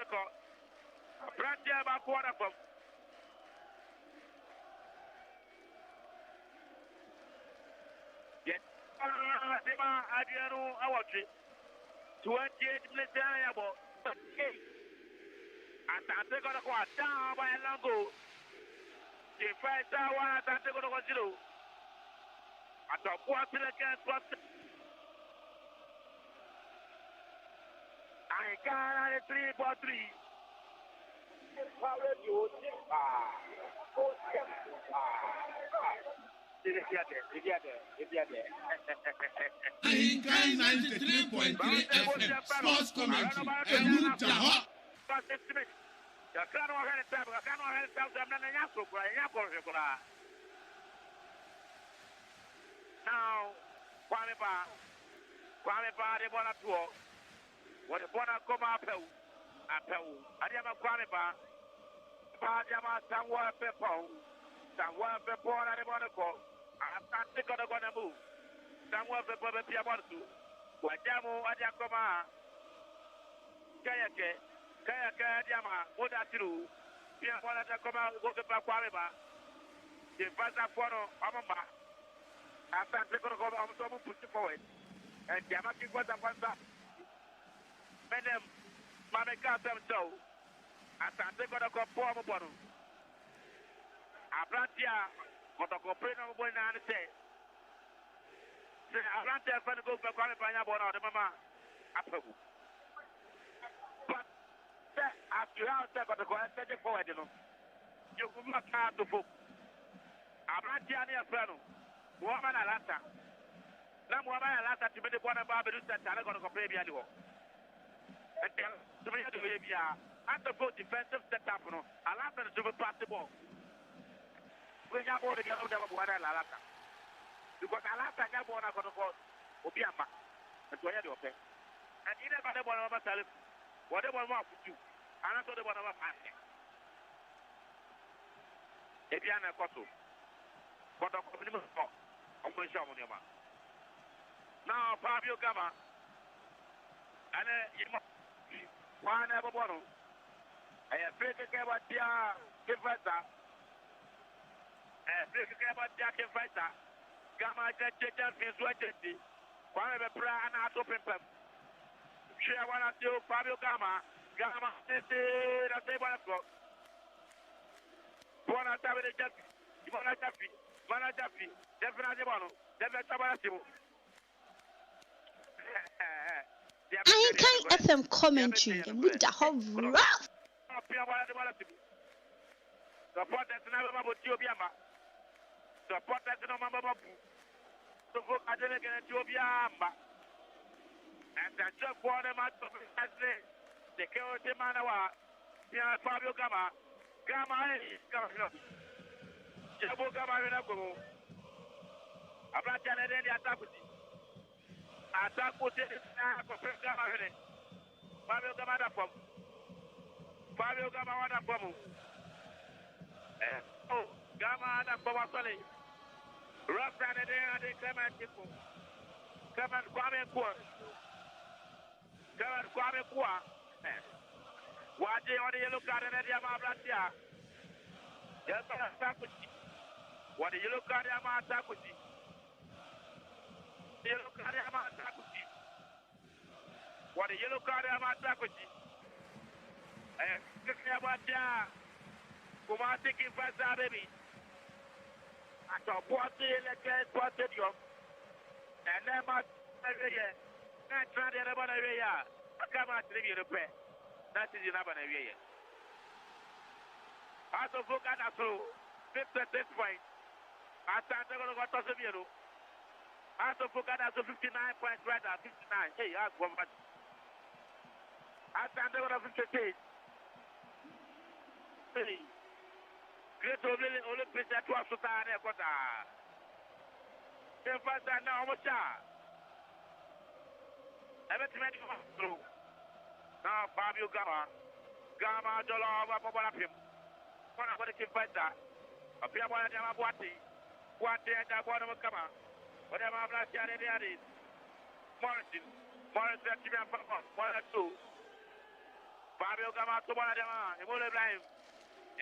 Kotoko. Brandy about quarter from. Yes. Adriano, I watch it. 28 minutes. Asante Kotoko down by a long goal. The Faisal one Asante Kotoko 0. At the quarter against Ahenkan 3-3. Ahenkan 93.3 FM Sports Commentary. Emujaho. The Kano had time. The Kano had time. I'm not a Yasu. Now, Kwame Ba, they want to talk. What the Bona come up, I am a Kwame Ba, Pajama, somewhere pepper, somewhere pepper, and they want to call. I can't think of the one to move. Somewhere pepper, the Piamontu, Wajamu, Ajakoma, Kayake, Diama, what that do? Piamona come out, go to Kwame Ba, the Faisal Fono, Amamba. Asante Kotoko, I'm so push it forward. And Yamaki was a Faisal. Madam, Mamma Castle, so Asante Kotoko, poor Mobono. Abrantia, Kotoko, Preno, when I say, Abrantia, going to go for Qualifying Bona, the Mama, Apple. But as you have said, Kotoko, I said it forward, you could not have to book. Abrantia near Freno. Woman Alata. Now, woman Alata to be the one about the Santana going to play behind the wall. And to me, the baby, after both defensive setup, Alata to pass the ball. We have all the girls that were Alata. Because Alata got one out of the court, Obiama, and to hear the okay. And either by the one of myself, whatever one for you, and I told the one of us. Ebiana Koto. Koto. Now, Fabio Gama, and one ever bottle. I have been about the Faisal. I have been about the Faisal. Gama, I said, champions, what did he? One of the prayer and out open pump. Share one of you, Fabio Gama. Gama, this is a table o'clock. One of the Jeffy. You want to Jeffy? One of Jeffy. Definitely one. Ahenkan FM commentary. Emujaho rough. Support that number about Jobiama. Support that number about to vote at the Jobiama. And the job for them at the security manawa. Fabio Gama. Gama is Gama. Jabo Gama. Abrantia ne de atakuti. Atakuti na ko Gama hene. Fabio Gama da pom. Fabio Gama wa da pom. Oh, Gama da pom asole. Rasta ne de Clement tipo. Clement Kwame Kwa. Clement Kwame Kwa. Waje on the yellow card ne de Abrantia. Yes, atakuti. What the yellow card ama atakuti. Yellow card ama atakuti. What the yellow card ama atakuti. Kaya baca kumasi kifasa baby. Atau puasa lekas puasa dia. Dan nama area. Dan trade ada mana area. Kama tribi rupiah. Nanti di nama area. Atau bukan asal 56 point. Asante Kotoko sebiru. Aso Fukada so 59 points right at 59. Hey, ask one much. Asante Kotoko 58. Hey. Great only place at 12 to start there. The first time now, what's that? Everything through. Now, Fabio Gama. Gama, Jolo, Pim. One of the Faisal. A Piamo and Yamabuati. What day at the bottom of Gama. Whatever I'm not saying, it is. Morrison, Morrison, one or two. Fabio Gama to one of them. Ebola Ibrahim.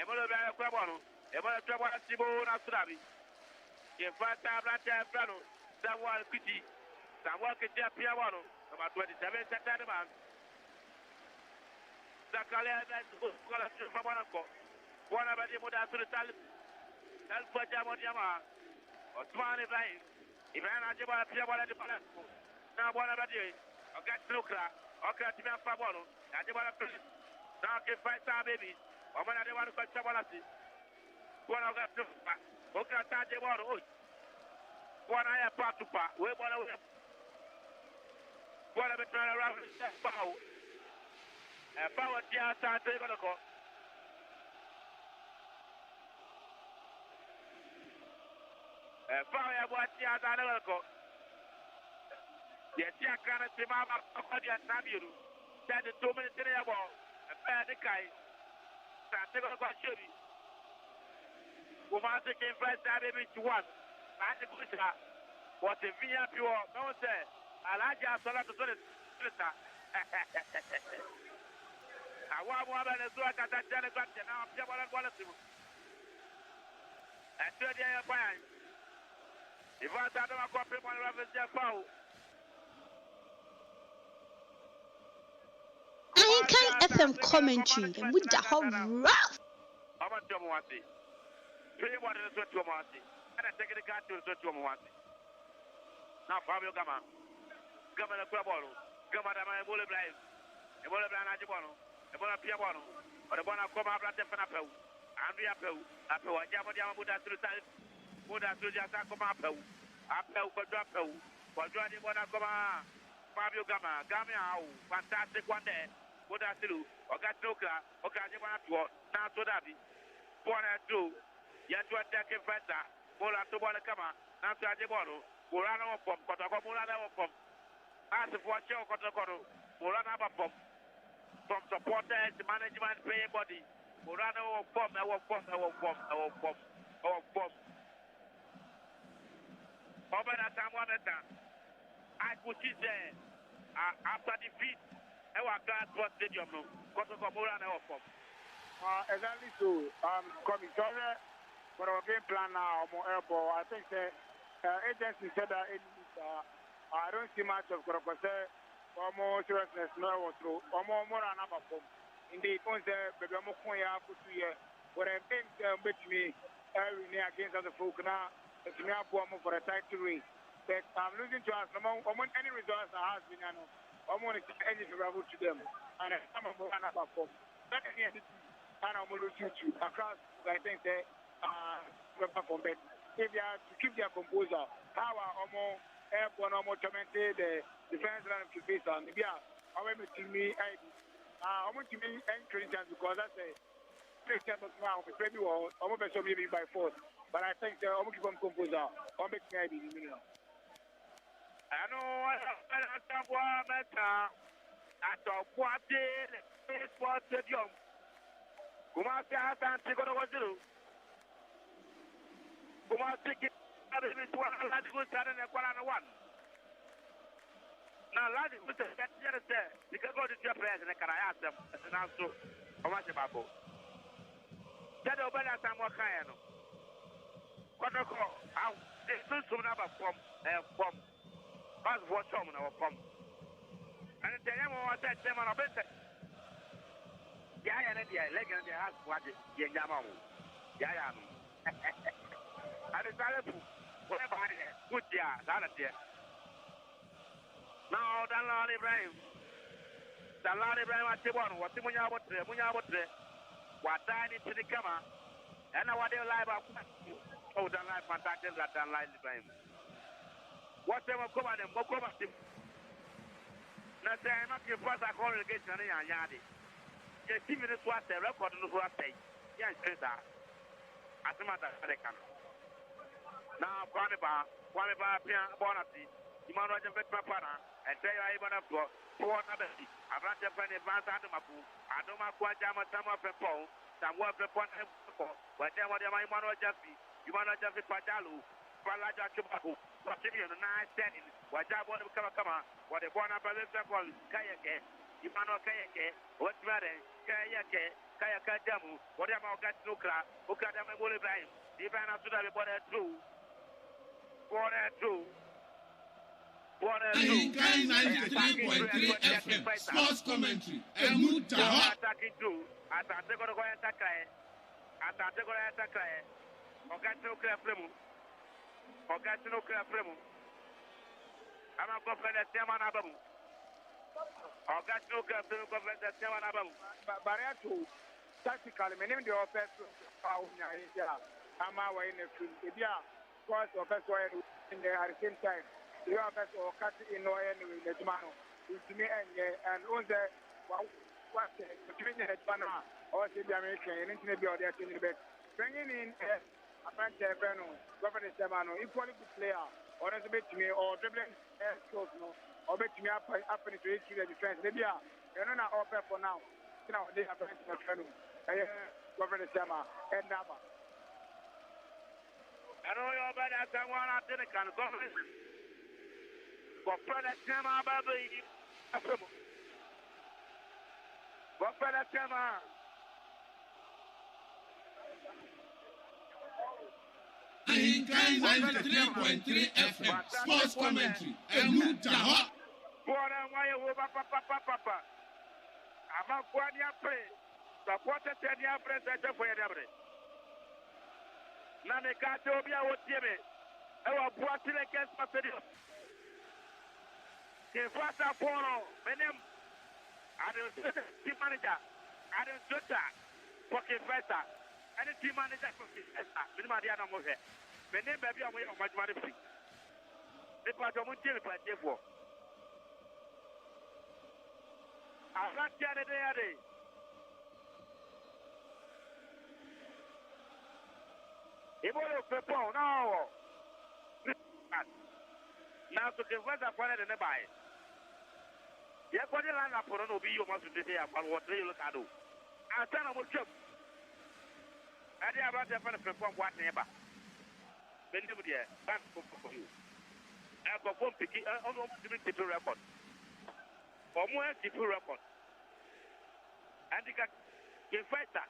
Ebola Ibrahim Quabono. Ebola Trouble Tibo Nasurabi. In fact, I'm not there, Brano. Samuel Pity. Samuel Kitia Piawano. About 27 Saturday. Zakaria scholarship for Monaco. One of the Muda to the Talfa Jamodiama. Osman Ibrahim. Ibrahim Ajaba Piawala de Palasco. Now one of the Ogatrukra. Okatima Fabono. Ajabala Prince. Now can fight our babies. Or when I want to catch Chabalati. One of the Okata Jaboro. One I have part to part. Where one of them. One of the turn around the power. Power Tia Asante Kotoko. Power what Tia Asante Kotoko. Yes, I can't see my Nabiru. That is 2 minutes in the ball. A bad guy. Asante Kotoko should be. Woman taking first time to one. I think what a VIP or no say. I like your solar to do it. I want one of the Zuaka that Jellyback and now I'm Jabal and Quality. I said, yeah, fine. If I don't have a copy of my reference, foul. Ahenkan FM commentary. With the whole rough. How much do you want to see? 3 1 is what you want to see. And I take the card to what you want to see. Now, Fabio Gama. Gama the Quabolo. Gama the Ebola Blind. Ebola Blind Ajibono. Ebola Piabono. Or the Bona Coma Blatten Apple. Andrea Pell. Apple. Jabodiama Buddha to the side. Buddha to Jasacoma Apple. Apple for Drapel. For joining Bona Coma. Fabio Gama. Gamma. Fantastic one day. Buddha Silu. Ogatokla. Okajima to now to Davi. 4 and 2. Yet to attack in Fanta. Mola to Bona Kama. Now to Ajibono. Murano from Kotoko Murano from. As if what show Kotoko. Murana from supporters, management, paying body. Murano from our form. Over that time, one at time. I could see there after defeat. Our class was stadium. Kotoko Murano from. Exactly so. Coming sorry for our game plan now. More airport. I think the agency said that I don't see much of Korokose. Almost seriousness, no through. Almost more than another form. Indeed, once the Begamokoya put 2 years, what I've been with me against other folk now, it's me up for a title race. But I'm losing to us. Any results I have been, I'm going to any favorable to them. And I'm going to another form. That is the entity. And I'm going to lose you across, I think, the perform better. If you have to keep their composure, how are more airborne or more tormented the defense line of Faisal. Maybe I went to me, I want to be encouraging because that's a place that now, maybe I'm going to be by force. But I think I'm going to keep on composure. I'll make me be. I know what at a quarter, sports stadium. Kumasi Asante Kotoko. Kumasi one. Now, lad, Mr. Secretary said, you can go to your president, and I ask them, and also, how much about both? Tell the Obama some more kind of Kotoko, how they still soon have a form, as what some of form. And the young one said, them on a better. Yeah, and the legend, they ask what the Yamamu. Yeah, I decided to whatever I had. Good, yeah, that's it. Now, Dalal Ibrahim. Dalal Ibrahim at the one, what Munya what I need to the camera. And now what they live up. Oh, Dalal Fantastic that Dalal Ibrahim. What they will come at them, what come at them. Now, I'm not your first congregation in Yadi. Just 2 minutes was the record on the first day. Yes, Chris. As a matter of fact, now, Kwaniba, Bonati, Imano Papa, and tell you I'm going to go another. I've got to find advance Adamaku, Adoma Kwajama, some of the phone, some work upon him, but then what am I, Imano Jeffy, Imano Jeffy Padalu, Palaja Chubaku, Pacific, 9 standing, what I want to come, what they want up by this call, Kayake, Imano Kayake, what matter? Kayake, Kayaka Jamu, whatever got Nukra, Ukadama Ibrahim, even after that, what I do. Ahenkan 93.3 FM Sports Commentary. Attacking through. Asante Kotoko Attack. Asante Kotoko Attack. Ocasio Crafremu. Ocasio Crafremu. I'm a governor, Chairman Abamu. Ocasio Crafremu, governor, Chairman Abamu. Barreto, tactically, many of the offensive I'm away in the field. If you are, course, offensive in the at the same time. You have to cut in no end with the tomorrow. It's me and on the what between the Panama or the American and maybe or the bed. Bringing in a French Governor Semano, equally good player, or as a bit to me or dribbling close no, or bet me up into the defense. Maybe you're not open for now. Now they have French Governor Sema and Naba. I know you're bad at someone I didn't can go. What brother Chama baby? What brother Chama? Ahenkan 93.3 FM Sports Commentary. Emutaha. Bora why papa. Ama kwani apre. Support tani apre sa for yabre. Na me ka to bia wotieme. E wa boati le kes papedio. Que faça poro, menem. Team manager, Adam Jota, porque festa. Any team manager porque festa. Minima dia na moje. Menem baby amoy o majmare fi. Me pa jo mo tele pa tefo. Ara tiare de ade. Ibolo pepo no. Now to give us a point in the buy. Yeah, what the land up for no be you must say about what they look at. I tell them what you. I did about the perform what neighbor. Then do there, that's for you. I got one picking almost to record. Or more to record. And the cat can fight that.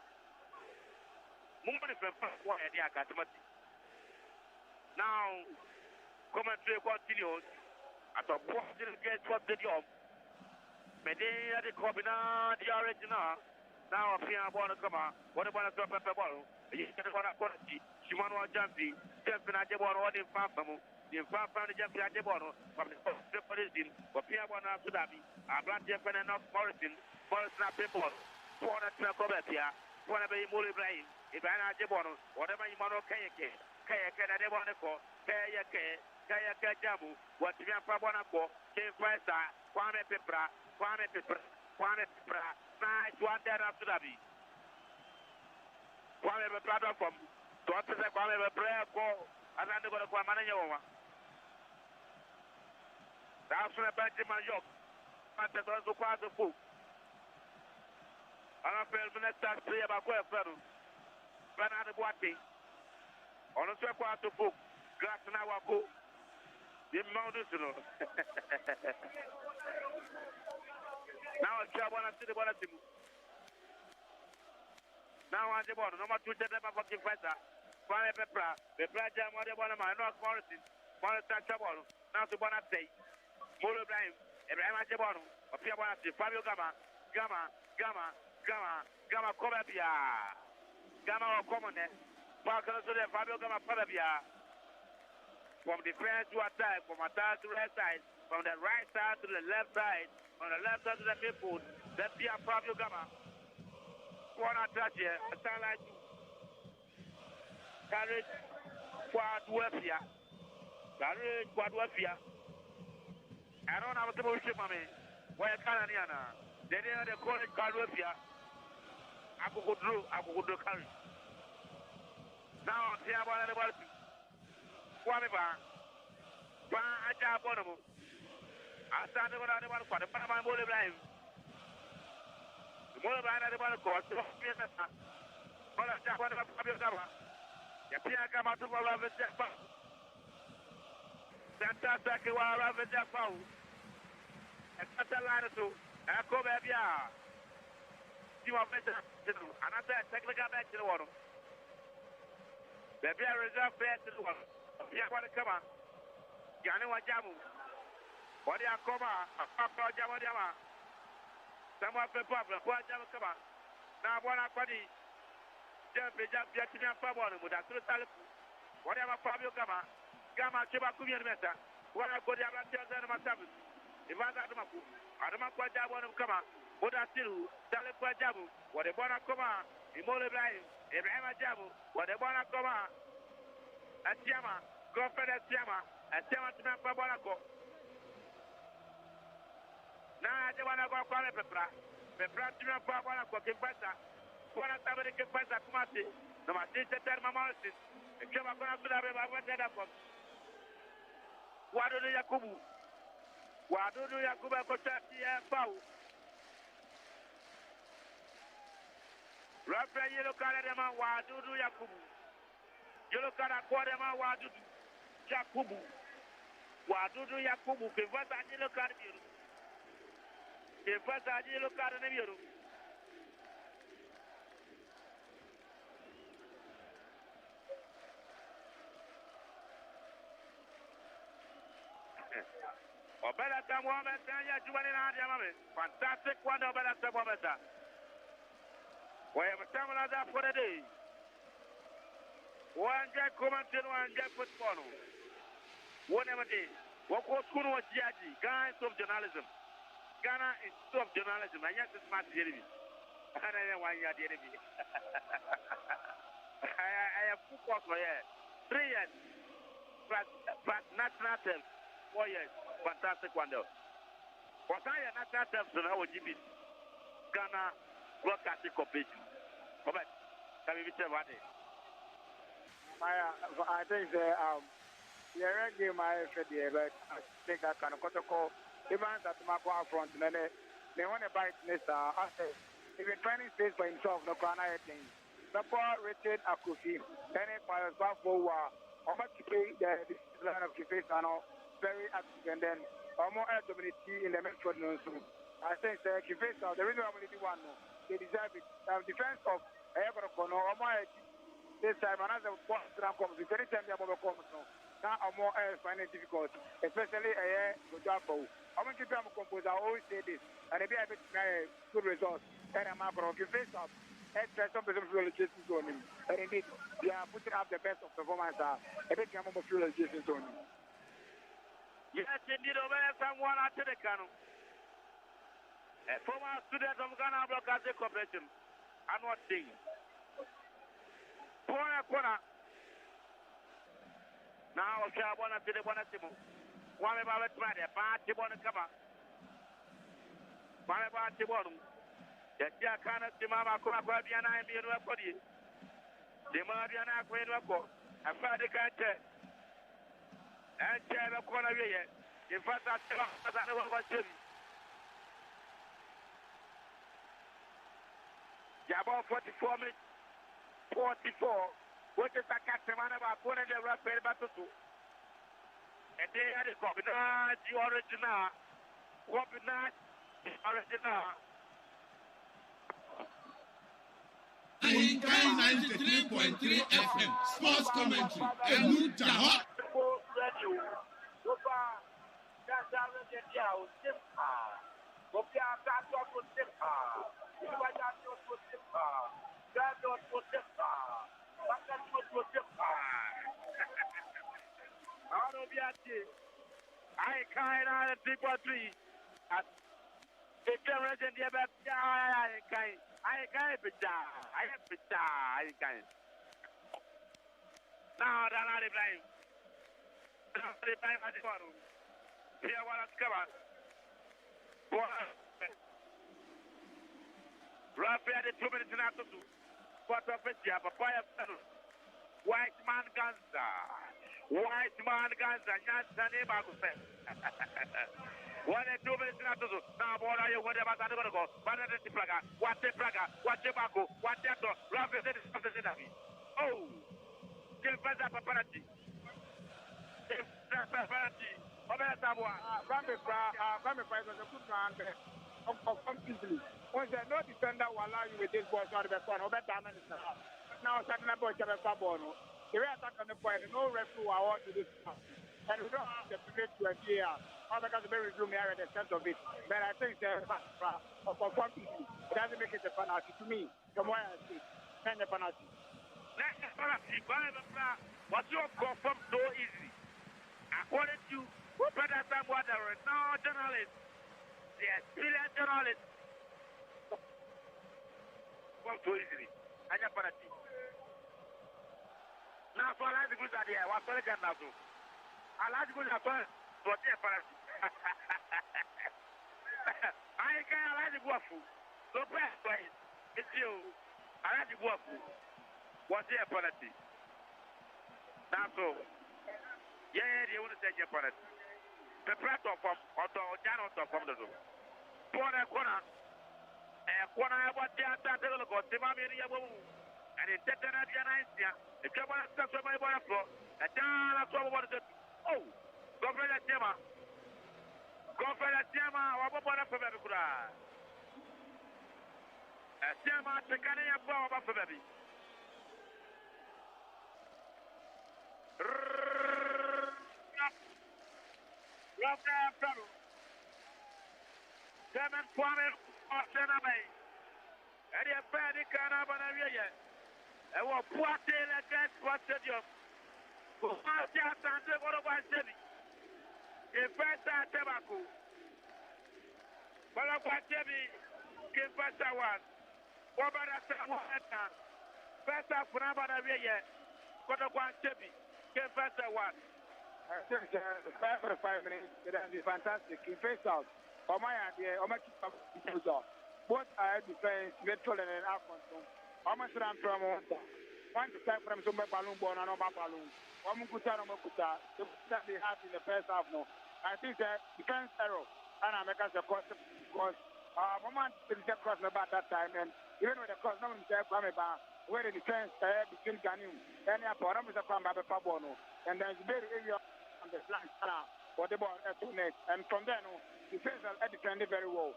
Moment for what I got. Now, commentary continues at a positive get what the job. Medea the Cobina, the original. Now, if you want to come out, what about a drop of the ball? You get a quality. She won one jumpy, jumping at the ball, or in Fafamu, the Fafamu jumping at the ball from the President, or Pia one after that. I brought Jeffen and not Morrison, Morrison at people, for a Tracobetia, one of the Muli Brain, if I had the ball, whatever you want to Kayake, Kayaka, I want to call, Kayake. Kaya Jamu, what you have Pabonako, came first, Kwame Pepra, nice one there after that. Kwame Pepra from Doctor Kwame Pepra, and I'm going to go Manayoma. That's when I bet him my yoke. I said, also quite a fool. I don't feel the next time to see about where fellow. Bernard Boati. On a quite a fool. Glass and I will go. The mountains, you know. Now I want to see the one. Now I want no more to tell them about the fighter. Kwame Pepra, the Praja, what they want to know, Morrison, Morrison Chabon, now to one say. Molo Ibrahim, Ibrahim Chabon, or Pia Bonati, Fabio Gama, Cobabia, Gama or Common, Parker to the Fabio Gama Parabia. From defense to attack, from attack to right side, from the right side to the left side, from the left side to the midfield, that's the Fabio Gama. Corner touch here, a starlight carriage quad warfare. Carriage quad warfare. I don't know what the bullshit, mommy. Where Canadiana? They didn't have the college quad warfare. I could do carry. Now, see about anybody. Whatever. I job on them. I started with anyone for the Panama Mole Blind. The Mole Blind, anyone called the Fiesta. All of that, whatever Fabio Gama. The Pia Gama to Love and Jeff. Santa Saki, while I love and Jeff. And Santa Lana to Echo baby. You are better. Another technical back to the water. Baby, I reserve back to the water. Yeah, what a come on. Yanni Wajamu. What do you come on? Papa Jamadiama. Someone for Papa. What Jama come on? Now, one up body. Jump, getting a pub on with a true salad. Whatever Fabio Gama. Gama Chiba Kumian Meta. What I go down and tell them myself. If I got them, I don't know what I want to come on. What I still, Salad Jabu. What they want to come on. Imole Blind. Ibrahim Jabu. What they want to come on. Asiama. Girlfriend Asiama. Asiama to me for Bonaco. Now I want to go for Pepra. Pepra to me for Bonaco. Kimpasa. One of the Kimpasa Kumasi. No, my sister Termamosis. The Kemako to the river. What did I come? What do Yakubu? What do Yakuba Kotaki and Pau? Rafa, you look at them, what do Yakubu? You look at a quarter, what do Yakubu? What do Yakubu? Give us a look at you. Give us a look at you. Obela Tamwama, Juan and fantastic one, Obela Tamwama. We have a Tamala for the day. One Jack Comantin, one Jack Football. One day. What was Kuno Giaji, guys of journalism. Ghana is of journalism. I just smart Jeremy. I don't know why you are Jeremy. I have football for 3 years. But national team. 4 years. Fantastic one though. What I am national team to know what you mean. Ghana broadcasting competition. Come on. Can we say what day? I think the game I said but I think that kind of Kotoko, even that Mako front, and then they want to bite this. I say, if you're finding space for himself, no can I think. The poor Richard Akufi, then it was back for how much to pay the line of Kiface and all very active, and then more dominity in the Metro. I think the Kiface, the reason I'm going to do one, they deserve it. Defense of Ayakono, or my this time another one comes with any time the other comes now are more finding difficult, especially a good job. I'm going to keep them composed. I always say this, and if I get good results, and I'm out of face up, and some people feel legitimacy on him. And indeed, they are putting up the best of performance. A bit more feel legitimacy on him. Yes, indeed, over someone at the Cano. A former student of Ghana Broadcasting Corporation, and what thing? Corner. Now, I want to see the one at the one about it, party one come up. One about the one. That you can't see Mama Kuabiana and be a body. The Mariana Quadraco, a father can't tell. And tell a corner here. In fact, I don't know what to do. About 44 minutes. 44, which is a customer about one of the rapid battle. And they had a copy, the original. Copy not the original. Ahenkan 93.3 FM, sports commentary, and new Jahot. I can't people tree. The resident here, but I can't be down. I have to die. I can't. Now, they're not replying. They're not replying at the bottom. Here, what has come out? Rapid 2 minutes and after 2. What of it, yeah, Papaya. White man Ganza. White man Ganza. Yansani Bagusen. 1 and 2 minutes after 2. Now, what are you whatever I'm going to go? But the Praga. What the Praga? What the Baco? What the Actor? Rapid is after the Navi. Oh, give us a paparazzi. Give us a paparazzi. Come here, Samoa. Come here, was a good man. completely. Once no defender will allow you with this ball, so the best one, over damage now. Now, second about the ball. The way attack on the point, no referee will award to this. And we don't have the privilege to appear. All because the very room area at the center of it. But I think the for completely, it doesn't make it a penalty to me. From where I see, then the penalty. What you confirm so easy. According to who better than what the renowned journalist, the experienced journalist, come so easily. I just penalty. Now, so I like the good idea. What's the again now? I like the good idea. So, yeah, penalty. I can't like the waffle. So, press, it's you. I like the waffle. What's the penalty? Now, so, yeah, they want to take your penalty. The press of Jan from the room. Corner, what they are starting to go to Mammy, and it's set an idea. The trouble is stuff from my boy floor. A down of what is it? Oh, go for that Jama. Go for that Jama, or what for baby cry. A Jama, the Canadian power for baby. Seven Kwame or Sename. And the Fanny Canabana. And what Poitier against what stadium? Asante Kotoko. In first Tobacco. Balakwatemi, give first one. What about that? First half, Nabana Via. Kotoko Chebi, give first one. I think 5 minutes, it has been fantastic. In face out, or my idea, or my keep up, both are defense, virtual and half control. How much I'm from one to time from some balloon born and over balloon. One Mukuta and Mokuta, that they have in the first half. No, I think that defense error, and I make us a cost because moment to the cross about that time, and even with the cross, no one said, where the defense between Ghanaian and the bottom is a come by the Pabono, and there's very area on the flank for the ball at 2 net, and from there, no, defense are defended very well.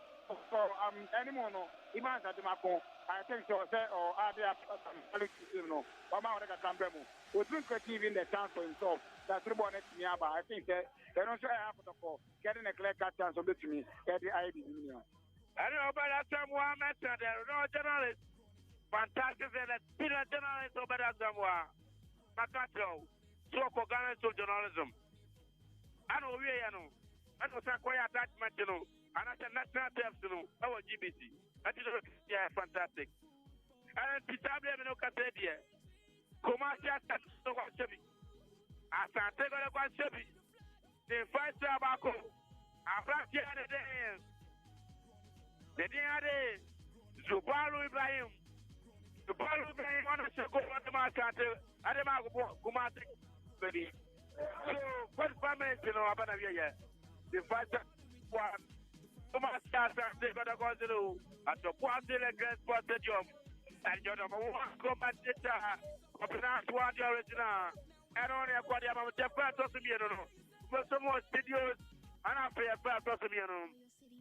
So, anymore, no, even at the Mako, I think so, or are there no, or Mount Cambemo, who took achieving the chance for himself. That's the one at Niaba. I think that they don't show half of the call, getting a clear cut chance of it to me, at the ID. I don't know about that someone mentioned there, no journalist. Fantastic, and a spirit journalist over that someone. Makato, so for Ghana journalism. I know we know. I know some quiet attachment, you know. And I said, national depth, you know, our GBC. That is fantastic. And the tablet, you know, Casadia. Commercial so what Chevy. Asante Kotoko. The first tobacco. I brought you the day. The day, Zubalu Ibrahim. Zubalu Ibrahim, on the circle of the Masante. I don't know, Kumati. So, first 5 minutes, you know, about a year. The first one. Asante Kotoko at the Poitier against Stadium, and you're the one commentator of the original. And only a quarter of the first of the year, for some more videos, and I pay a first of the year.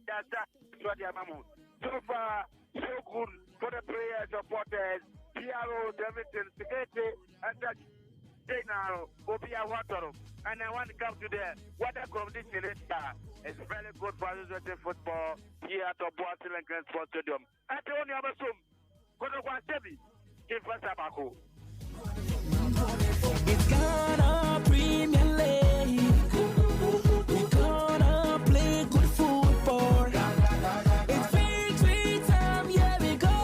That's what the amount. So far, so good for the players, supporters, PROs, everything, security, and that. Now, Obia Water, and I want to come to the water competition. It's very good for associated football here at the Poitier against Sports Stadium. I told you about some. Kotoko Chebi, give us a back. It's Ghana Premier League. We're gonna play good football. It's victory time, here we go.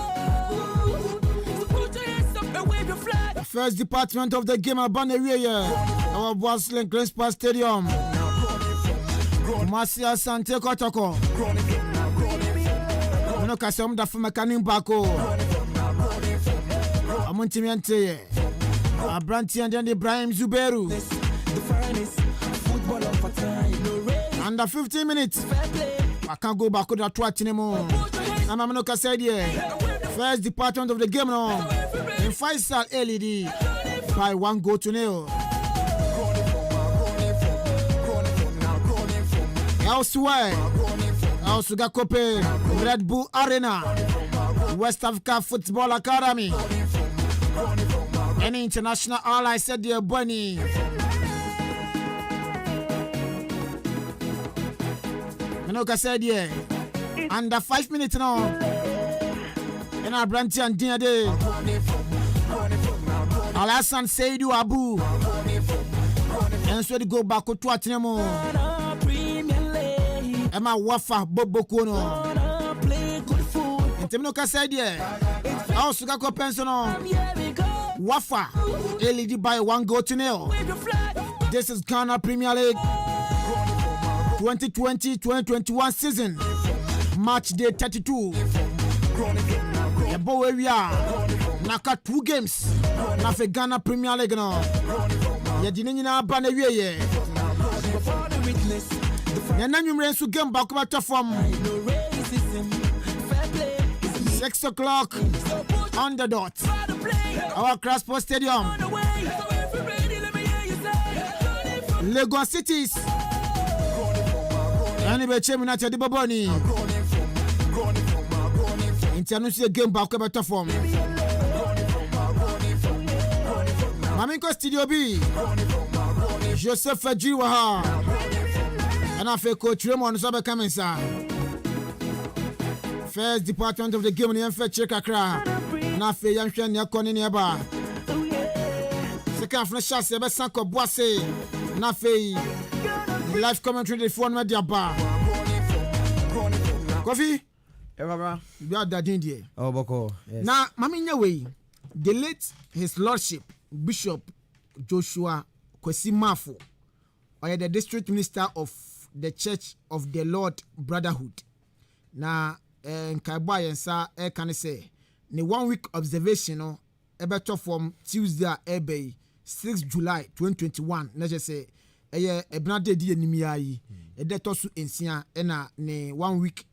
Put your hands up and wave your flag. The first department of the game at Baneria, our Poitier Green Stadium. Masia Asante Kotoko. No kasem da fuma kanim bako. Amuntimiante. Abranti and Ibrahim Zuberu. Under 15 minutes. I can't go back to that twat anymore. I'm no kasedi. First department of the game now. In Faisal LED by 1-0. Sugar Kope, Red Bull Arena, West Africa Football Academy. Any international ally said dear Bunny. Minoka said yeah. Under 5 minutes now. And our branch and dinner day. Alasan Seidu Abu. And so they go back to Atinemo. Emma Wafa Bobo Kono. And Timinoka said yeah. Also got a pension. Wafa, LED by 1 goal to 0. This is Ghana Premier League 2020-2021 season. Match day 32. Yabo area. Naka 2 games. Nafe Ghana Premier League no. Yadini na bane wiye. Yana nyumre su game back to form. 6 o'clock on the dot. Our Crossport Stadium. Lagos Cities. Anyway, Chemina Tedibaboni. International game back up to form. Maminko Studio B. Joseph Fajiwaha. And I feel Coach Raymond Sabe Kamensa. First department of the game in the MFA check Accra. Na fe yanhwe ne akoni ne ba. Second from shot se be sanko boase. Na fe live commentary the phone media ba. Kofi Baba we are that in there. Oh boko. Yes. Na mami nyawe the late his lordship Bishop Joshua Kwesi Mafo or the district minister of the Church of the Lord Brotherhood. Na nkaiba yensa can say ne 1 week observation no ebeto from Tuesday ebe 6 July 2021 na je say eye ebnade di enimia yi edeto so ensia na ne 1 week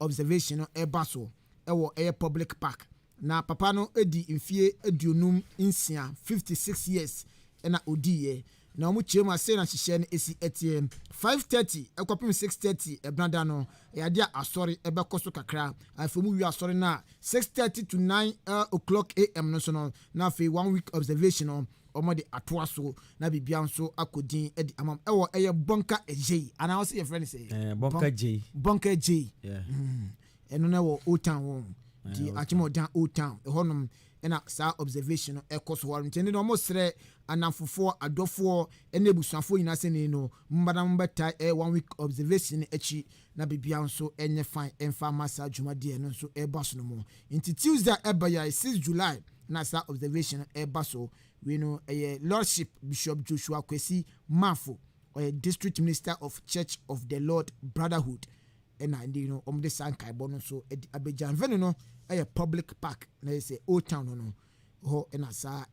observation no eba so ewo eye public park na papa no edi mfie aduonum nsia 56 years na odiye na omu chema say na hihye na esi atm 5:30 ekopim 6:30 ebnada no yadia asori ebekoso kakra afemu wi asori na 6:30 to 9 o'clock am no so no na fe 1 week observation no omo de atoa so na bibia nso akodin edi amam ewo eye bonka ejei ana wo say your friend say bonka j Yeah. Eno na wo old town wo di achimo dan old town ehonum ena sa observation no ekoso ho ntende no mo sere anamfofo adofo ena ebusuafo nyina sene no mbada mbata 1 week observation echi na bibia nso enye fine emfa masa adwumade no nso eba no mo nti Tuesday eba ya 6 July na sa observation eba so we know Lordship Bishop Joshua Kwesi Mafo or district minister of Church of the Lord Brotherhood and you know the sankai bono so abejan venu no a public park na say old town no ho and asa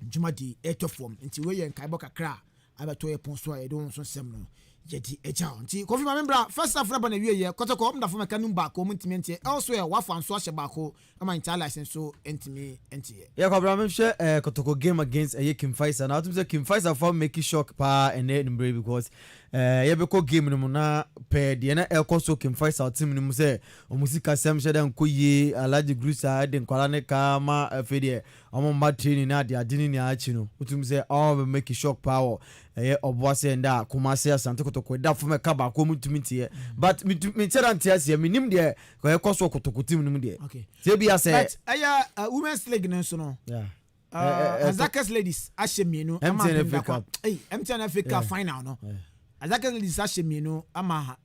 jumadi etofom nti we yen kaibo kakra abeto e ponso a don so sem no yedi eja nti kofi ma membra first half na ba na wie ye kotoko mda fo meka numba ko mutimi nti elsewhere wafa nso ahye ba ko ama nta license so entimi enti Yeah, Kobra memhwe Kotoko game against Kim Faisal. Now to say Kim Faisal for make shock pa and because yebeko game no na pe de na ekoso Kim Faisal team no say omusika sem sheda nkoye alaji grusa de nkwala ne ka ma afede omo ma training na de adini ni achi no utum say all make shock power oboase nda kumase Asante Kotoko da fo meka ba ko mutumi tie but me tera ntia minim de ekoso Kotoko team no de okay say bia say women's league no so no yeah Azakas ladies ashemienu MTN Africa Yeah. final no Azakas ladies ashemienu ama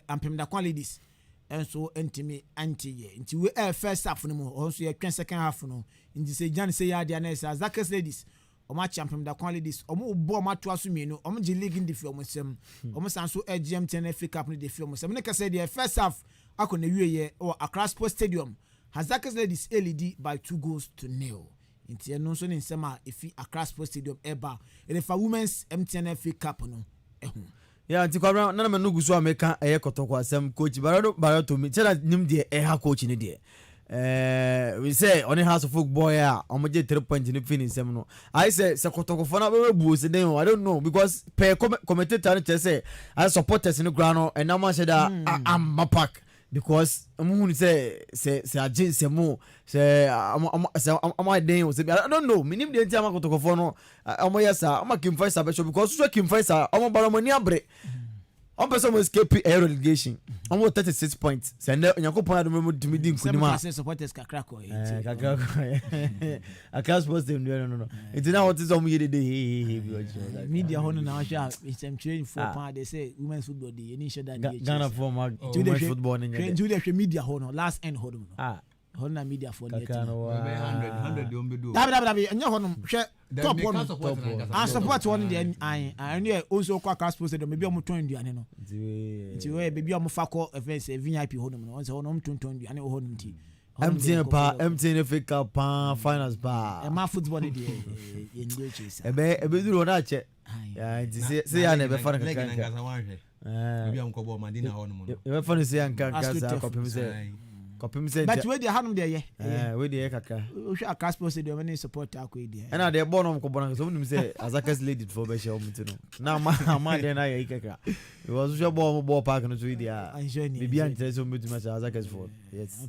ampemda kwa ladies enso entimi anti ye nti we first half no mo also ye twen second half no nti say Jan say ya dia na Azakas ladies omo champion da kwa ladies omo bo mato aso mienu omo je league in the film sem omo sanso MTN Africa no the film sem ne ka say the first half akona wiye o Accra Sports Stadium Azakas ladies LED by 2-0 Inti eno so ni nsema ifi Accra Sports Stadium eba efa women's MTN FA Cup no ehu yeah nti Kobra na me nugu so ameka Kotoko asem coach Barato mi tell nim de ha coach ni de we say only house of folk boy omo je 3 point in finish sem no I say Kotoko for na be bu se den I don't know because per commentator no say I supporters in the ground and now man say that I'm a pack because I'm say agency mo say I'm den was I don't know minim dey tia Kotoko for no omo yes am Kim Faisal be because so Kim Faisal omo baromani abre on person will escape a relegation. Almost 36 points. Send Yakopon Adamo to me. Some supporters Kakrako. I can't suppose them. No. It's now what is on me today. Media honor now. It's some training for part. They say women's football. The initial that Ghana for women's football. Train media honor. Last end honor. Honor media for the 100 do. Top one. I support one the I knew also quite posted maybe I'm 20 and no. It's where baby I'm fako events VIP honor. On so on 20 and honor tea. MTN FA Cup finals bar. My football in the ebe do na che. Yeah, say ya na be fa maybe I'm kobo madina honor. You fa say Ahenkan kasa kopim say. But where they had them there, where they kaka. We should ask people say when they support Akwe there. And they born on Kobana. Some say Azaka's lady for Besha Omutino. Now my then I kaka. It was your ball park on the Sweden. Maybe I'm telling you to Azaka's for. Yes.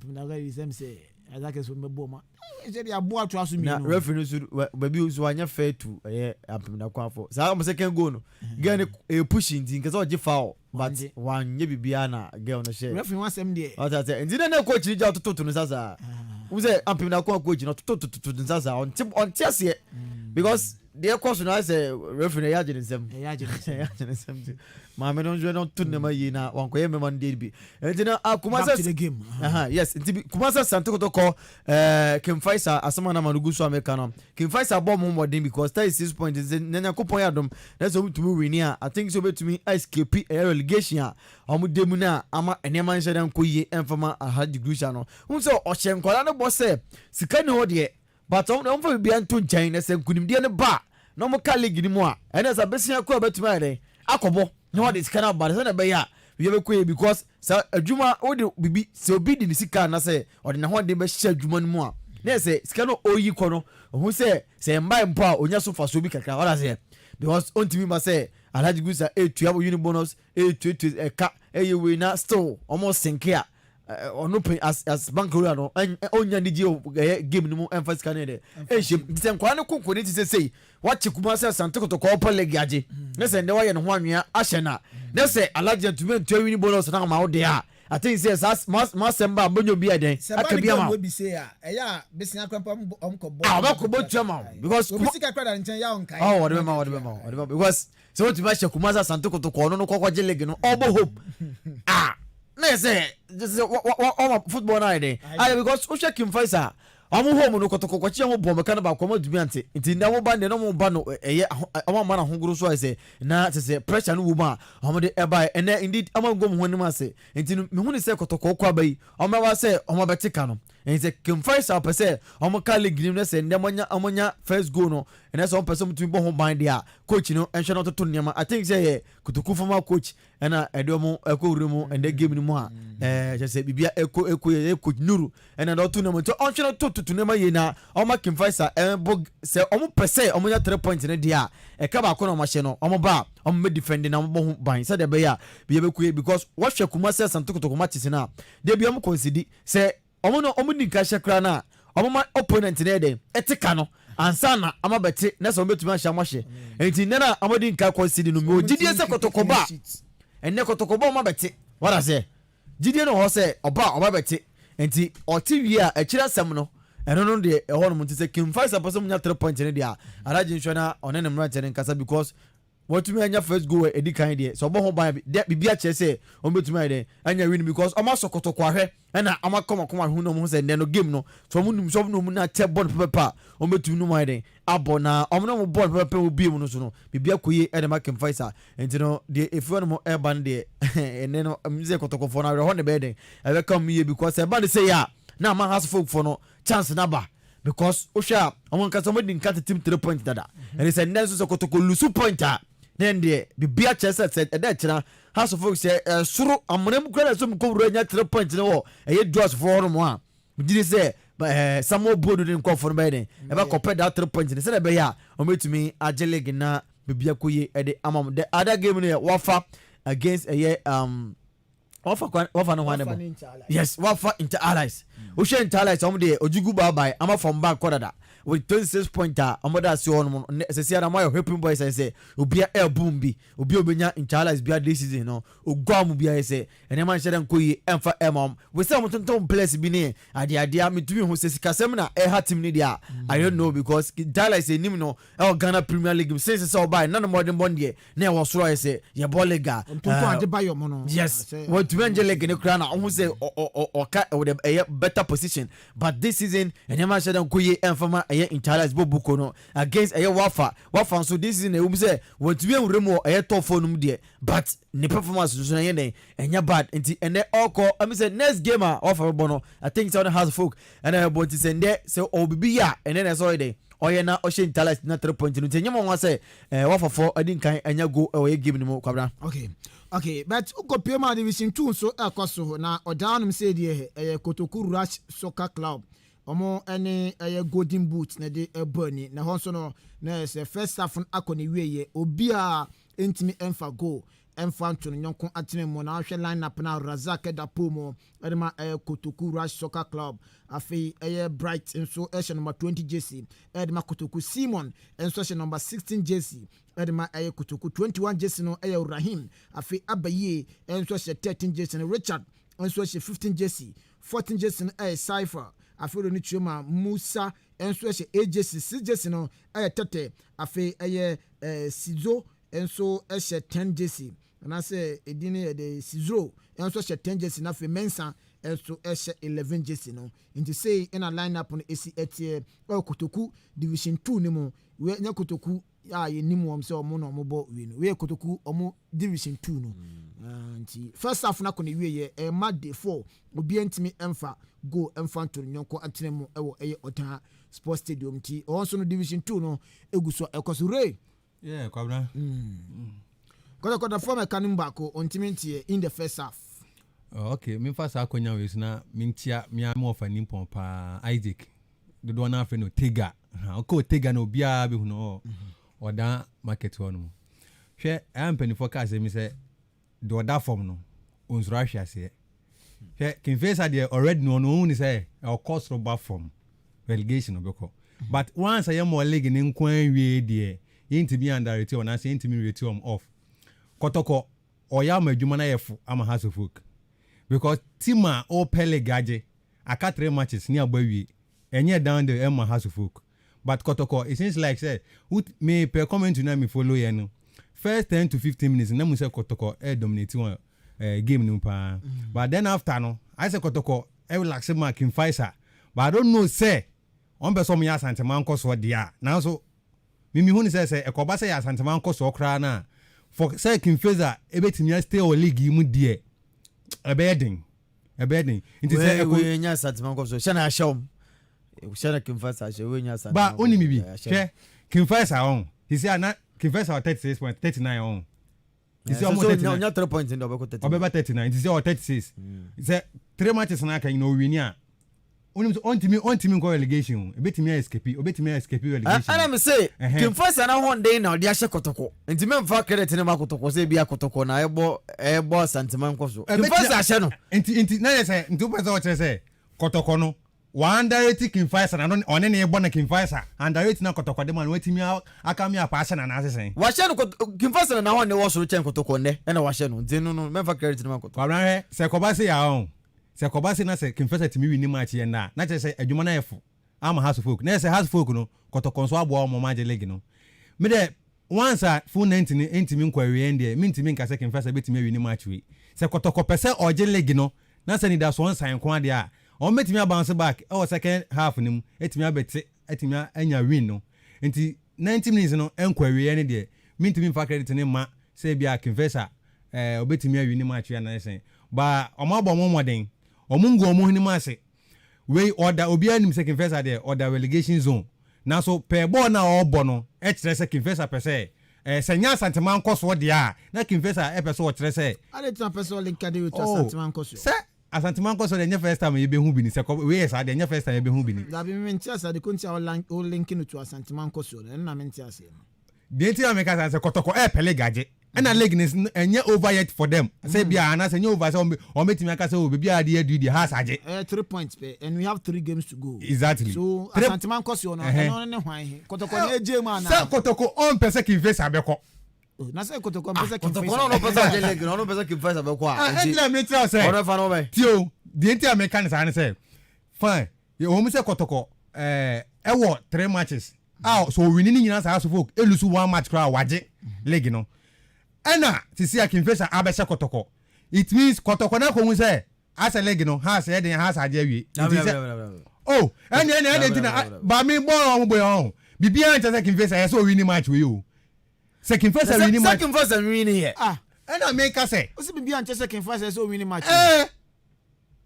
I'm say Azaka's from the Boma. Said ya boa to asu mi no. Referee baby so anya fair to apimna kwafo. Sa am second goal no. Girl e pushing thing cause o foul but one ye bibia na girl no share. Referee wan sem there. O ta say ndine na coach ja to no sasa. Who say apimna kwa coach no to no sasa on tiase because the course no say referee ya jene sem. Ya jene sem. Ma me don no to na mayi na wan ko ye me man dey bi. Ndine akumasa the game. Yes, kumasa Asante Kotoko Kim Faisal asama na manugu so America Kim Faisal bom mo modern because 36 points nanya kopon ya dom na so to win here I think so betumi escape a relegation omo demu na ama enema nhyɛ dan koyi emfama ahadi grusha no hu so ohye nkwala no bo se sika ne ho de but on fa bia nto nkyɛn na se nkunimde ne ba no mo ka league ni mu a ɛna sa besia ko betumi ayɛ akɔbɔ ne ho de sika na ba se na be ya we be koyi because sa adwuma wo de bibi se obi di sika na se ɔde na ho de be hyɛ adwuma no mu a na se sika no oyi kɔ no hu se mbai mpo a onya so fa so bi kakra wala se because ontimi ma se alhaji gusa etua bo uni bonus etua eka eyewe na still almost sinkia ono as bankroll no onya ni game no mu emphasis kan de ehye se nkwa ne kokko ne ti sei wache kuma se Asante Kotoko opa leg age ne se nde wa ye ne ho anwea ahye na ne se alhaji ntumi ntua uni bonus na ma wo de a I think says Masemba bonyo bi eden akabia ma we be say eya besia kwampa omkobo abakobo twama because obisika kwada nchen ya onkai what be ma because so what you share kumasa Asante Kotoko no kokwaje leg no obo hope na say what football na eden because o share Kim Faisal amu home no Kotoko kwachi amu bombe kana ba kwama dubiante nti na wo ba ne no mo ba no eye amu ma na hunguru so ese na se pressure no wuma amu de eba ene indeed amu ngom ho nim ase nti me hu ni se Kotoko kwa bai amu ba se amu betika no nti Kim Faisal pese amu ka league nim na se ndemanya amunya first goal no ene so pese mutumi bo ho ban dia coach no enhwe no toto niam I think say Kotoko former coach ena edomo ekowuru mu ende game ni mu a se bibia coach Nuru ena do to no to onhwe no to nema yena oma Kim Faisal bog se omo pese omo nya 3 points ne dia e ka ba ko no ma hye no omo ba omo me defend na omo ho ban se de be ya bia be kuye because what hwe kuma se Asante Kotoko matches na de bia omo concede se omo ni ka hye kra na omo ma opponent ne de etika no ansa na ama beti na se omo betuma hye amhye enti na omo di nka concede no me ogidie se Kotoko ba enne Kotoko ba omo beti what I say gidie no ho se oba beti enti oti wi a akira sem no eno no de ehon mo ntse Kim Faisal person nya 3 point ne dia araji nhwana onene mrante ne nkasa because what me anya first goal edi kan de so bo ho ban bibia che se o betumi ide anya win because o ma Kotoko ahwe na ama koma hu no mo se no game no so mo num so no mo na che ball pepa o betumi no mai de abo na o no mo ball pepa o bi mu no so no bibia koyi e de ma Kim Faisal enti no de efu no mo e ban de ene no mze Kotoko for na ho ne be de e be come here because e ban de say ya na ma has folk for no chance na ba because osha amon ka somebody in cut team 3 points dada and it's a Nelson Kotoko lose point then the bibia chance said e da kira has folk say suru amonem kura so mko wura nya 3 points no e draws for no mo a did say some more board didn't call for me ever compared that 3 points and said ya or me to me Ajeleg na bibia kuye at the amount the other game near Wafa against a year Wafa no one yes Wafa Inter Allies Usha Inter Allies somebody Ojugu Bye I'm from back quarter with 26 pointer amoda si on say na helping boys say obia air boom bi obi obenya Inter Allies bia this season no ogwa mu bia say ene man share nko yi emfa emom we say mo tonton place bi ne ade me tumi ho se sika sem na e ha team ni dia I don't know because Inter Allies enim no e Ghana Premier League since say obai na no modern bond ye na e wo soro say ye ball liga tonton ade ba yo mo no yes what to Angel league ne kra na ho say o a better position but this season ene man share nko yi emfa ma Intalas Bobuko no against Wafa so this is in a say what we remo a top phone there but the performance so na enya bad and they all call I say next game offer bono I think so has folk and about to send there so obibi ya and then I saw it oye na o she Intalas na 3 point no nyama wan say Wafa for adin kan enya go e game ni mo kwabra okay but uko Premier Division 2 so ekoso na odanum say there Kotoko Rush Soccer Club omo ene golden boot na de burni na honso no na se first half akoni wieye obi a entimi emfa go emfa nto no nyonko atene mo na hwe line up na Razak Dapomo edema Kotoko Rush Soccer Club afi Bright enso number 20 jersey edema Kotoko Simon enso number 16 jersey edema Kotoko 21 jersey no Rahim afi Abaye enso 13 jersey Richard enso 15 jersey 14 jersey Cypher afero ni chuma Musa enso agency 6 jersey no tete afi Sizo enso 10 jersey na say edini de Sizo enso 10 jersey na afi Mensa enso 11 jersey no into say in a lineup on AC etie Kotoko Division 2 ni mo we nya Kotoko ye nimu am say omo no mo we no we Kotoko omo Division 2 no anti first half na kone we ye Monday 4 obi antimi emfa go emfanto nyonko atenemu ewo Ota Sports Stadium ti also no Division 2 no eguso ekoso re kwabra Kotoko form kanimba ko ontimentie in the first half okay me first akonya we na mintia me am of an impon pa Isaac the do na fe no Tega ko Tega no bia be hu no oda market wono hwe ampani focus me say do that form no onzura hwe ase Kinfesa there already no ni say our cost roba from relegation obeko but once I am more league in kwan wie there yinti bi under rate on say yinti mi rate off Kotoko oya madwuma na yefu ama house of folk because tima o pele gaje aka 3 matches ni agbawie enye down the Emma house of folk but Kotoko it seems like say me per comment na me follow ye no first 10 to 15 minutes na mu say Kotoko dominate one game no pa but then after no I say Kotoko I will accept my Faisal but I don't know say on be some ya Asante man so dia now so mimi hu ni say ekoba say Asante man so kra na for say Faisal e betimi stay o league mu die e bedin it is say we nya Asante man so shana shom shana Faisal she we nya Asante ba oni mi bi she Faisal on he say na Faisal 36.39 on. Is so no 3 points in the Obeko 39. Is your 36. Is 3 matches na kan no win ya. On team go relegation. E betimi escape relegation. And I say Faisal na one day now dia she Kotoko. Enti me mfa credit na Kotoko say bia Kotoko na ebo sentiment ko so. Faisal she no. Enti na say ntu pese o say Kotoko no one direct Faisal na on na ebo na Faisal and direct na Kotoko de man wetimi aka me apa na na say wa she no Faisal na one wo so chen Kotoko ne na wa she no nti no memfa credit na Kotoko abran he se ko ba se ya on se ko ba se na se Faisal timi win match ye na che say adwuma na efu ama house folk na say house folk no Kotoko so abo mo maje league no me de once a full 90 ni entimi nkwawe ende me ntimi nka se Faisal betimi win match we se Kotoko pese oje league no na se ni da so on sign kwa de a on metimi bounce back second half nim etimi abete etimi anya win no enti 90 minutes no enkwawe ene de mintimi mfa credit ne ma say bia Faisal obetimi win match ya na say ba omabo momoden omungu omuhini mase we order obi anim say Faisal there order relegation zone na so per ball na obo no e kire say Faisal pese senya Asante man koso de a na Faisal e pese o kire say ale tan pese o link ade with Asante man koso say Asante Manko so the first time you be hu bi ni se we yes the first time you be hu bi ni. Da be menti asa de konti o linking to Asante Manko so na menti asa no. The entire make us say Kotoko pele gaje. And a leg is enye over yet for them. Say bia na say over say o metimi aka say o be bia dey do the house aje. 3 points pe and we have 3 games to go. Exactly. So Asante Manko so no ne hwan Kotoko na eje ma na. Say Kotoko on person ki face abeko. Na say Kotoko person ki face. Kotoko no person je leg no person ki face abeko a. And let me tell say. Ono fa no be. Tio, the entire mechanics an say. Fine. You o me say Kotoko e wo 3 matches. So winning nyina sa so folk elusu 1 match kra waje leg no. Ena tisi akinfesa abesha Kotoko. It means Kotoko na ko say as a leg no has head and has aje wi. Oh, and ba me ball on boy on. Bibia enta akinfesa so winning match we you. Second first winning match. Second first winning here. Ena make us say. O si bibia enta second first so winning match.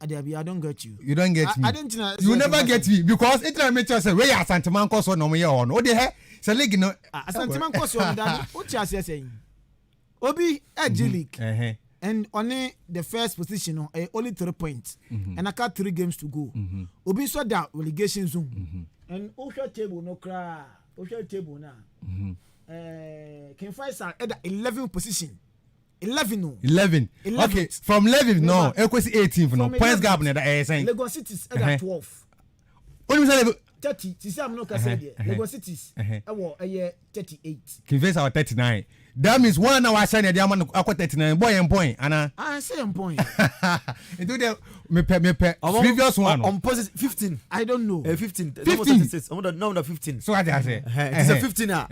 Adabi, I don't get you. You don't get me. I didn't know. You never get me because it will make you say, where Asante Manko so no me on. Oh, they say, leg no. Asante Manko so on that. What you say saying? Obi Edge League. And only the first position, only 3 points. And I got 3 games to go. Obi saw that relegation zone. And Osha table no cry. Osha table now. Can Faisal at 11th position. 11. Okay, from 11 no, equals 18 no. Points gap na that saying. Lagos Cities at 12. What do you say? 30. See, I'm not gonna say there. Lagos Cities. 38. Convince our 39. That means 1 hour sign the amount of 39 boy and point. Anna. I say point. Do the me previous one. On position 15. I don't know. 15. 15. I'm the 15. So what I say? It's a 15 now.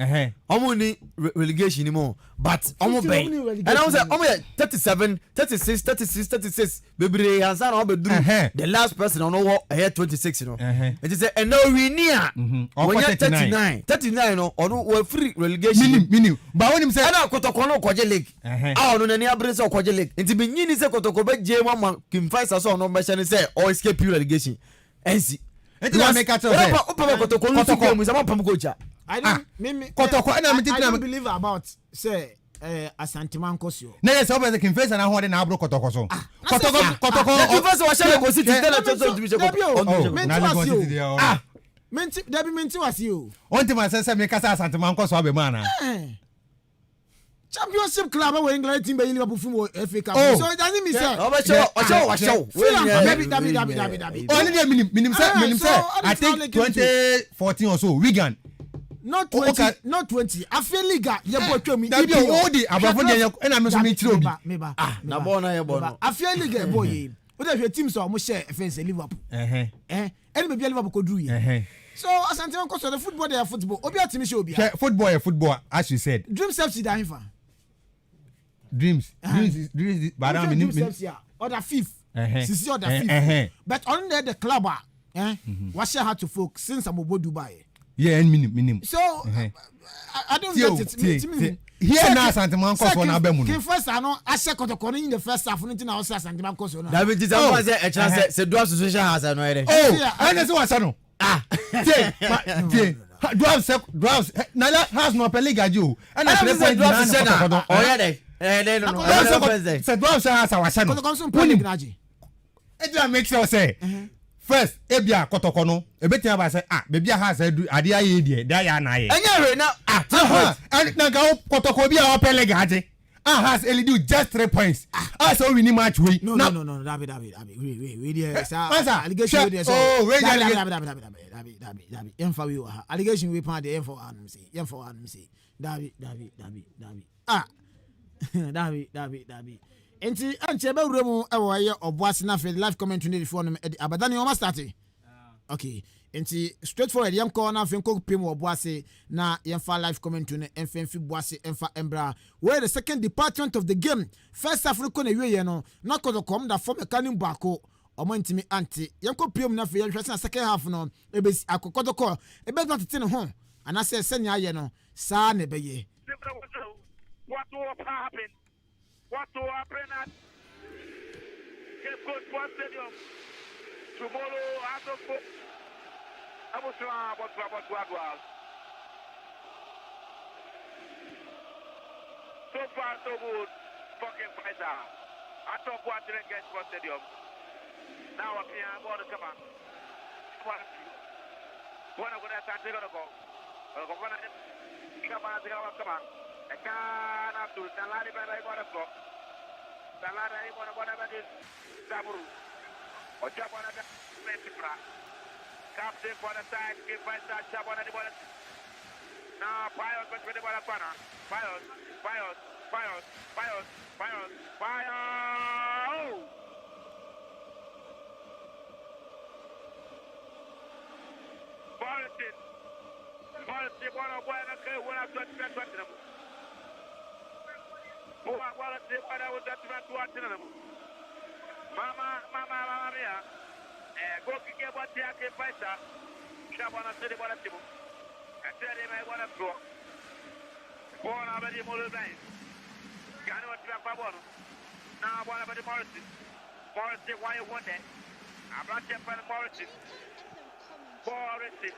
I'm relegation anymore. But I'm bay. And I was like, 37, 36, 36, 36. Baby, Hasan or the last person on over here 26, you know. It is and now we near. When you're 39, 39 or free relegation. Meaning. But when him say na Kotoko no kwaje league no na ni abrese kwaje league nti benyini se Kotoko be je mama Kimfaisa so no be shane say or escape relegation ensi nti na make at say opa Kotoko no game say pam gocha I don't Kotoko na me I don't believe about say Asante Manko so na yes opa say Kimfaisa na ho de na abro Kotoko so Kotoko Kimfaisa wa share go city tell us to be Menti was you. Onti ma say me kasa Asante Manko so abema na Championship club where England team by Liverpool from FA Cup. So it doesn't mean say. Show. Dabi. Only the minimum say. I think 2014 or so. Wigan. Not 20. Not 20. I feel Liga. You boy tell me. Dabi all the abafo dey and I me tiro bi. Na ball na ye ball no. I feel Liga boy. What if your team so almost share offense Liverpool? Any maybe Liverpool could do it. So Asante Manko so the football they are football. Obi atimi show obi. Football as you said. Dream FC da hinfa. Dreams but I mean other fifth. Sisi other fifth. But on there the club what share had to folk since I'm about Dubai. Yeah, and minimum. So I don't get it. Here now Asante Manko so na abemu. King first I know I say Kotoko in the first half nothing na say Asante Manko so na. That means I say a chance say do association has no ere. Oh, and say what no. Dwarves na has no peliga you. And I say dwarves say na. Oh yeah dey. No. Say dwarves has our son. Kotoko so peliga naji. It just make sure say first ebia Kotoko no ebetia ba say baby has ade aye dey ya na aye. Enya we na and na ga Kotoko bia o peliga aje. Has only do just 3 points. So we need match we. No. David. Wait there. Allegation there. Oh, wait David. Emfa we allegation we pan the info an say. David. David. Enti anche be wuremu e wo ye oboase na fe live commentary before no abadani o ma start. Okay. Enti straightforward yam call na fen ko pem oboase na yemfa live commentary emfemfi boase emfa embra where the second department of the game first half no na wiye no na Kotoko da form mekanim baako omo ntimi anti yam ko pem na fe yehwese na second half no ebesi Kotoko ebe not tete ne ho ana se senya aye no sa na beye. What will happen? What will happen at Cape Coast Sports Stadium tomorrow? I was so far so good. Fucking Faisal. I thought what didn't get Sports Stadium. Now up here, I'm going to come on. One of the Asante Kotoko. Come on, come on. I can't do Salari, but I want to go. Salari, I want to go over this Saburu. Or Jabana Mesipra. Captain for the side, give my side, Jabana the Bonnet. Now, Pios, but with the Bonapana. Pios. Morrison, one of one, okay, when I got to them. Who I want to say, but I was at them. Mama, mia. Go to get what they are getting Faisal. Shabana said, what I do. I tell him I want to go. Born already more than can you trap a bottle? Now, what about the Morrison? Morrison, why you want that? I'm not here for the Morrison. Morrison.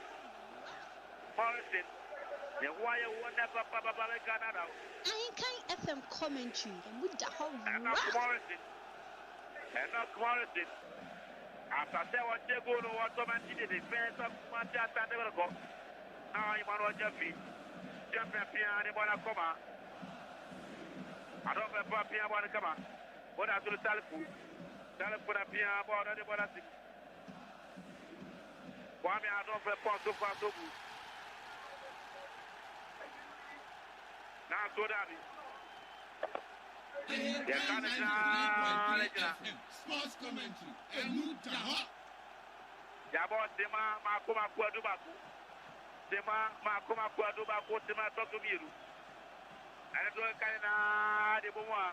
Then why you want that Papa Canada? Ahenkan FM commentary. And with the whole Enough Morrison. After that, what they go to what someone did, the fans of Manchester, they will go. Now, you want to Jeffy. Jeffy, they want to come out. I don't know if I want to come out. What I do, telephone. Telephone, I pay about it. What I see. Why me, I don't know so far so good. Now, so that is. Sports commentary. Enu Jaha. Jabo Sema Makoma Kuadubaku. Sema Makoma Kuadubaku Sema Tokumiru. And do a kind of the Buma.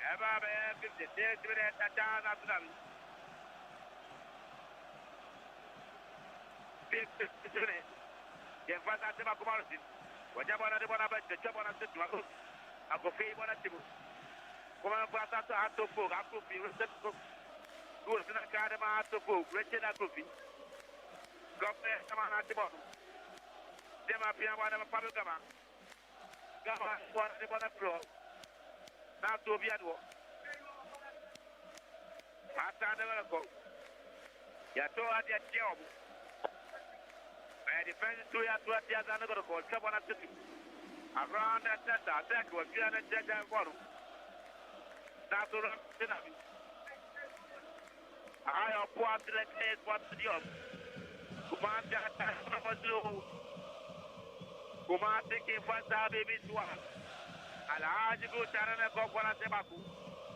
Ever 50 days with a Tatan after them. 50 minutes. Yes, but that's about Martin. Whatever the one about the job on a system. I go pay one at the book. Come on, but that's a hard to book. I could be receptive. Who is in a car of my to book? Richard Akofi. Governor, come on at the bottom. Them up here, one of a public government. Governor, one of the other floor. Now to be at work. I stand there and go. You told her your job. I defend to you to what you are going to call. Come on at the around that center, attack was here and check and bottom. That's what I'm saying. I have what the case was the job. Command that was you. Command taking Faisal baby to us. And I had to go to and go for a tobacco.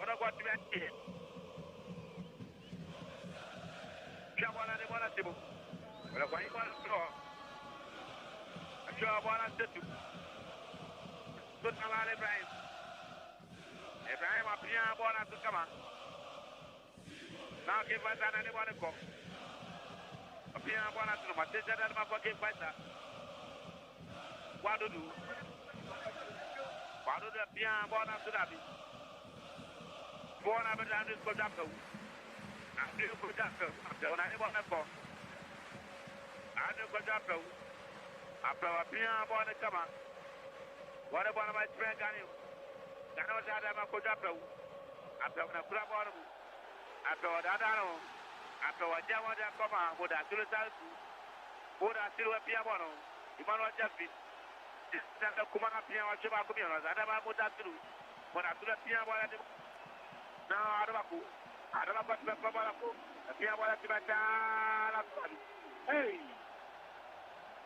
What I got to be here. Come on, I want to do. But I want to draw. I draw one and two. Good Salah Ibrahim. Ibrahim up here, born to come on. Now give us anyone to go. Up here, born to my sister and my fucking fighter. What do you? What do the piano born to that? Born up and this Kotoko. I do Kotoko. When I want to go. I do Kotoko. After a piano born to come on. What about my friend Ganu? Ganu said I'm a Kotoko. After a club on after what I don't know. After what Jama come on, would I do the Salsu? Would I still a piano? You want to just be. This is the Kumana piano, Chibaku, I don't know what that do. But I do the piano. Now, I don't know. I don't know what the Pabalaku. The piano at the hey!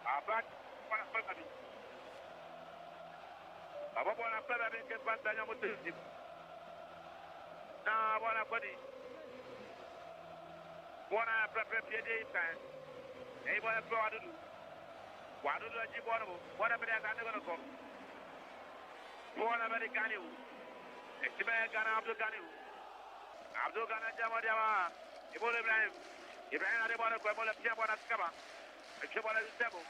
I'm back. I want to play a bit of Pantana Mutim. Now, I want to body. One I prepare day time. Able to go to do. What do you want? Whatever that I'm going to go. One American. It's a man Abdul Ganu. Abdul Gana Jama. Ibrahim. Ibrahim, I want to go on a piano at Kaba. A Kaba is table.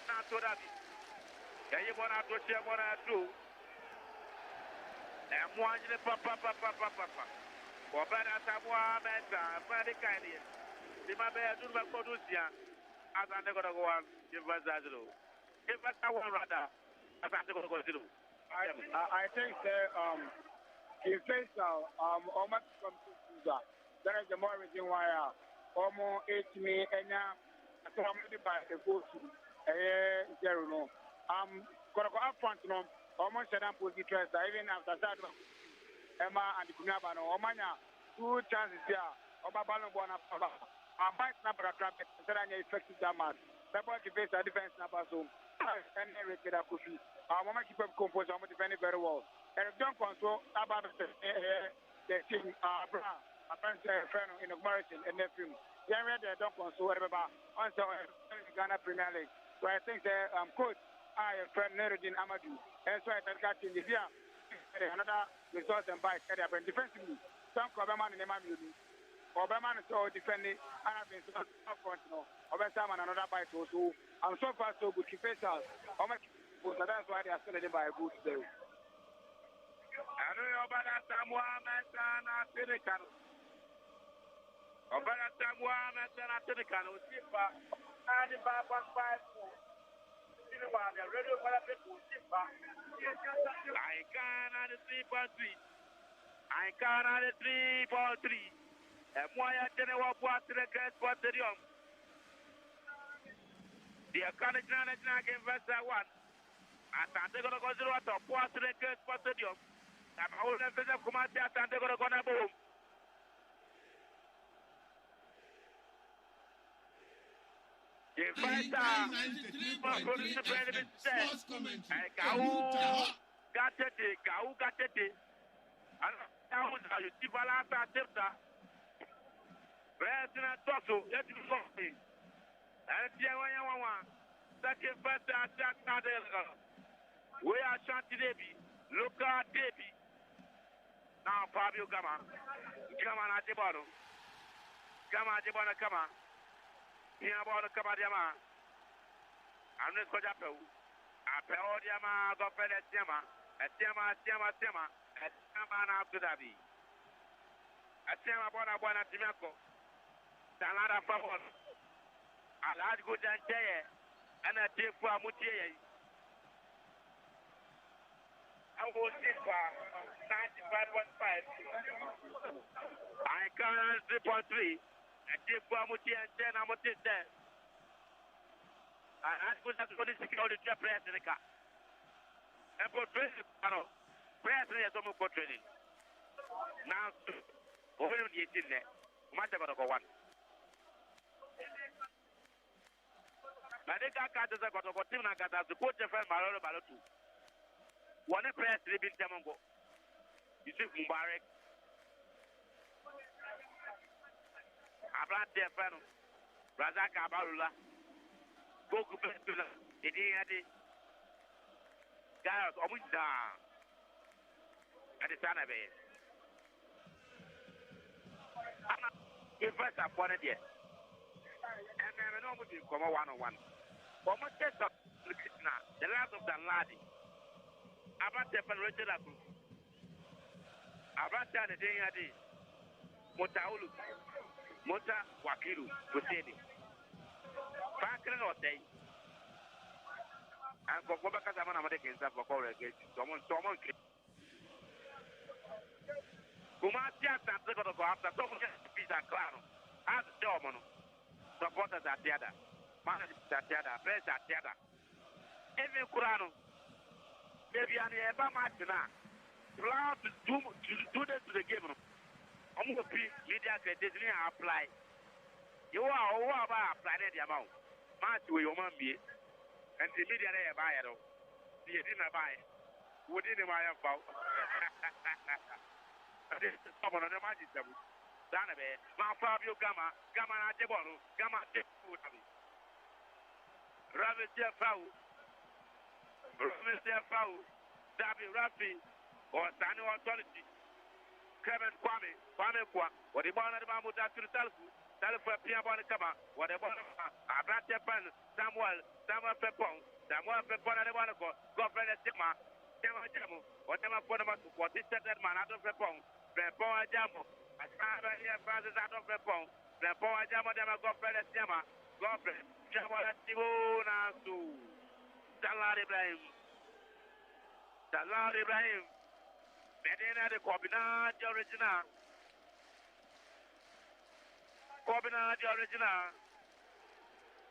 Not to that. You want to share what I do. And one in the papa. For better than one man, very kindly. The Mabel do not produce ya. As I never go on, give us that. Give us a one rather. As I never go to. I think that Faisal almost come to That is the more reason why almost 8 me and somebody by the go to zero. No, gonna go up front, no, almost set up position, even after that. Emma and the Kunabano, Omania, 2 chances here. Obabano Bona, our vice number of club, and effective damage. Pepper to face a defense number soon. And Eric Kufi. Our mama keep up composed, I'm defending very well. Eric don't control about the team, Abraham, a friend in the Morrison and the film. They don't console about on Ghana Premier League. So I think the coach, I friend Neridin Amadou, and so I got in the year. Another result and bite at the defensively. Some Coberman in the man using. Coberman is so defending, and I've been so front, over time and another bite also. I'm so far so good. Faisal, so that's why they are selling by a good day. I don't know about that Samuel and Asante. Over that Samuel and Asante, Sipa, and the Baba 5. I can at the 3.3. I can at the 3.3. And why I didn't walk to the Great Sport Stadium. The Ahenkan against Faisal 1. Asante Kotoko 0 to the Great Sport Stadium. I'm holding the Faisal Kumasi Asante Kotoko na boom. Ahenkan 93.3 FM Sports Commentary. Gatete. You see Balasa Tepta. President Tosso, let's go. And Tiawa, second first attack. We are Ashanti Debi, local Debi. Now Fabio Gama at the bottom. Gama at the bottom, come on. Here about the Kabadiama. I'm not going to appeal. Appeodiama, Gopel at Tiama, at Tiama, at Tiama Abu Dhabi. At Tiama Bona Timaco. Tanada Fabon. A large good and Jay, and a deep for Mutier. I will sit for 95.5. I can 3.3. And deep for Mutier and 10, I'm there. I ask you to go to security press in the car. And for training, press in the for training. Now, over the 18 there. Matter of one. Nadeka kata za kwa timu na kata support fan Malolo 2. One press ribbon Tamongo. Yusuf Mubarak. Abrante fan. Razaka Abalula. Goku Petula. Idi adi. Guys, Omuda. At the Sanabe. If first I wanted yet. And then I know what you come 1-on-1. For my test of the last of the lady. About the Richard Abu. About the day I did. Motaulu. Mota Wakilu. Pusedi. Fakran or day. And for Kobakazaman Americans for Korea against someone. Kumatia Santa Kotoko after so much pizza claro. As Domino. Supporters at the other. Managers at the other. Press at the other. Even Kurano. Maybe an Eba Martina. Plan to do this to the game. I'm going to be media credit apply. You are all about applying the amount. Match with your mom be. And the media they buy it. You didn't buy it. What did you buy about? Someone on the magic. Danabe, Ma Fabio Gama na Debono, Gama de Putabi. Ravitia Fau, Dabi Rafi, or Sanu Authority, Kevin Kwame Kwa, what the Bona de Mamuta to the Talfu Piabona Kama, what the Bona, Abrante Pan, Samuel Pepon, Samuel Pepon de Monaco, Governor Sigma, Jamu, whatever Ponama, what is that man out of Pepon, Pepon Jamu. As far as the Francis out of the phone, the boy Jama Gopel Jama, Gopel, Jama Tibuna to Salah Ibrahim, Medina the Cobina, original. Corbina, the original.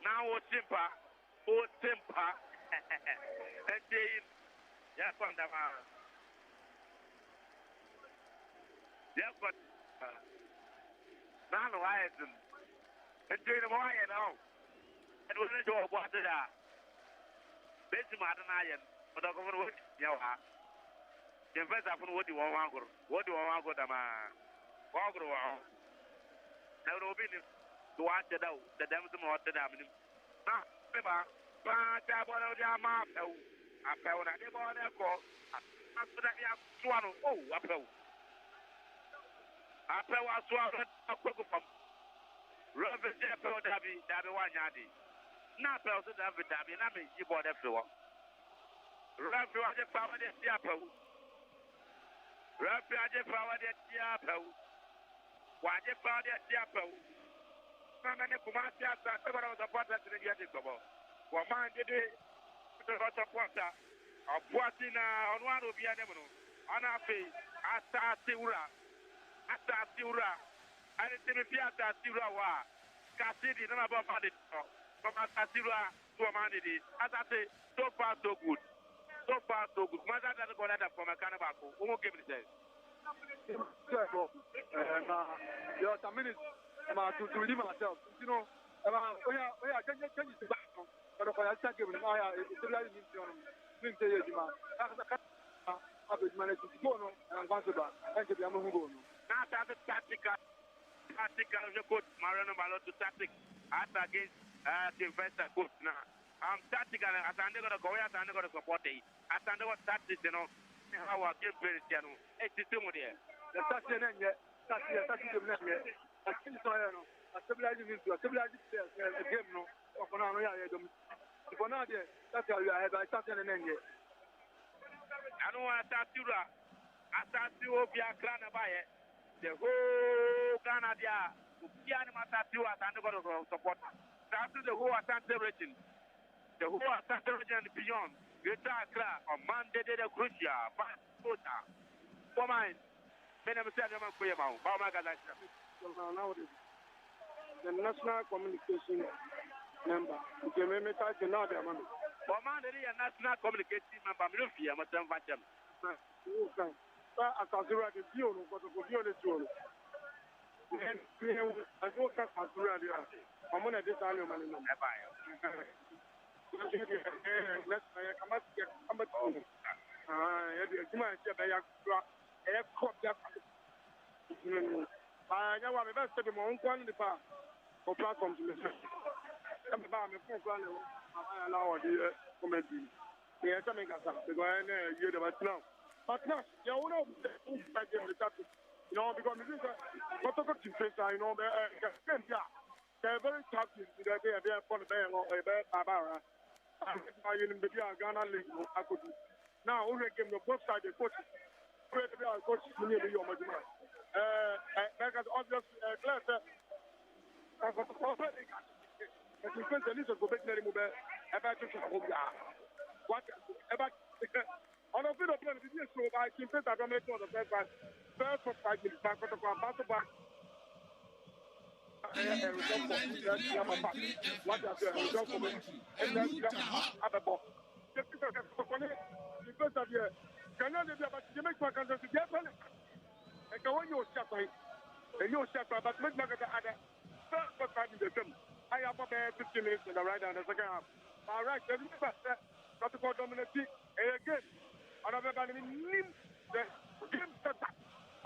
Now, what temper? And Jane, yes, on the man. Yes, but now, why isn't and Jane, why now? And we're going to go about that. Basic Martin Iron, but I'm going to work. The first happen what do you want to go? What do you want to go to my walk around? Now, no business to watch it out. The damn more to them. Now, Pepper, but I want to have my I found that they want to go. After that, you have swallow. Oh, I fell. I fell. I swallowed a quick from Robert Jeppel Dabby, one yardie. Not fell to David Dabby, and I mean, you bought everyone. Rabbi, I just found it. Rabbi, I just found it. Why just found it? Some of the Kumasi are several of the partners in the Yadikobo. One man did it to the Porta of Puatina on one of the animals. Anafi, Asura, and it's in the Piazza Sura. Cassidy, none of our it from Asura to a man. As I say, so far so good. So far, so good. Mother doesn't go out from a cannibal. Who will give it a There are some minutes to leave myself. You know, we are changing to back. But if I attack him, I didn't say it. I've been managed to go on and answer that. Thank you, I'm going to go. Now, that's a tactical coach, Mariano Malo to tactic as against the investor coach now. I'm tactical as I'm going to go out and I'm going to support it. As I'm going to tactics, you know, how I get very channel. It's the same there. The tactics, I think so. I stabilize it. I stabilize it. A game, no. For now, for now, that's how you have. I started an end. I know what I start to Opia Crana by it. The whole Canada, Piano Matatu, and I'm going to support. That's the whole Asante region. The whole Asante region and beyond. Guitar Club on Monday, the Crucia, Bata. For mine, then I'm saying I'm going to the National Communication Member. The title now, the man. For Monday, a National Communication Member, Murphy, I'm a ten vacuum. I can do the deal, but the deal. And I don't have to do it. I'm going to design your money. Let's come back. I know I'm best to be my own quality part of platforms. I'm about my phone. I allow the committee. Yes, I make us up. The guy you're the best now. But now, you know, you know, because this is a Kotoko Kifesa, you know, they're very tough. They're for the bear or a bear, Barbara. Ghana League, I could. Now, we give the both sides the coach. Coach, your because obvious class. I got to offer it. If you spend a little go back there, move about to what about on a bit of plan, so I can say that I make one of the first for 5 minutes back to back. What are because of your cannot about you make my country to get on it. And go on your shop, and your shop, but make my other first for 5 minutes. I have about 15 minutes in the right and the second half. All right, then you got to go dominate again. I don't have any name. The game set up.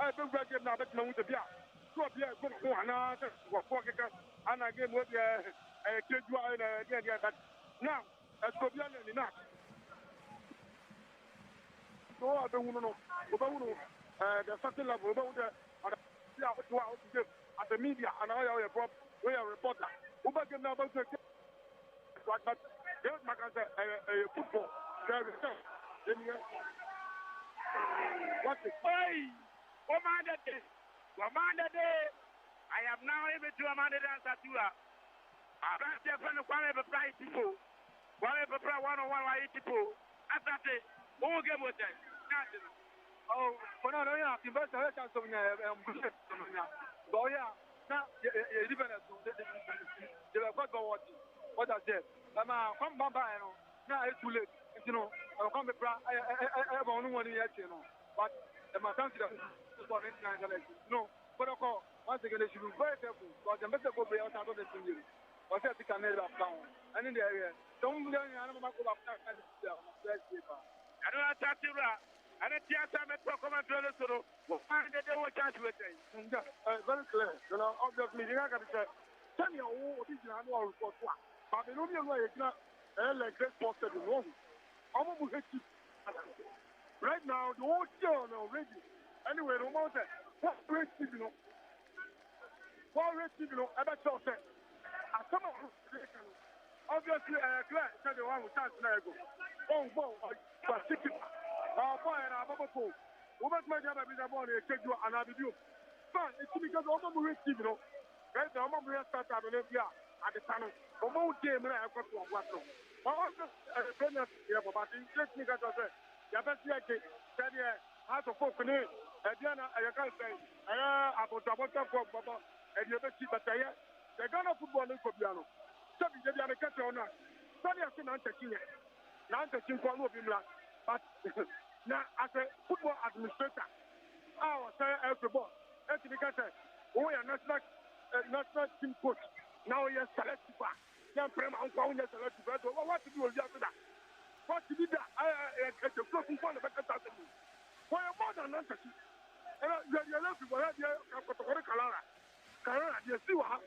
I don't get now that no to be out. So be a good one. And I gave what a kid you are in a but now, as for the other enough. So I don't know about the certain level about the at the media and I are a reporter. Who back in now about the but there's my football. What is Commander Day? I am now able to amend the answer to her. I can't say from the quality price people. Quality price 101 people. After who game with that? Oh, for now, yeah, investor chance of Boya. Now, different. They were quite watching. What I said. Come back, now it's too late. You know, I'll come back. I have only 1 year, you know. But my son said, no, but once again, they should be very careful. Because the message will be outside of the thing. What's that? Can never down. And in the area, don't go animal go up. I don't attack you. And it's just a matter of common to the find that they will charge with it. Very clear. You know, obviously, you're not going to say, tell me what is your annual report. But the only way it's not like this posted in Rome. I'm going to hit you. Right now, the whole show already. Anyway, no matter what rate you know. What rate you know, ever so said. Obviously, Claire said the one who stands there. Oh, but chicken. Boy, and I'm a fool. Woman, my job is a boy, I take you and I'll be you. But it's because I'm a rich, you know. Right now, I'm a real start at the tunnel. I'm a game and I've got to work. But also, but in case you got to say, you're best yet, said, yeah, how to focus in it. And then I can't say, about Baba, and you're best cheap, but they're gonna football in Copiano. So you're going to catch on us. So they're still not taking it. Now I'm taking for no people. But now, as a football administrator, I was saying, every ball, every because we are national team coach. Now you're selective. Young Prema, I'm going to select. What to do with that? What to do that? It's a close in front of the better. Why more than not? You're left with what you're Carolina, you see what?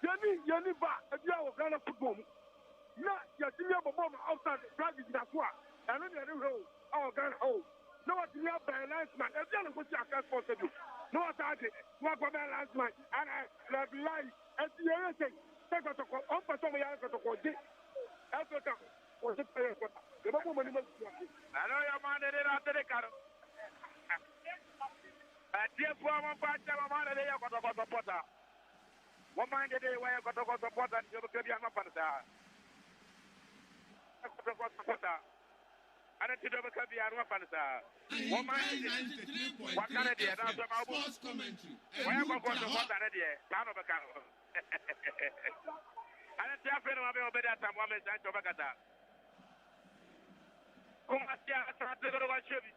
Yanni ba, if you are going to football. Not your senior bomb outside the flag is that one. And then the road, our gun hole. No, what you have by last man, if you are going to ask for you. No, what I did, what by last man, and I love life. And the other thing, take out a call, on for some years to go deep. Africa was the player. The moment you I know your man did it after the car. Dear former partner, my man, they are going to go to Potter. One mind the day where I got to go to Potter, you will be a number. I don't know what can be a weapon. One mind, what can I do? Sports commentary. Where am I going to go to the town of a car? I don't have any of the time one is at Obagata. Come on, I start to go to one ship.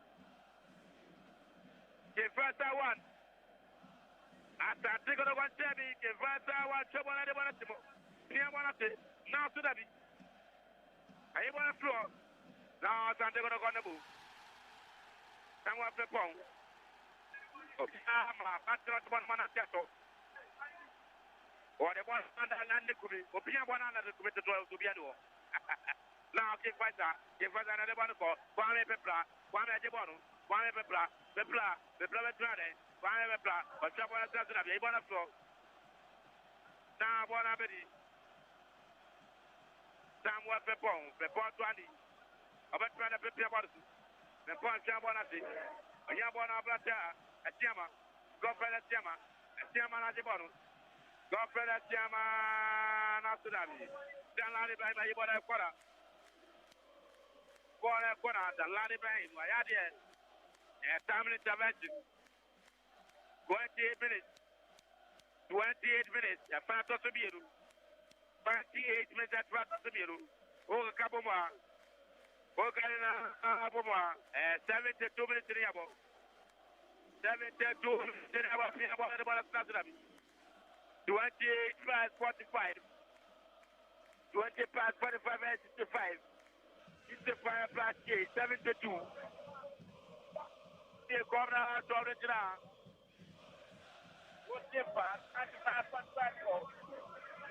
The first one. After taking over one Chevy, the first one, trouble and the one at the now to the I want to floor. Now, Asante Kotoko on the move. Someone up the phone. That's not one man at Cato. Or the one under the Kumi, or be one under the committee to be a door. Now, give Faisal, another one for one pepla, one at the bottom, one pepla, the planet, one pepla, or someone else doesn't have a one floor. Now, one abedi. Somewhat Pepon 20. About trying to prepare about it. The point Jabonati, a Yabona Blata, a Tiama, Godfrey Tiama, a Tiama at the bottom. Godfrey Tiama, not to that. Then Lani by Yabona Quora. Quora, the Lani by Mayadi. A time intervention. 28 minutes. 28 minutes. A phantom to be 28 minutes at Ratamiru. Oh, Kabuma. Oh, Abuma. 72 minutes in the abo. 72 minutes in the abo. 28 past 45. 20 past 45 and 65. 65 plus 8. 72. The corner to original. What's the past? 95.5.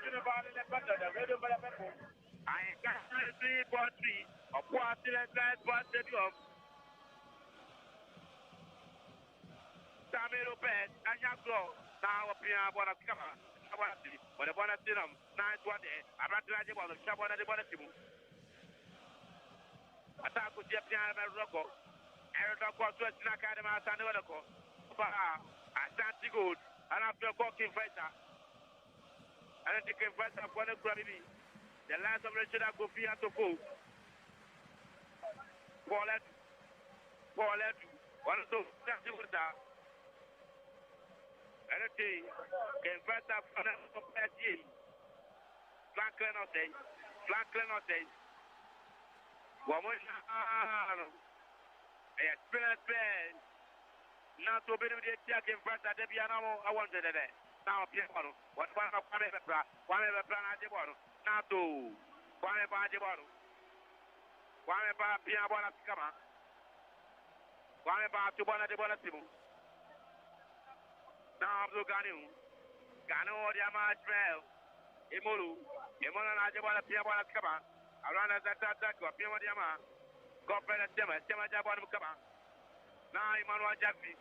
I got 3.3 of quarter and 9.3 Sammy Lopez and Yaklo. Now, appear about a camera. But the bonus serum, 9.1. I'm not glad about the Shabon and the bonus. Attack with Japan and Rocco. Aaron was to a snack at the Masan Rocco. Asante good. And after walking fighter. And then take a first of one of gravity. The last of Richard Agofia to go. Paulette. One of those. Anything can first up for the company. Franklin or say. Woman, experience plan. Not to be able to check in front of the piano. I wanted it. Now, piano. What one of one ever plan at the bottom. Now to one about the bottom. One about piano at the come. One about to one at the bottom. Now, I'm looking Gano, the Amash Trail. Emolu na jabala pia bwana kama alana tata kwa pia madiama gofela tema jabwana kama na Emmanuel Jamfi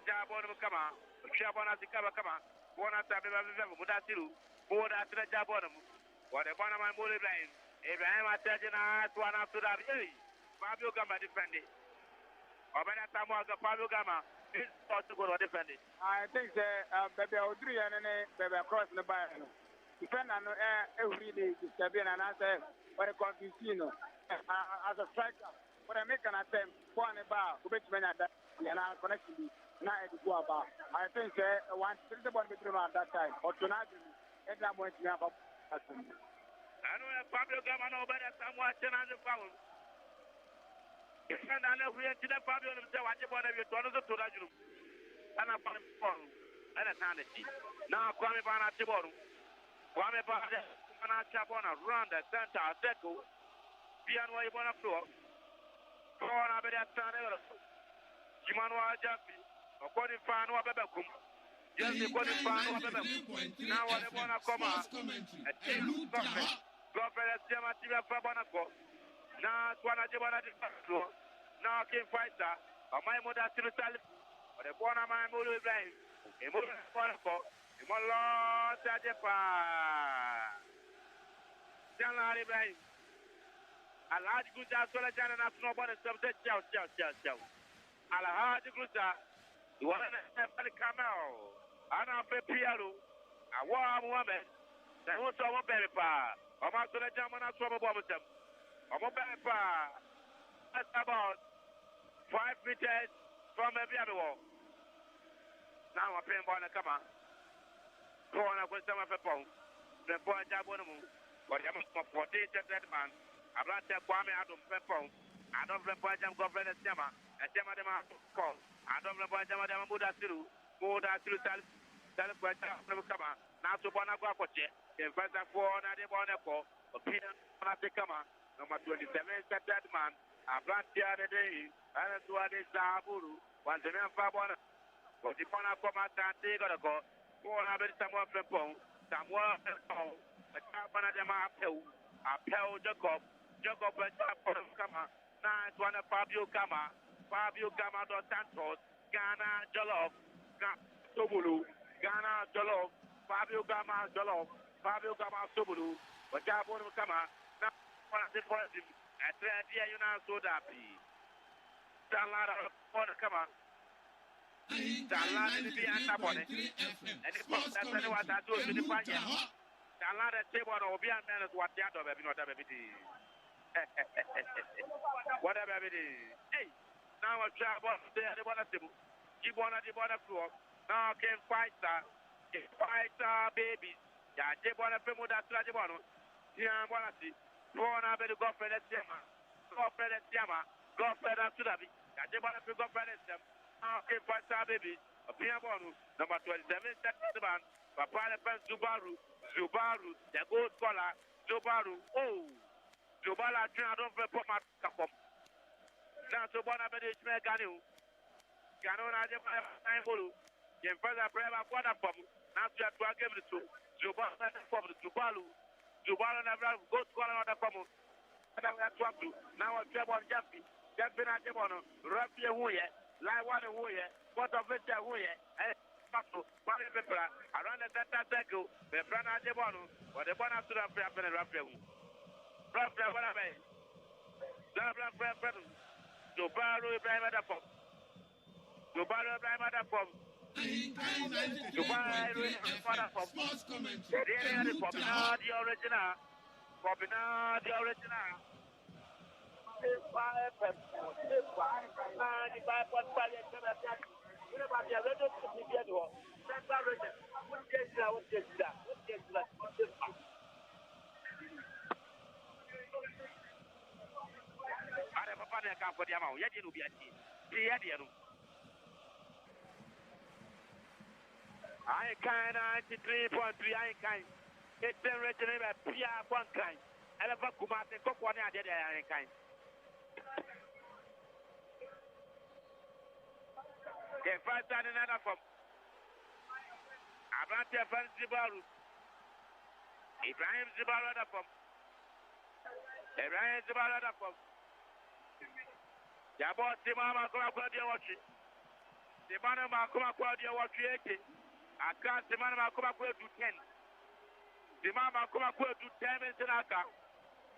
jabwana kama pia bwana sikaba kama bwana tabeba vivu mudasiru boda atira jabwana wale bwana mambo Ibrahim ataje na twana tudabi Fabio Gama defending Obana Samuel Fabio Gama is to go defending. I think baby Audrey and baby across the bar. Defend every day to step in and answer what a confusino as a striker. When I make an attempt for a bar, which men are that and I connect to now at the bar. I think one street about between at that time or tonight and I'm going to have a I know Fabio Gama Obana Samuel and the foul. If I know we are to the Fabio himself, I just want to be one of the two room. And I'm on phone. And a sanity. Now, Kwame Bana Tiboru. Kwame Bana Chabona, run the center, Deco. Piano Ibona floor. Corona Bedia Sanero. Jimanwa Jaffi. According to Fano Bebekum. Just according to Fano Bebekum. Now, I want to come out. A team government, Jamatia Fabanaco. Now, Twana Jabana Floor. Now, King Fighter. My mother to the Salif. But the one of my mother is blind. A mother is one of them. A mother Tajepa. Janari blind. A large good as well as Jan and National Bonnet subject. Chow. A large good as you want to have the camel. I know Piero. A warm woman. That was our baby pa. I'm out to the German as well as them. I'm a baby pa. That's about 5 meters from every other wall. Now I'm paying one come on. Corner with some of the phone. The boy job on the move. But I'm for 48 that man. I'm not there Kwame out of the phone. I don't know why I'm going to Jama. And Jama them out call. I don't know why Jama them Buddha through. Buddha through tell question come on. Now to Bonago Coche. In fact, I for another Bonaco. Opinion on the come on. Number 27 that man. I'm not here today. I don't do any Zaburu. Once a man for one. But if I come out and take a go, go on a bit someone from Pong, someone from Pong, a chaplain at the Mapel, a Pel Jacob, and Chaplain Kama, nice one of Fabio Gama dos Santos, Ghana Jollof, Sobulu, Ghana Jollof, Fabio Gama Jollof, Fabio Gama Sobulu, but Chaplain Kama, now one of the positive, at 3 years, you know, so that be. Salada on the Kama. Salada to be antabone. And the point that's what I do with the fire. Salada table or be a man is what the other baby, not a baby. Whatever it is. Hey, now a job on there, the one of them. Keep one at the border floor. Now can fight babies. Yeah, they want to pay more than Trajabano. Yeah, I want to see. Go on, I better go for that Yama. Go for that Yama. Go for that Sulabi. I just want to pick up them. Okay, fight baby. A piano number 27, that's the man. Papa Zubaru, the gold collar, Zubaru. Oh, Zubala, I don't put my cup up. Now, so one of the Ganu. Ganon, I just have to get further prayer of water from. Now, you have to give it to Zubala from the Zubalu. Zubala never goes to another common. Now, I'm on Jaffy. That's been at the one. Rafi, who yet? Like one who yet? What of it, who yet? One people around the Tata Deco, the Brana de Bono, or the one after the Rafi and Rafi. Rafi, what I mean? Zubalu, Ibrahim at the pump. Zubalu, Ibrahim at the pump. Sports commentary. The original. Ahenkan 93.3 Ahenkan. It's been written in a Pia Bonkai. Elephant Kumate Kokwane did Ahenkan. The first time another from Asante Zibaru. Ibrahim Zibaru from Ibrahim Zibaru from Jabo Simama Kwadia watching. Simana Makuma Kwadia watching. Aka Simana Makuma Kwa to 10. Simama Makuma Kwa to 10 in Sinaka.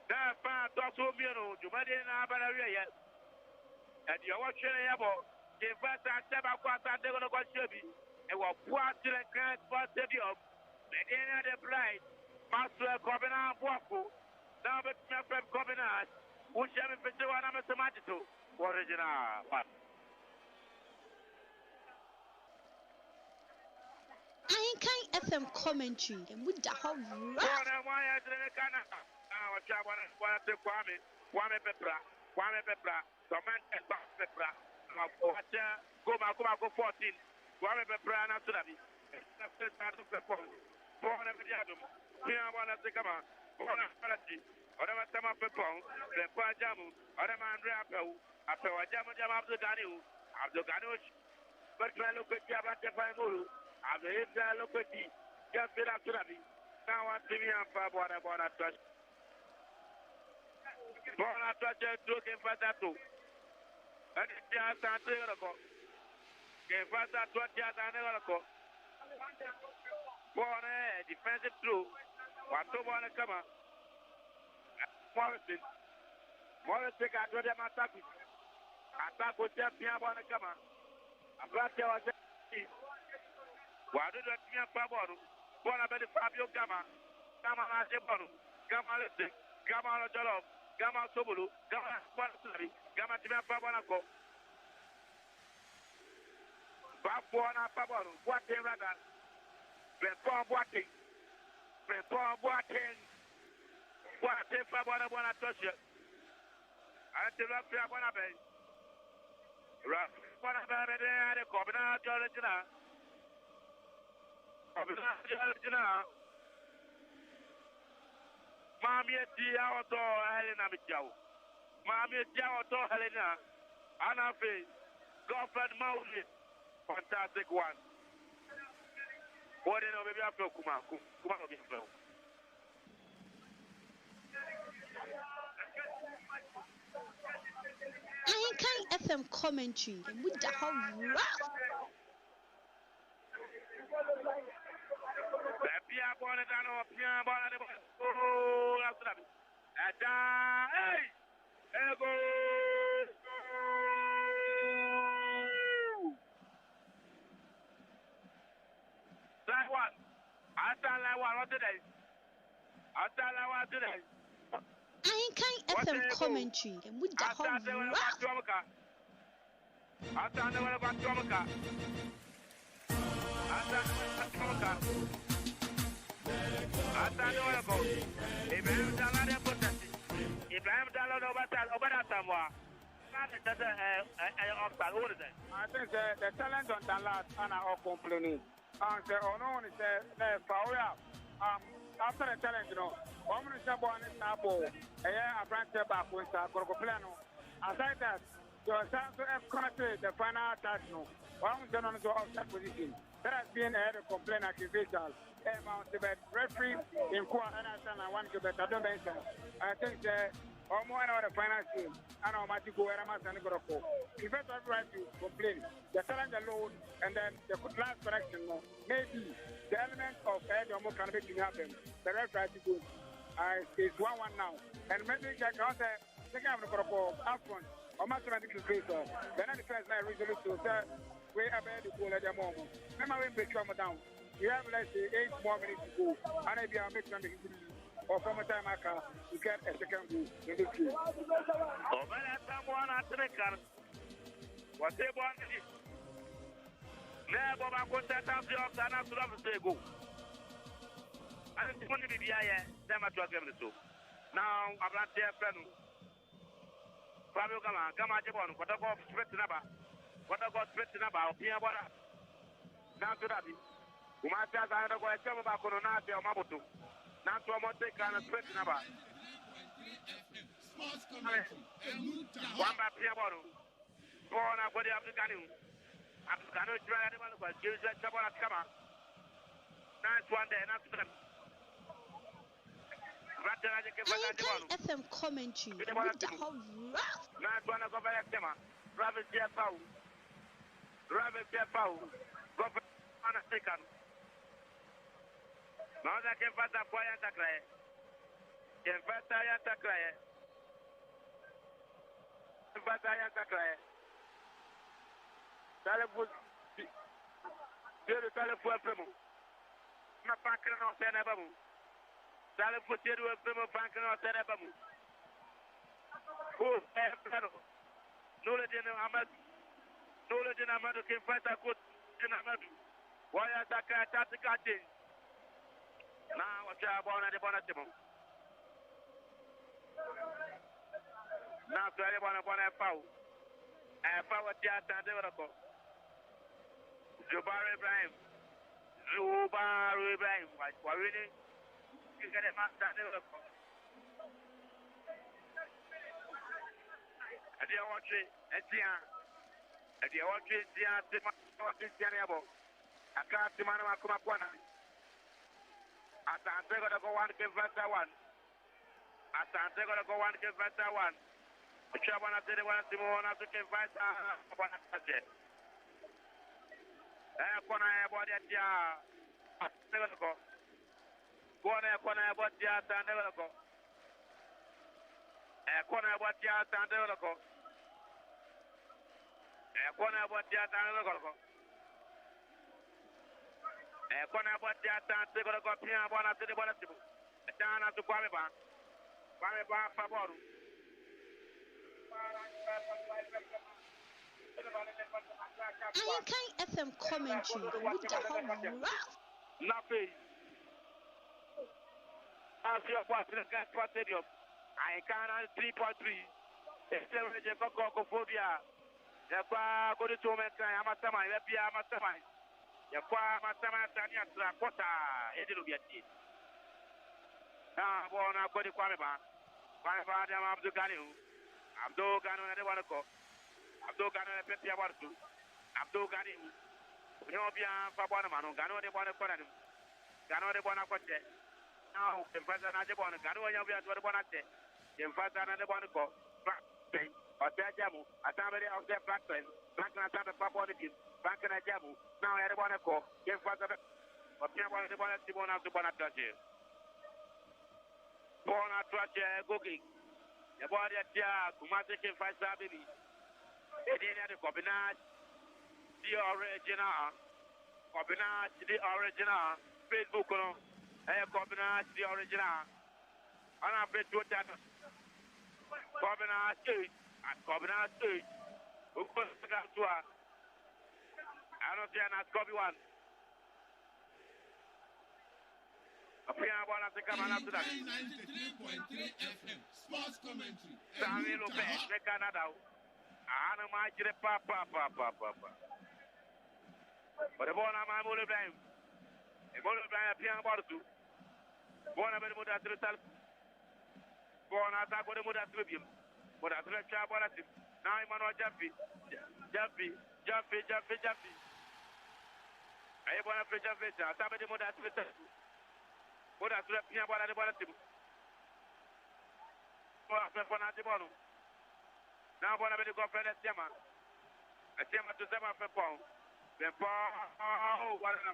That fan Tosso Miro, Jumadina Banaria. And you're watching a yabo. The first time I was at the Gonabi. And what poor children can't spot stadium. The end of the blind. Master Covenant Waffle. Now, but my friend Covenant. Which have been to one of the Tomato. Original. Ahenkan FM commentary. Would the whole Kwame Pepra, Toman Pepra, go 14. Kwame Pepra, and Surabi. Born of the Adam. Here I want to take a man. Born of Parati. Orama Tama Pepon, the Pajamu, Orama Andrea Pau, after Wajamu Jam Abdul Ganush, but I look at Jabata Panguru, I've hit the locality, just it up to Rabi. Now I'm TV and Fabwana Bona Touch. Bona Touch looking for that too. And it's just a Tirico. Came fast at 20 years and never go. Born a defensive through. What to want to come up? Morrison got to them attack. Attack with them, Piabon come up. A black was why did you have Pabon? Born about the Fabio Gamma, Gamma Ashebon, Gamma Lipstick, Gamma Jolov, Gamma Sobulu, Gamma Sponsori, Gamma Tima Pabonaco. Babona Pabon, what they rather. Prepare boating. Prepare boating. What if I want to touch it? I tell you, I want to be. Rough. What about it? The Covenant original. Covenant original. Mammy, dear, auto Helena Michel. Mammy, dear, auto Helena. Anna Faye. Godfred Moses. Fantastic one. What do you know? Maybe I feel Kuma. Kuma will be felt. Ahenkan FM commentary. Would the whole Pia Bonnet and Pia Bonnet. Oh, that's what hey! Ego! Like what? I sound like what today? I sound like what today? Ahenkan FM commentary. Would the whole I sound about Tomoka. I think the talent on the last are all complaining. And the unknown is after the talent, you know, I'm going to say, born in Sabo, a branch back with Corcoplano. Aside that, you are trying to have connected the final attack, no. One was on the outside position. There has been a complaint accusation. The referee in court and I want to bet. I don't mention. I think that or more of the final team, and I'm going to go where I'm going to go. If it's not right to complain, the challenge alone, and then the last correction, maybe the element of Edomo can make it happen. The rest right to go is 1-1 now. And maybe I can say, second I'm going to go upfront, or mathematical gracer. Then the first night resolution, sir, we have to go at the moment. Remember when we come down, we have, let's say, 8 more minutes to go, and maybe I'll make them or from a time I can get a second goal in this game. Oh, man, that's someone at the car. What they want is never back on that of the off and after the go. I don't want to be here, them at your game. Now, I'm not there, friend. Fabio Gama, Gama Jabon, what I got straight number. What I got straight number, Pia Bora. Now to that. Umata I don't go a come back on Nati or Mabutu. Now to a Monte Can straight number. Sports commentary. One by Pia Boro. Born up with the African. African try anyone who gives that Chabona Kama. Nice one day, not to them. Ahenkan FM commentary. With the whole rough. Nice one of Kama. Rabbit Jeffau. Rabbit Jeffau. Go on a second. Now that can pass a quiet attack. Can pass a attack. Can pass a attack. Telephone. Telephone. Ma pancre non se ne va. Telephone a primo pancre non se ne va. Oh, è vero. Nulla di Ahmed. Nulla di Ahmed che fa da good in Ahmed. Vuoi attaccare tatticati? Now what's your buona di buona timo? Now to everyone buona pau. E pau a tiata de verco. Zubar Ibrahim. Why really? You get a master. I didn't watch it. I didn't watch it. I can't see my Kumakwana. Asante Kotoko one give Faisal one. Asante Kotoko one give Faisal one. Chabana did one to one after give Faisal one. Kona body at ya. Never go. Kona body at never go. Kona body at never go. Kona body at never go. Kona body at never go. Pia bona to the bona tibu. Dana to Kwame Ba Favoru. Ahenkan FM commentary. With the whole rough. Nothing. As your partner gas stadium, Ahenkan 3.3. It's a cocophobia. Yakwa go to America, Amatama, Yapia Amatama. Yakwa Matama Tanya Kota, Edilubiati. Ah, born up with the Kwameba. Kwameba, Abdul Ganu. Abdul Ganu and the Wanako. Abdul Ganu and Petia Wartu. Abdul Ganu. Nobia Fabonamano, Gano de Bonaconan. Gano de Bonacote. Now, the President of the Bon, Gano Yavia to the Bonate. The President of the Bonaco. Or Jamu, a family of their Franklin. Franklin and Santa Papa, Franklin and Jamu. Now I want to call. The President of the Bonat of the Bonataje. Bonatrache, cooking. The body at Ya, Kumatic and Faisal baby. It didn't have a combination. The original, the original, Facebook, the original. And I bet you that Combination stage. Who goes to her? I don't say not copy one. A piano one has to come on after that. 93.3 FM Sports Commentary. Sammy Lopez, the Canada. I don't mind the papa. But the born I'm only blame. A born blind piano bottle too. Born a bit more than the self. Born as I got a mother tribute. But I threw a child on it. Now I'm on Jumpy. I want to play Jumpy. I thought the mother tribute. But I threw a piano on the bottom. For the bottom. Now, one of the girlfriend at Yama. I came to 7 for pound. Then, what am I?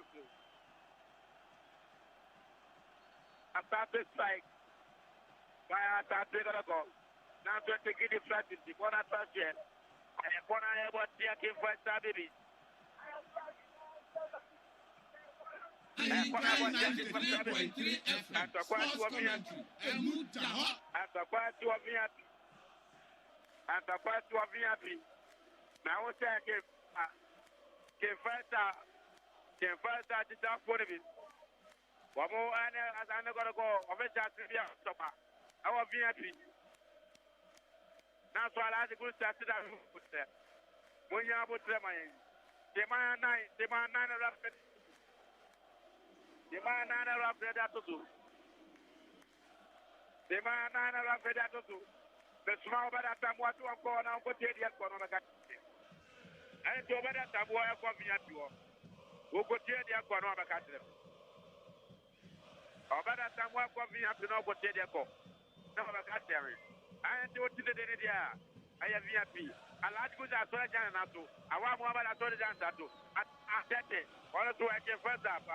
I started strike. I started to go. Now, to take it in practice. Before I touch it, and when I was here, came for a baby. Ahenkan 93.3 FM. Sports commentary. Enu Jaho. Atakwatu VIP. Na wo say ke first tita for me. Wamo ane go official trivia stopa. Our VIP. Na so ala de go start that. Munya abutre man. Demand 9 rapid. Demand 9 rapid that to. Demand 9 rapid that to. The small better time what to go now go take the corner got. And to better time what come here to. Who go take the corner got. Or better time what come here to know what take the corner. No got there. I ain't what to the idea. I have VIP. A large good as well as Janato. I want more about a Janato. I said it. One or two I can first up.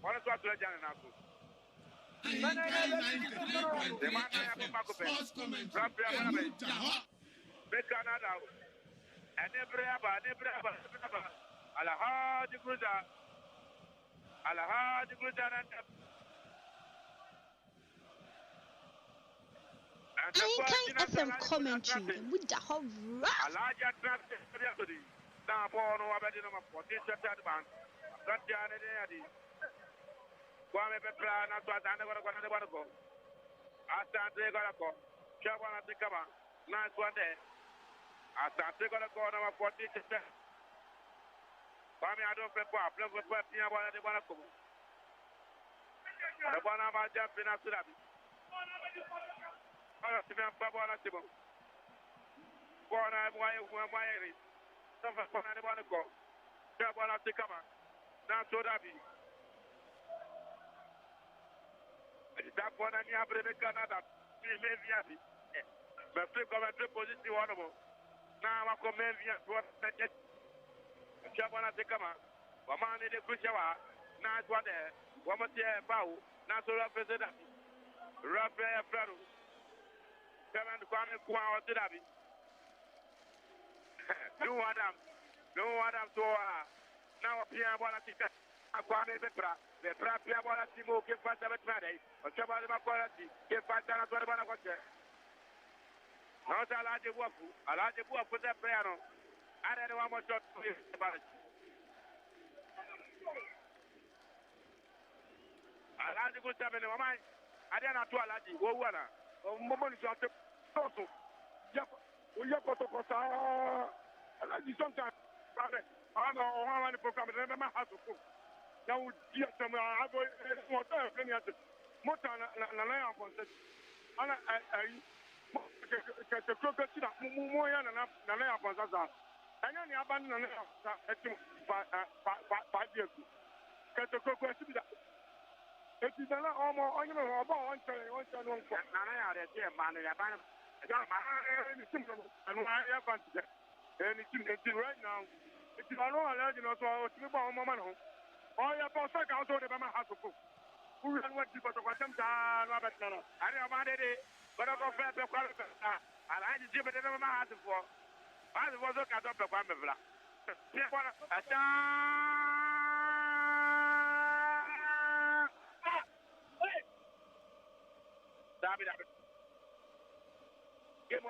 One or two I Janato. Ahenkan 93.3 FM. Sports commentary. Enu Jaho. Canada. And every Alahad Gruza. Ahenkan FM commentary with the whole rap. Alaja traffic yesterday. Now, born over the number 14 band. Got the other. Kwame Petra, not what I never got to go. Asante Kotoko. Chabana Tikama. Nice one day. Asante Kotoko, number 14. Kwame, I don't prepare. Play for Pia, one of the one of them. The one of my jumping after that. I see them, Papa, I see them. One of my ears. Some of them, I want to go. Chabana Tikama. Now, so that be. That one I have to Canada. But flip come and position one of them. Now I come here to what I get. Chabana Tekama. Woman in the Kushawa. Now it's what there. Woman here, Bow. Now so represent. Rapper Ferro. Come and come and come out to that. No Adam. So now a piano one ticket. I want to the trap here one Timo give fast at Monday. Or Chabana quality. Give fast at what I want to say. Not a large work for that piano. I don't know how much about it. A large good time in my mind. I don't know to a large Wowana. Or Momon is out of Toto. Yakotokosa. I like you sometimes. I don't know how many programs I never have to cook. Now, yes, I'm going to have more time than I am. And I get the crooked more than I am. And then the abandon 5 years. Get the crooked. It is almost on your one time. I had a dear man in a band. And why I can't get anything right now. It is all allowed to know to be a woman. Oh, yeah, for a second, I was my house of food. Who went to go to Washington? I don't mind it, but I go fair to qualify. I like to see what I never had for. I was a cat of the Pamela. Give one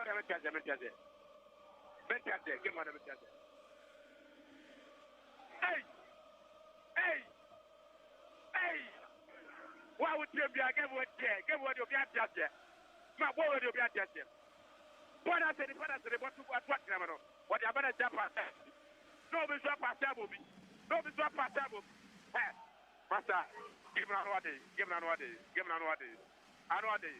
of a chance, give one of a chance. Hey! Why would you be a game with Give what you'll be at just my boy will be at just what I said, what criminal? What you better jump at that? No, be so passable. No, be so passable. Master, give me another day. I know what day.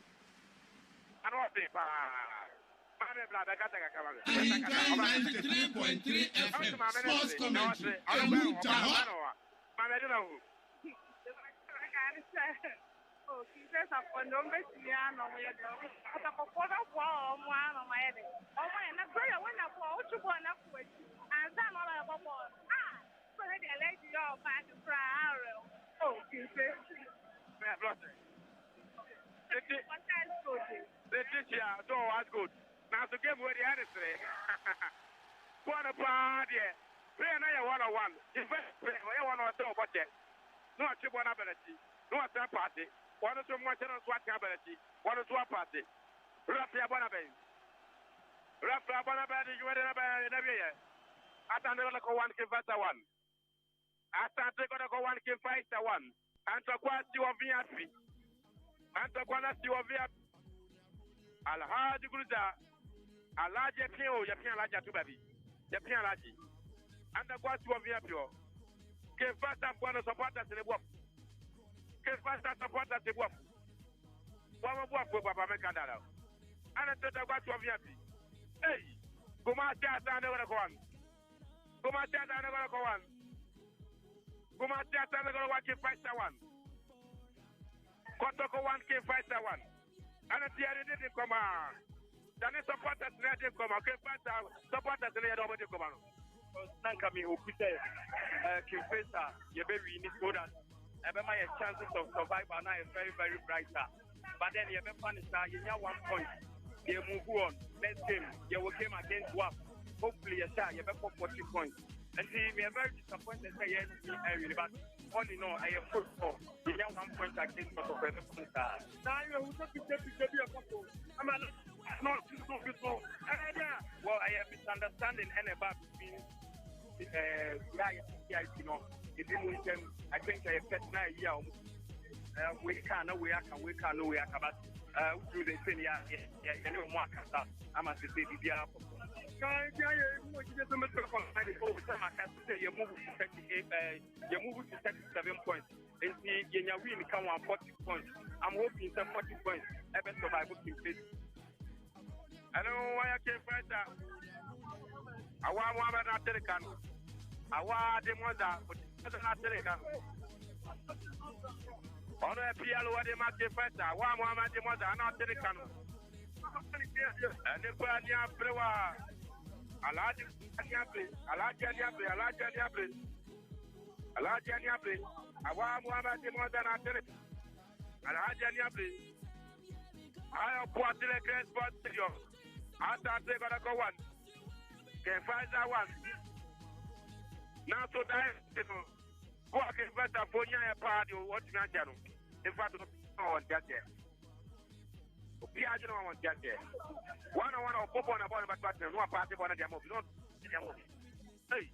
Ahenkan 93.3 FM. Sports commentary. Enu Jaho. Oh, Jesus, upon no Messiano, we are going to go for a wall, one of my head. Oh, my, and prayer when I go to go and up with and some other ball. So they let you all back to cry. Oh, Jesus. The teacher, so was good. Now to give where the answer. What a party. Play another 1-on-1. If I play 1 or 2, but no achi bona belachi no asa party one to mo channel so ati belachi one to party rafia bona be you were na be ye atande ko one ke fasta one Asante Kotoko 1K Faisal 1 Antakwa siwa VIP Antakwa na siwa VIP Alhaji Guruza Alhaji Pio Yapia Laja tu baby Yapia Laji Antakwa siwa VIP yo Ke Faisal kwa no supporta se lebwa Ke Faisal supporta se bwa Kwa bwa kwa baba mekandala Anataka kwa siwa VIP Hey Kumati Asante Kotoko 1 Kumati Asante Kotoko 1 Kumati Asante Kotoko 1K Faisal 1 Kotoko 1K Faisal 1 Anatiari didn't come on Dani supporters didn't come on Faisal supporters didn't come on Nanka mi upite Kim Faisal ye baby in this that my chances of survival now is very very brighter but then you have fun you have 1 point you move on next game you will game against WAP hopefully you have 40 points and see me very disappointed say yes but all in all I have football you have 1 point against WAP now you will not be not well I have misunderstanding and about between you know it didn't them I think I have 9 years we can but do the thing yeah no more I'm at the city you move to 37 points and see you win come 40 points I'm hoping some 40 points ever survive in place I don't know why I can't fight that I want Muhammad Ahenkan I want the mother but not Ahenkan on a PL what they might get better. One Muhammad the mother and not Ahenkan and the Pania Plewa Alaji I want Muhammad the mother and Ahenkan I have bought the Great Sports Stadium. Asante Kotoko 1. Can Faisal 1. Now so that go against better for your party or what you can. In fact, no one get there. Piaggio no one get there. One or pop on about but no party one of them. Not hey.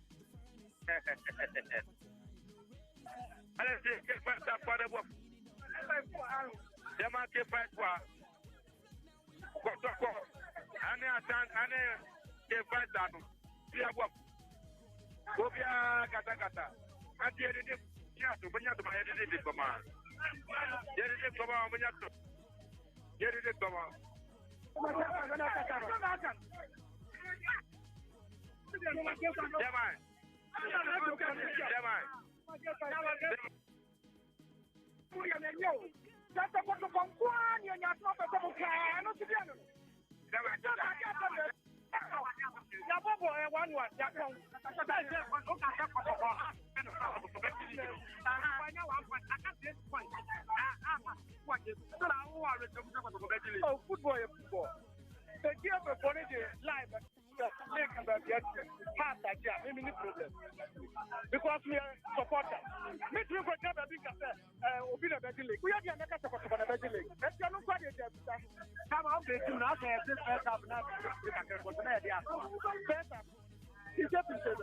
I let's say better for the work. They might get Faisal. Kotoko ane ane ke Faisal no bia bo ko bia kata ati ede ya to banya to ma ede ko ma ede ko ma banya to ede ko ma That's what the one you're not a can of the piano. Oh, football. The game of live. Because we are supporters. Me too for job a big we are the American support for the Belgian league. Let's go look at it. Come out the two now this first half now. First half. He just said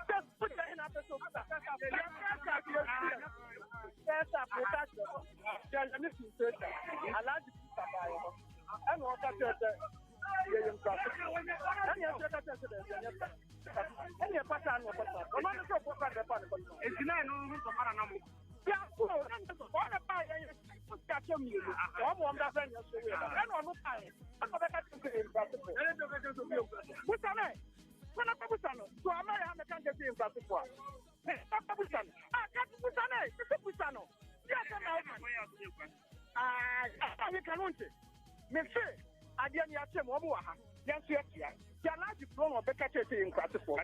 just put that in episode. Yes, I like and what I said, so I'm not a candidate in Brazil. I can't Monsieur, I didn't have some more. Yes, the large promo better in Brazil.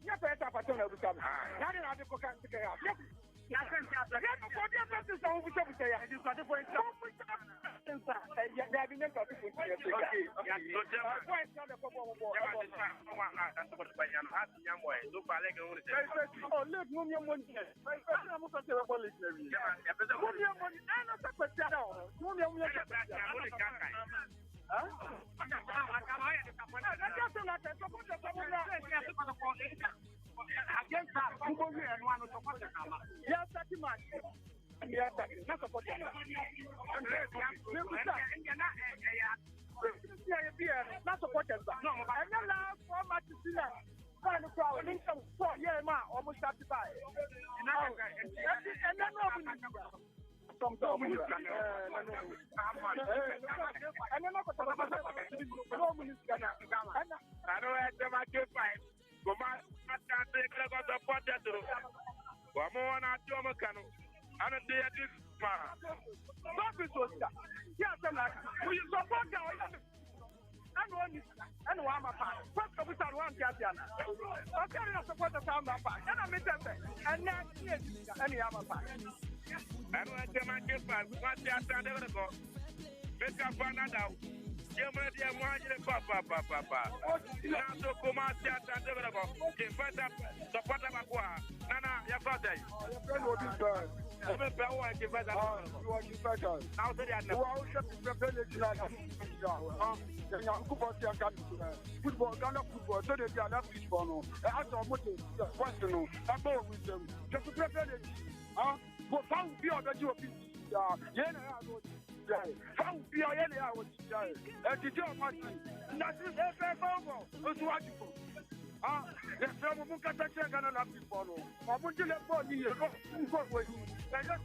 Ya pesa patona busaba. Ya ni na de ko kan tika ya. Ya kan ya. Ya ko dia pesa sa u busaba ya. Ni so de point. Ya ga bi nka tu point. Okay. Ya so je point na de ko bo. Ya ma de sa wa na ta ko ba ya na ha nya mo e. Do pa le ke won se. Oh, le mu mi mo ni. Na mo so se ko le ni. Ya pesa mo mi mo ni. Ana ta ko tia da. Mo mi mo ya. Ya mo le ka kai. Football, Ghana football, so they are not football. No, I saw motor, what's the no, I'm going with them. Just to prepare it. But found the other job. Yeah, found the other hour. And the job, that's it, that's what you yes, some of them can't take another people. I want to let go of you. I just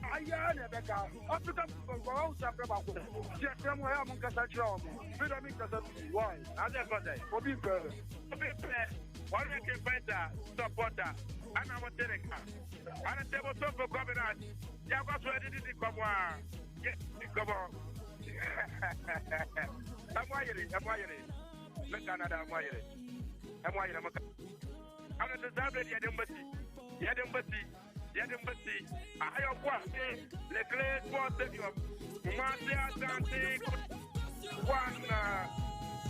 African people go out about yes, somewhere I'm going to show me. Why? I just got that. For being better. Why you can find that supporter? And I'm a telegram. And a table top for governance. You have got ready to come on. Yes, come on. I'm wired. Look another wired. I'm wired. I'm a disabled yet embassy. I have what the great water of Asante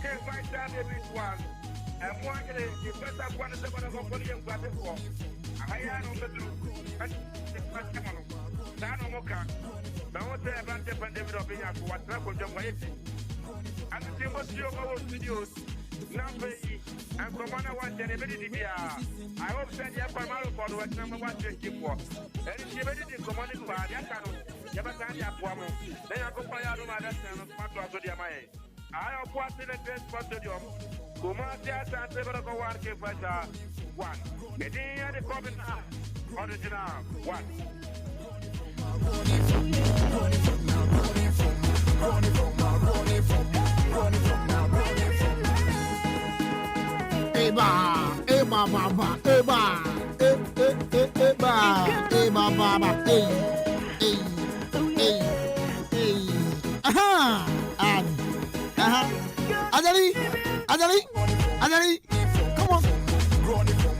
came by that one. And one is better one of the company and got it for. I am on the truth. And Moka. Now, say about the pandemic of India for what travel to wait. And the same was your videos. Now, and from one I want anybody to I hope that you have Pamalo for what number 124. And if you ready to come on in by that kind of Yabasania Pomo, then I go by Adoma that kind of Patu to the May. I have what in a dress for the job. Kumatia and several go one came by one. Getting at the comment original one. Eba, baba, Adali, come on.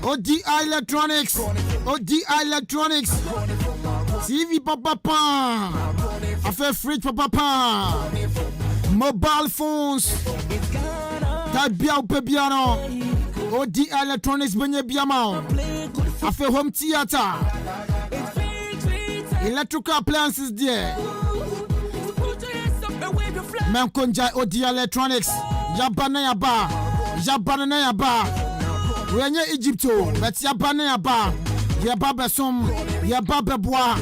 ODI Electronics, TV papa, affaire fridge papa, mobile phones, tabia upebiano, ODI Electronics benye biama, affaire home theater, electrical appliances there. Menkonja ODI Electronics, Yabana yaba. Wenye Egypto, but Yabana yaba, Yababa som, Yababa bois.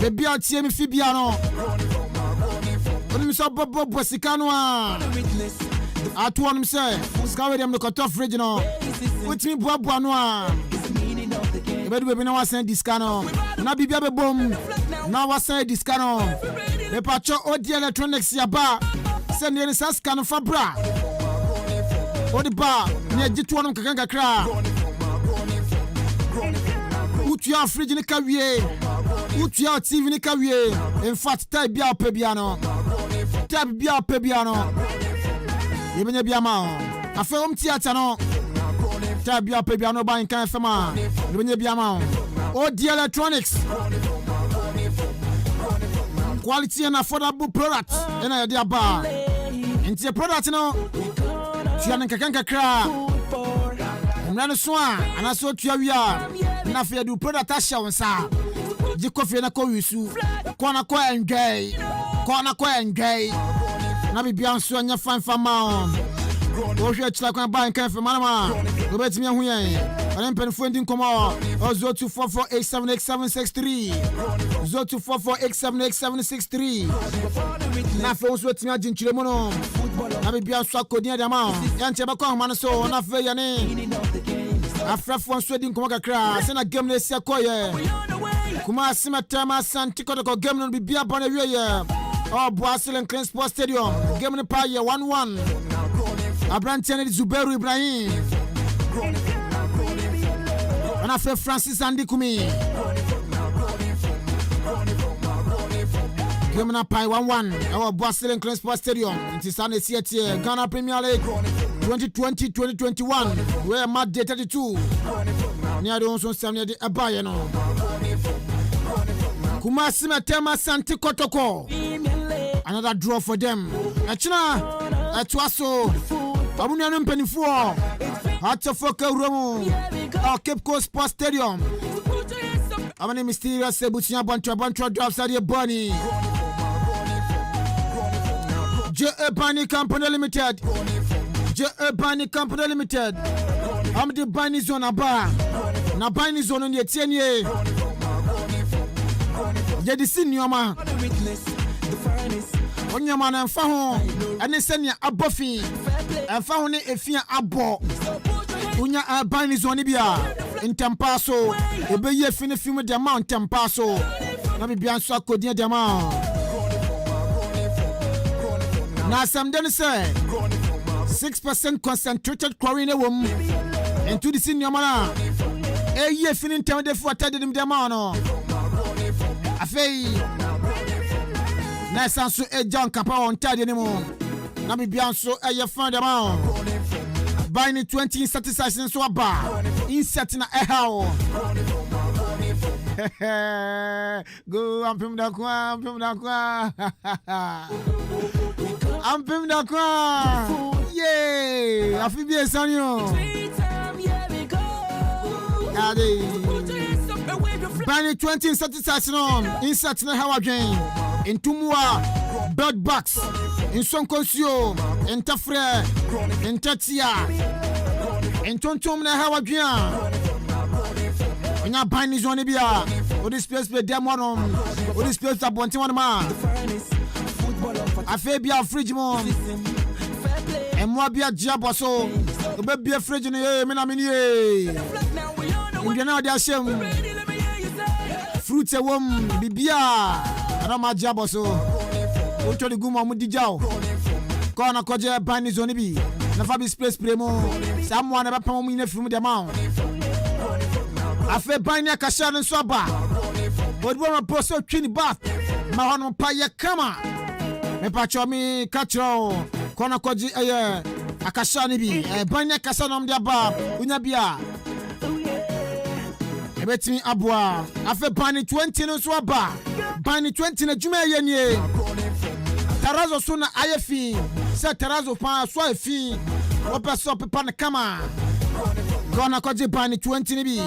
The beer TM Fibiano. When you saw Bobo Bossicanoa, I told him, say, Scour them the cut off regional. With me, Boboanoa. But we now send this cano. Now be a boom. Now I say this cano. The patch of the electronics yaba. Send the Sascano Fabra. Or the bar near G2 Kanga Kra. Put your fridge in the cavier. Put your TV in the cavier. In fact, type Bia Pebiano. Type Bia Pebiano. Even a Biama. A film theatre. Tabia Pebiano Bank and Fema, Lunya Biamao. Oh, the electronics. Quality and affordable products in a dear bar. Into your product, no. Tianaka Kra. Swan, and I saw Tia. Nafia do product Asha, sir. Jikofi na Koyusu. Kwana Kwa and Gay. Kwana Kwa and Gay. Nabi Biansu and your fine farmer. Go here, Chaka Bank and Famama. Go bet me a huye. I'm penfunding come on. 0244878763. 0244878763. Nafos with me at Jinchilemono. Nabi Biansu Kodia Dama. Yanchebako Manaso, Nafe Yane. After one sweating Kumaka Crass and a game this Yakoye. Kuma Simatama Asante Kotoko game on Bibia Bonavia. Oh, Brazil and Clean Sports Stadium. Game in the Pie 1-1. Abrantian Zuberu Ibrahim. And I feel Francis Andikumi. Game in the Pie 1-1. Our Brazil and Clean Sports Stadium. It is Sunday Theatre. Ghana Premier League 2020-2021. Where Mad Day 32. Near the Onson Samuel de Abayano. Kumasi Matema Asante Kotoko. Another draw for them. Achina, Atwaso, Abunian Penifo, Hatsafoka Romo, or Cape Coast Sports Stadium. I'm a mysterious Sebutia Bantra drops at your bunny. J. Bunny Company Limited. J. Bunny Company Limited. I'm the Bunny Zone Aba. Na Bunny Zone on your 10 years. You're the senior man. On your man and Faho, and they send you a buffy and found it if you're a bo. Unya Albani Zonibia in Tampaso, a bay finish with the amount Tampaso. Nabi Bianso Codia de Amount. Now, some then say 6% concentrated chlorine woman into the senior man. A year finning time for attending the amount. I feel. Nice and so a John Kappa on Tide anymore. Nabi Bianso, a your friend amount. Buying 20 satisfaction so a bar. Insetting a hell. Go, I'm from the qua, I'm from the qua. I'm from the qua. Yay! I feel bien, Sanyo. Buying 20 satisfaction on. Insetting a hell again. In Tumua, Bird Box, in Sonkosio, in Tafre, in Tatia, in Tontum Hawagia. When you're buying this one, or this place with them one, or this place that want one man. I feel be a fridge mom, and more be a job or so. The baby a fridge in the air, Menamini. You know, they're shame. Fruits a woman, Bibia. Rama jabo so ocho de guma mudi jao kona koje bani zone bi na fabi space premo samwa na bapa mu ina film de ma afa bani akasha no so ba bodbo ma poso twini bath ma hono pa ye kama me pa chomi katro kona koje akasha ni bi bani akasha no de ba unya bia ebetimi aboa afa bani 20 no so ba Bani 20 na juma yenye Tarazo suna ayefi Se tarazo pa so efi Ope so pepa na kama Kona koji bani 20 nibi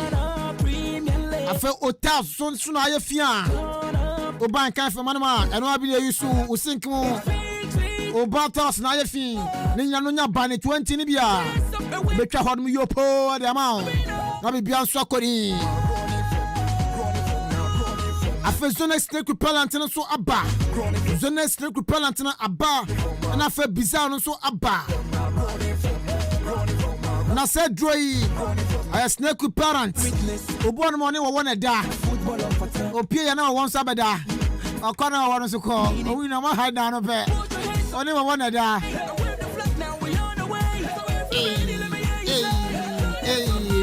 Afe otaf suna ayefi Oban kanfe manuma Eno abili yusu usinkimu Obatas na ayefi Ninya nunya bani 20 nibi ya Beka hodmu yopo ade amao Nabi biansu akori Afe zone snake repellent no so aba. Zone snake repellent na aba. Na afe bizarre no so aba. Na said droy. I snake repellent. Obo no money wo wona da. Opie ya na wo nsa beda. Akwana wo no so ko. Owi na ma hide na no pe. Oni wo wona da.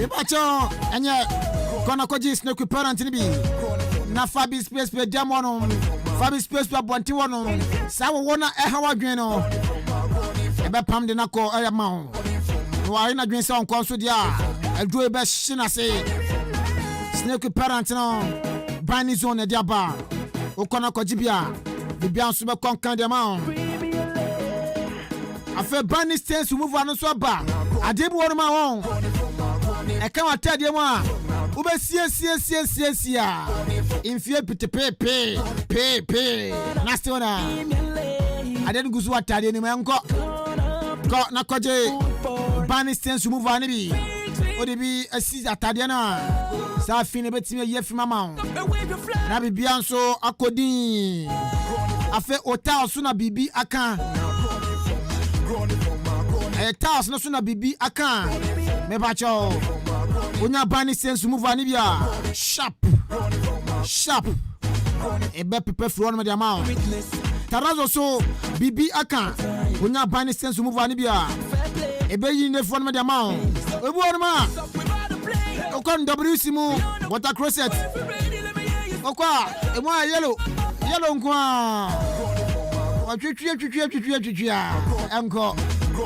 Pacho anya kona koji snake repellent ni bi. Na Fabi space pe demono Fabi space pe bonti wono sa wo wona hawa dwen no e be pam de na ko aya ma ho wa ina dwen sa on ko so dia adwo be shina se snake parent no bani zone e dia ba okona kojibia bibia nso be konkan de ma afa bani stance move anu so ba adebu won ma won e kan atade mu a wo be sie a infie pepe na stiona aden gusu atade ni menko ko na koje bani stance move anu bi odi bi asi atade na sa fini betime yefi mama na bibia nso akodin afa hotel so na bibi aka taos no so na bibi aka me bacho onya bani sense move ani bia sharp ebe pepe fro no me dia ma tarazo so bibi aka onya bani sense move ani bia ebe yi ne fro no me dia ma ebu ono ma okon WC mu water crosset okwa emu a yellow nkwa twitwi enko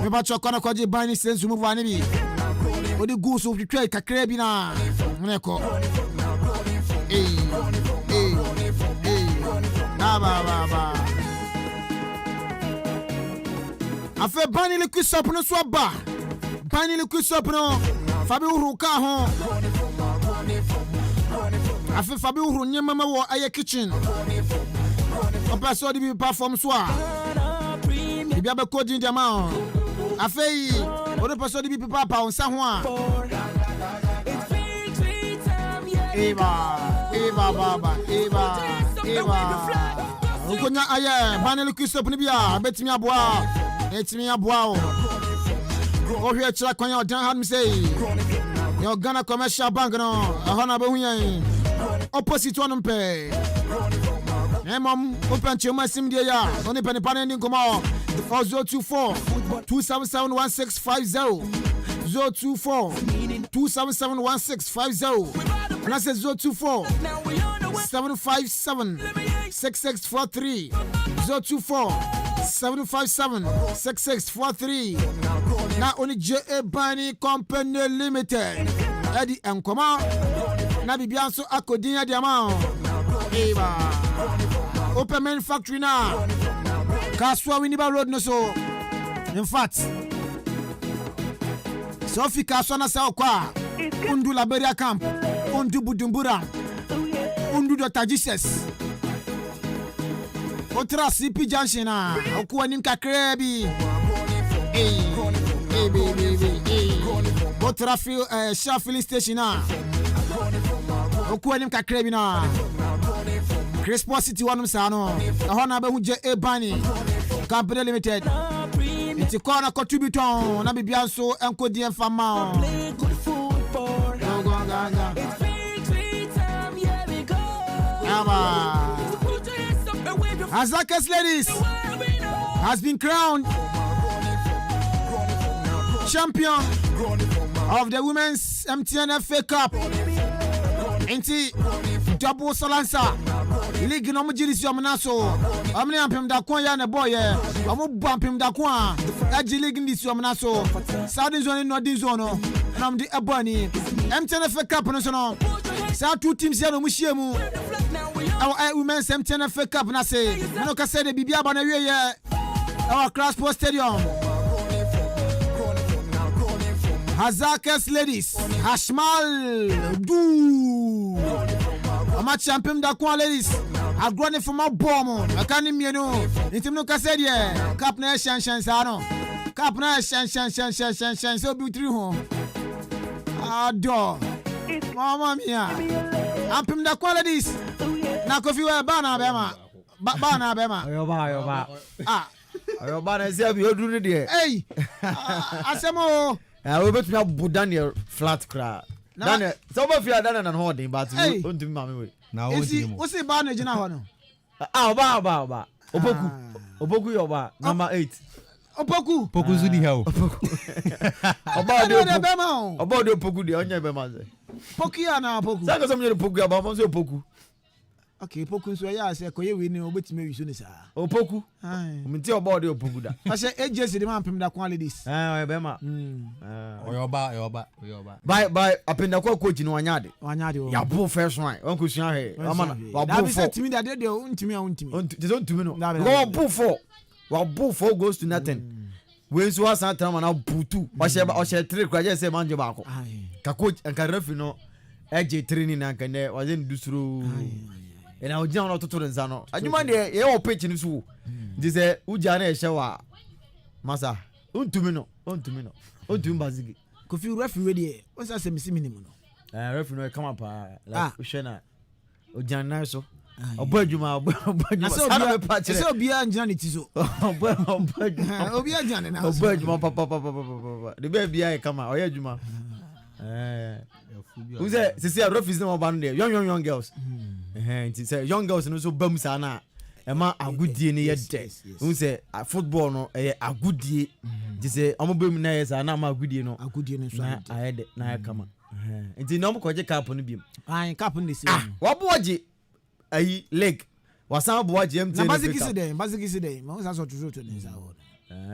me ba chokona kwaje bani sense move ani bi odi gusu twitwi kakra bi na mneko ba afa bani le kusop no so ba bani le kusop no fabi uru ka ho afa fabi uru nyema ma wo aye kitchen opa so di bi perform so a bi abe coding jama afei odi person di bi papa on sa ho a eba okonya aye banele kusop ni bia betimi aboa etimi aboa o ohwe chira kwanya odan han say yo Ghana commercial bank no ahona be hunyan opposite one mpe Mom, open to my sim dear. Only penny panning in Como 024 277 1650 024 277 1650 and I said 024 757 6643 024 757 6643 now only J.A. Bani Company Limited Eddie and Como na bibianso akodinya diamond eba open manufacturing now Kaswa Winiba Road no so in fact Sophie Kaswa na sa okwa undu Liberia camp undu Bujumbura undu Dr. Jesus otra CP Junction na okwa nim kakrebi otra Shell filling station na okwa nim kakrebi na Crispo City one sano ahona be hu J.A. Bani Company Limited iti kona contributor na bibianso enkodi enfama Azaka's ladies has been crowned champion of the women's MTN FA Cup inti double salansa league no mujirisi omnaso amne ampem da kon ya ne boy omo bampem da kon a agi league ndisi omnaso Southern zone no din zone nam di ebani MTN FA Cup no so no sa two teams ya no mushiemu our women's MTN FA Cup na say no ka say de bibia ba na wie ye our Crossport Stadium Hazaka's ladies Hashmal du ama champion da kwa ladies agrone for my bomb akani mienu intim no kase de cap na shan sa no cap na shan so bi tri ho ado mama mia ampim da kwa ladies na kofi we ba na bema ayo ba ayo ba na se bi oduru de hey asemo we betu ya Daniel flat cra Daniel so ba fi Daniel na holding but don't do me we na o ti mo o se ba na gina ho no ba opoku yo ba number 8 opoku zu di hell oba de opoku de onye be ma ze poku ya na opoku saka so me opoku ya ba mo se opoku Okay, Opoku so ya say koye we ni obetime wi so ni sa. Opoku. Mti obo de Opoku da. I say agency the man pem da qualities. Be ma. Oyoba. Bye apenda kwa coach ni wanyade. Wanyade. Ya bo first one. Onku sua he. Amana. Wa bo 4. That be timi da de untimi a untimi. Just untimi no. Go bo 4. Wa bo 4 goes to nothing. We so asanta man na butu. O she 3 kwa je say manje ba ko. Ka coach ka referee no eje training na kan de wa je ndusuru. And I was down to Zano. I demand the pitch in the This is Ujana Shawa Massa. Untumino. Untumbazigi. Could you referee? What's that? Semi minimum. Referee come up. Ushena Ujana so. Obejuma. So be a janitizo. Obia Jan. Papa. The baby I come out. Oyejuma. Who's that? See, a rough is no one there. Young girls. Say young girls no so bam sana. Ema agudie ne yede. Who say football no a goodie. Say omo bam na yes na ma agudie no. Agudie no so. Na ayede na kama. Nti no mo koje cap no biem. Ai cap no dey. Wa boaje ayi leg. Wasan boaje MT. Na basiki dey. Ma so to dey sa ho.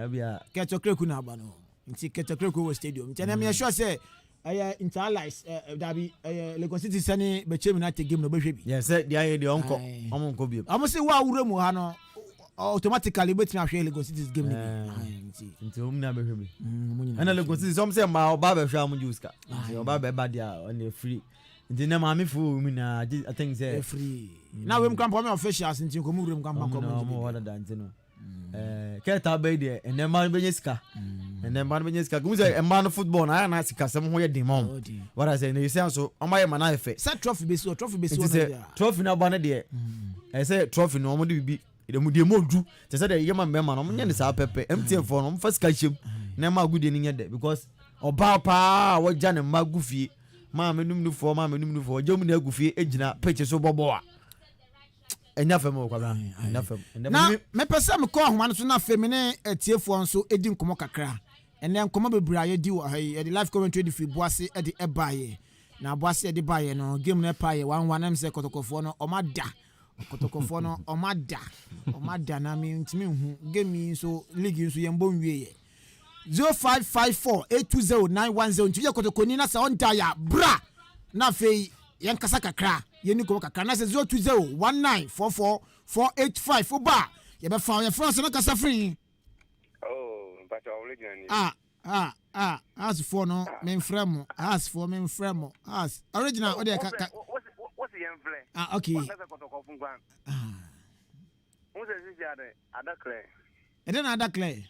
Bia Keto Kreku na aba no. Nti Keto Kreku stadium. Nti na me sure say interlies dabi Lagos City sani be chemi na game no be hwe bi. Yes, they are the onko. Onko bi. Amo say wa wure mu ha no automatically betimi ahwe Lagos City game ni. Nti na be hwe bi. Ana Lagos City some say ma oba be hwe am juice Nti oba be ba dia on the free. Nti na ma me fu mi na I think say free. Na we mkampa me officials nti ko mu wure mkampa ko mu. No wada dan no. Keta be there and then man be sika. And then man be sika. Go say man football na sika sem ho ye demon. What I say you say so o ma ye man afa. Say trophy be so trophy na ba na there. I say trophy no mo de bibi. De mu de modu. Te say de ye man be man no mo nya ne sa pepe. MTN for no mo fa sika hiem. Na ma gudi ni nya de because oba pa wo ja ne ma gufie. Ma menum nu for jom na gufie ejina peche so bobo a. Enya fam o kwaba. Enya fam. Na me pese me ko ahoma no so na fam ne etiefo nso edi nkomo kakra. Ene nkomo bebra ye di wo ha ye di live commentary di fi boase e di ebaye. Na boase e di baye no game no epaye 1-1 am se kotokofo no omada. Kotokofo no omada na me ntimi hu game so league nso ye mbon wie ye. 0554820910 ntuye kotokoni na sa on daya bra na fei yen kasa kakra yeni ko kakra na se 0201944485 oba ye be fa ye France na kasa free but originally as for no men fremo as original o de what's the infle okay what's this yade adakle e den adakle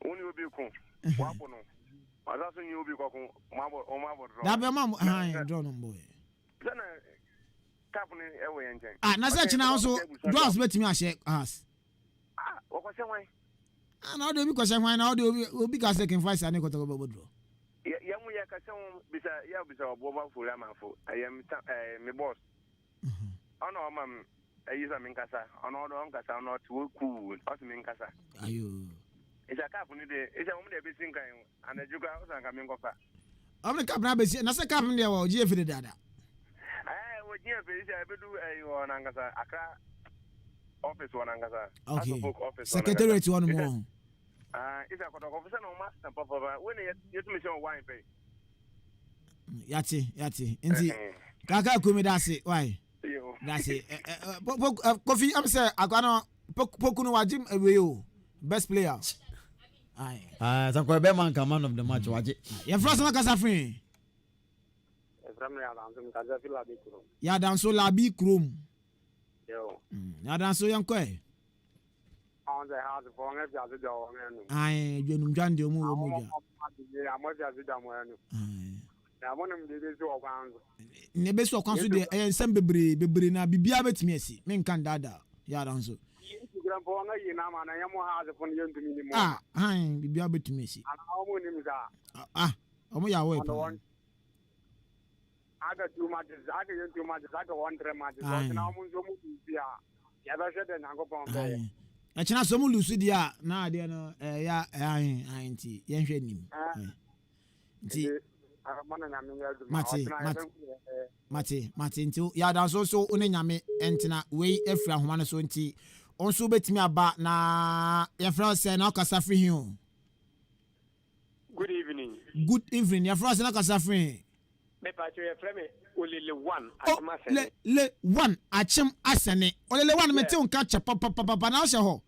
Only will be cool. Wapono. Mazaso you will be cool. Mabo. That be mam. Draw no boy. Then captain away and change. Na search now so draws bet me a shake us. What was your way? Now they be question why now they will be cast second Faisal Kotoko draw. Yamu yakasam bisa ya bisa boba fulama fo. I am my boss. Ono mam ayisa minkasa. Ono do nkasa ono to cool. Osi minkasa. Ayo. It's a cap on the day. It's a woman that be thinking, and the Juga was coming off. I'm the cap now, but not a cap in there. Or Jeff did that. I would Jeff is a bit on Angasa, Accra office one Angasa. Okay, secretary to one more. It's a officer no master, Papa. When you mission wine pay. Yati. Indeed, Kaka Kumi, that's it. Why? That's it. Coffee, I'm saying, I got Pokuno Wajim away. Best player. Aye. Sanko be man ka man of the match waje. Ya France na kasa free. Ya danso labi krom. Yo. Ya danso yanko e. On the house for on every other door. Aye, dwenum dwande omu omu ja. Na monem de so okwan. Ne be so okwan so de ensem bebre na bibia betimi asi. Men kan dada. Ya danso. Bibia betumi si. Omo ya we pa. Aga 2 matches, aga 2 matches, aga 1-3 matches. Na omo nzo mu bia. Ya ba hwede na nkopon be. E china so mu lusu dia na ade no ya nti ye hwe nim. Nti Mate nti ya da so one nyame entina we afri ahoma no so nti onso betimi aba na ya fra say na okasa free hin. Good evening. Good evening. Ya fra say na okasa free. Me pa cho ya fra me olele 1 asene. Le 1 achem asene. Olele 1 me te onka cha papa na hye ho.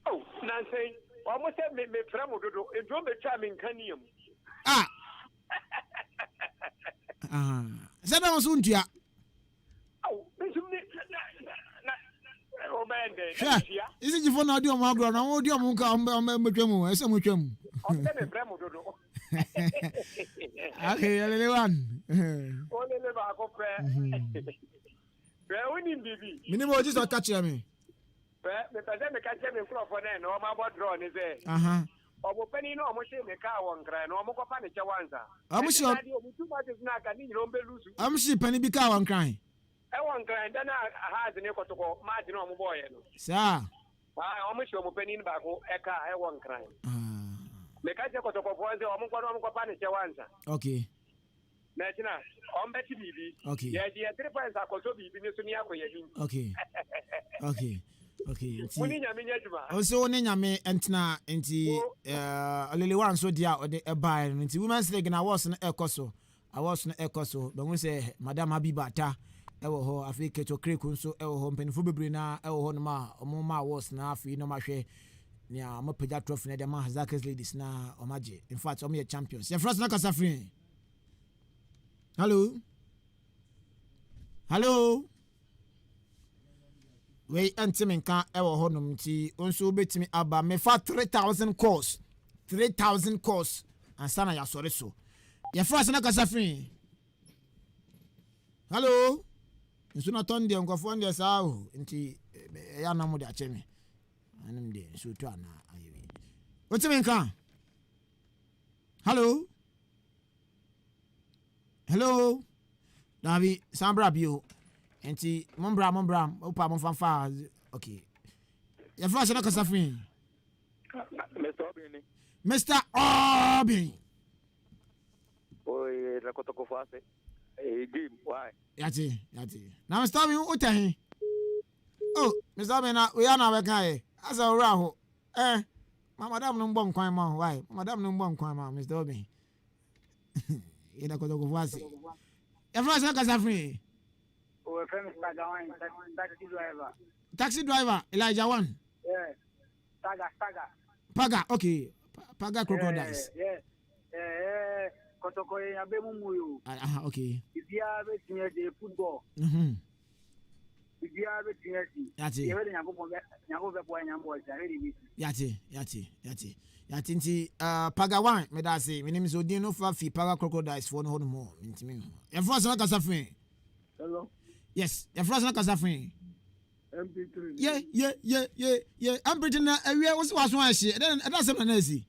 Oh, na say almost me fra mo dodo e do me twa me nkaniam. Sada on so ntua. Isi jifo na odi omo agro na odi omo nka metwam ese motwam. Okay, olele 1. Olele ba ko pe. Pe woni bibi. Minimo oji so catch me. Pe me pese me catch me crofo na no ma bo draw ni se. Obo pani no omo she me ka won kra no omo ko pa ne che wanza. Omo she omo tu ma na ka ni nyiro mbelusu. Omo she pani bi ka won kra. Won kra nda na ha de ne Kotoko ma de no omo boy no. Sa. Omo she omo pani ba ko e ka e won kra. Me ka che Kotoko fo nze omo ko pa ne che wanza. Okay. Na china ombe ti bibi. Okay. Ya di 3 points akoso bibi ni so ni akoye din. Okay. Okay. Okay. Muni nyame nyaduma. Also ne nyame entina enti olele 1 so dia ode e buy enti women's league na was na ekoso. Awas na ekoso. Be won say Madam Habiba ta e wo ho Africa to kreku so e wo ho mpanifo bebre na e wo ho no ma omo ma was na afi no ma hwe ni a mo pega trophy na de ma Hazakers ladies na omaje. In fact omo ye champions. Ye first na kasa free. Hello. We antimen kan e wo honum nti onso betimi aba me fa 3000 course ansa na ya sore so ya first na kasa free. Hello. Nso na ton de nkofo nde sa o nti ya na mo de acheme anum de so to ana ayewe otimen kan. Hello. Davi Sambra bio. Enti mombra opa monfanfa. Okay. Ya flash na kasafin. Mr. Obin. Oi, la Kotoko fase. Game why? Yati. Na Mr. Obin utahin. Oh, Mr. Obin na we na we kan asa ora ho. Madam no mbon kwan ma why? Madam no mbon kwan ma Mr. Obin. Ina Kotoko fase. Ya flash na kasafin. Oh, famous taxi driver Elijah 1. Yeah. Paga, okay. Paga crocodiles. Yeah. Kotoko ya be mumu. Okay. Ibia be tinya de football. Ibia be tinya si. Yati. Ye be nyako be boy nyambo ja ready bi. Yati nti Paga 1 me da say me name so din no fa fi Paga crocodiles for no hold more ntimi. E for so kasa free. Hello. Yes, e for so kasa free. MP3. Yeah. I'm pretty na we was one shit. Then that's some na see.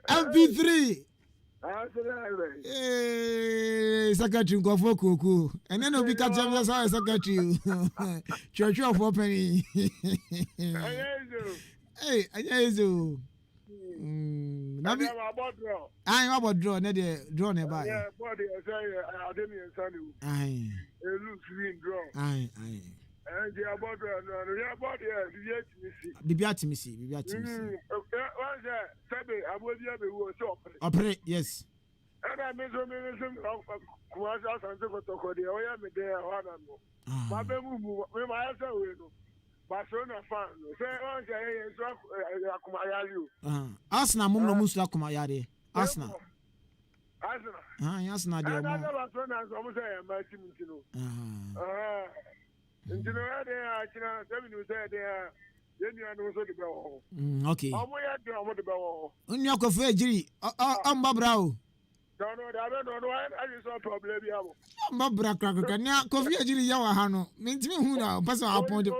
MP3. Secretary Nkofo Kuku. And then we catch up as secretary. Church of opening. Hey, Ayezo. I'm about draw, not the draw nearby. Yeah, body, I didn't send you. Aye. A loose green draw. Aye. And the about your body, the Beatimisi. What's that? Saturday, I will be able to operate, yes. And I made some Asante Kotoko, the Oya Medea, one. My baby, my answer will. Barcelona fan. Say on Akumayalu. Arsenal mum no musu Akumayade. Arsenal. Arsenal dey. Barcelona so say my team ntino. Ntino dey China 7 you say dey yenu anu so dey go. Okay. Omo ya dey omo dey go. Onyu akofo ejiri. Mbabra o. No, I don't know. I just saw problem here. Mbabra krakra. Nya kofi ejiri ya wa ha no. Mentimi hu na person apon dey.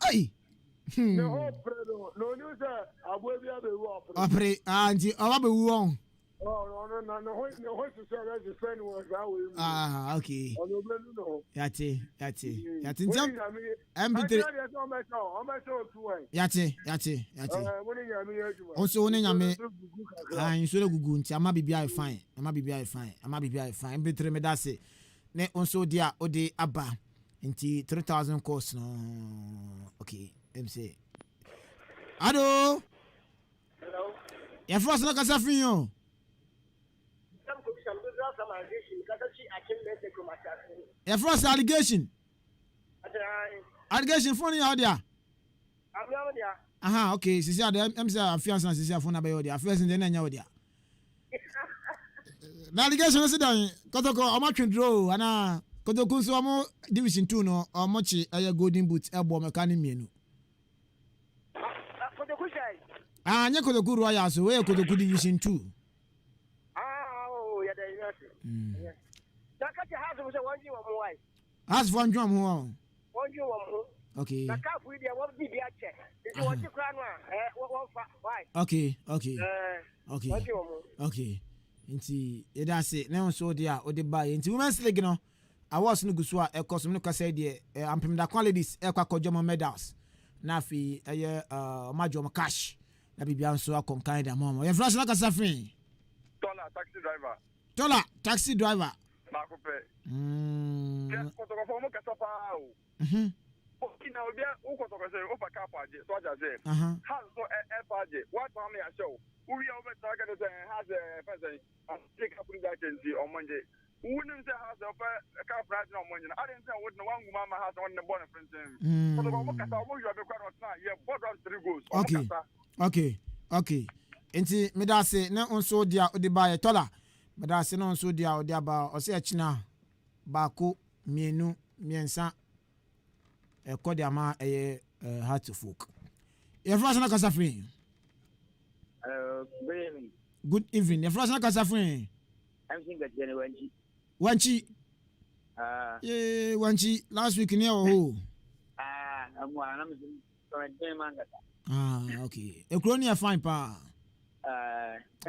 Hey. No, no news. I will be able to operate. Anti, I will be wrong. No, friend was that way. Okay. Yate. Yate. Also, when you so gugu nti ama bibia fine. Mbitre me dase. Ne onso dia ode aba. Nti 3,000 cost no. Okay. Them say. Hello. Ya first na kasa fin yo. Ya first allegation. Allegation phone ya dia. Aha, okay. Sisi ada MC afiance na sisi afuna ba yo dia. Afiance de na nya yo dia. Na allegation se dan Kotoko omatwendro ana Kotoko so mo division 2 no omochi aya golden boot ebo mekani mienu. Anya Kotoko Royal so we Kotoko division 2. Oh, yeah, there. Dakati has was a 1 year or why. As for John ho. 1 year or okay. The cap with the one be check. It's what you crown why? Okay. Okay. Nti eda se na so dia o de buy nti women's league no awards no guso a ekos no kasa de ampemda qualities ekwa kojomo medals na fi eye majom cash na bibia nso akonkan da mama ye flash na kasa fin Tola taxi driver ba ko pe ko to ko fo mo kasa pa o Okina obia ukoto ko se o pa ka pa je so aja se ha so e pa je what time ya show uri o be ta ga de has Faisal take up the agency on Monday wouldn't say has of a car price on Monday I didn't say what no one mama has on the bonnet friend so the mo kasa mo you be quite na ye board on 3 goals okay enti me da se na onso dia o de ba ye Tola me da se na onso dia o dia ba o se achina ba ko mienu miensa kodi ama heart folk. Your first na kasa free. Good evening. Your first na kasa free. I'm thinking that Wanchi. Wanchi last week near oh. Okay. Ekronia fine pa.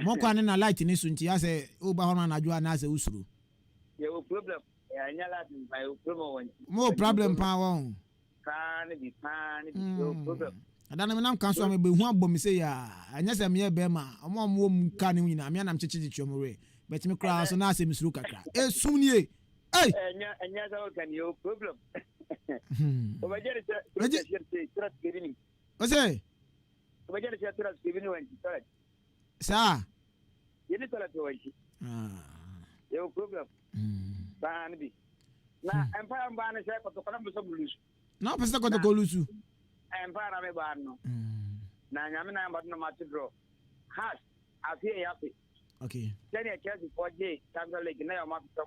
Mo kwa na light ni sunti ya se oba hono na adwa na se usuru. Your problem. Mo problem pa won. No problem. Adana me nam kan so am be hu abom se ya anya se me be ma omo mu ka ne nyina me nam cheche twomre but me kra so na se misuru kakra sumnie anya za kan yo problem o ba jere trust giving o se o ba jere trust giving wan sa yene tola to wan yo problem ba ni bi na empire ba na se ko to kana so blues no pesa ko to kolusu empire me ba no na nyame na ba no match draw has afie yapi okay then a chance for J Champions League na yo ma to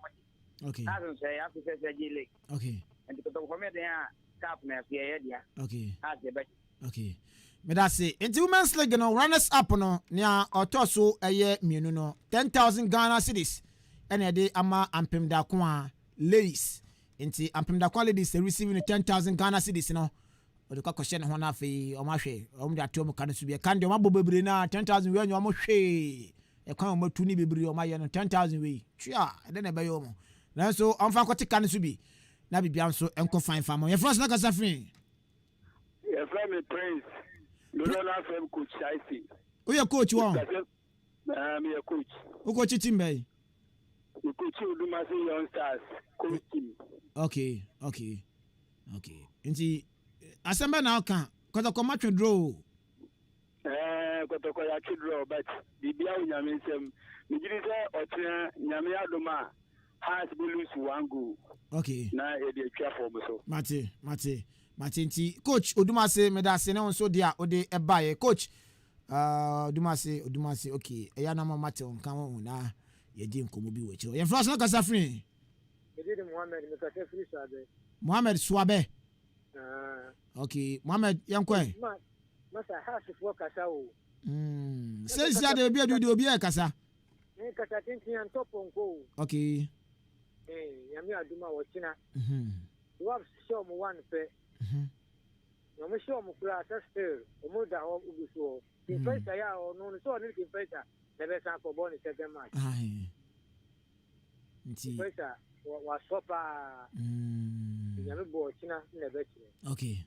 okay has say afie say J League okay and to for me there cup na afie ya dia okay has the bet okay me da say into women's league no runners up no nia otoso eye mienu no 10,000 Ghana cedis ene de ama ampem da ko a ladies into ampemda qualities receiving 10,000 Ghana cedis no o de kwakọ hye ne ho na afi o ma hwe o de ato mo kan so bi kan de o ma bo bebre na 10,000 we anyo mo hwe e kan o ma tu ni bebre o ma ye no 10,000 we twa e de na be yo mo na so on fa kwati kan so bi na bibia nso enko fine fam ye first na kasa free ye frame prince no na frame coach Shaisi o ye coach won me ye coach o coach team bay o coach Udumasi young stars coach team okay nti asemba na aka Kotoko match draw Kotoko ya draw but bibia unyame nsem nigiri se otia nyame adoma has lose 1 goal okay na e dey twa for so mate nti coach Odumase medase na onso dia ode ebaye coach Odumase okay eya na mate onkan won na ye di nkomo bi wechi ye flash na kasa free Edidi Mohammed Suabe okay Mohammed yankwe masa hasifo kasa o says ya de bi obi e kasa ni kasa tintin an toponko okay yami aduma wo china wa show mo one pe no mo show mo kura still o mo da o uguso infection ya o no so ni infection the best for born is second match. Aye. Faisal was proper. Okay.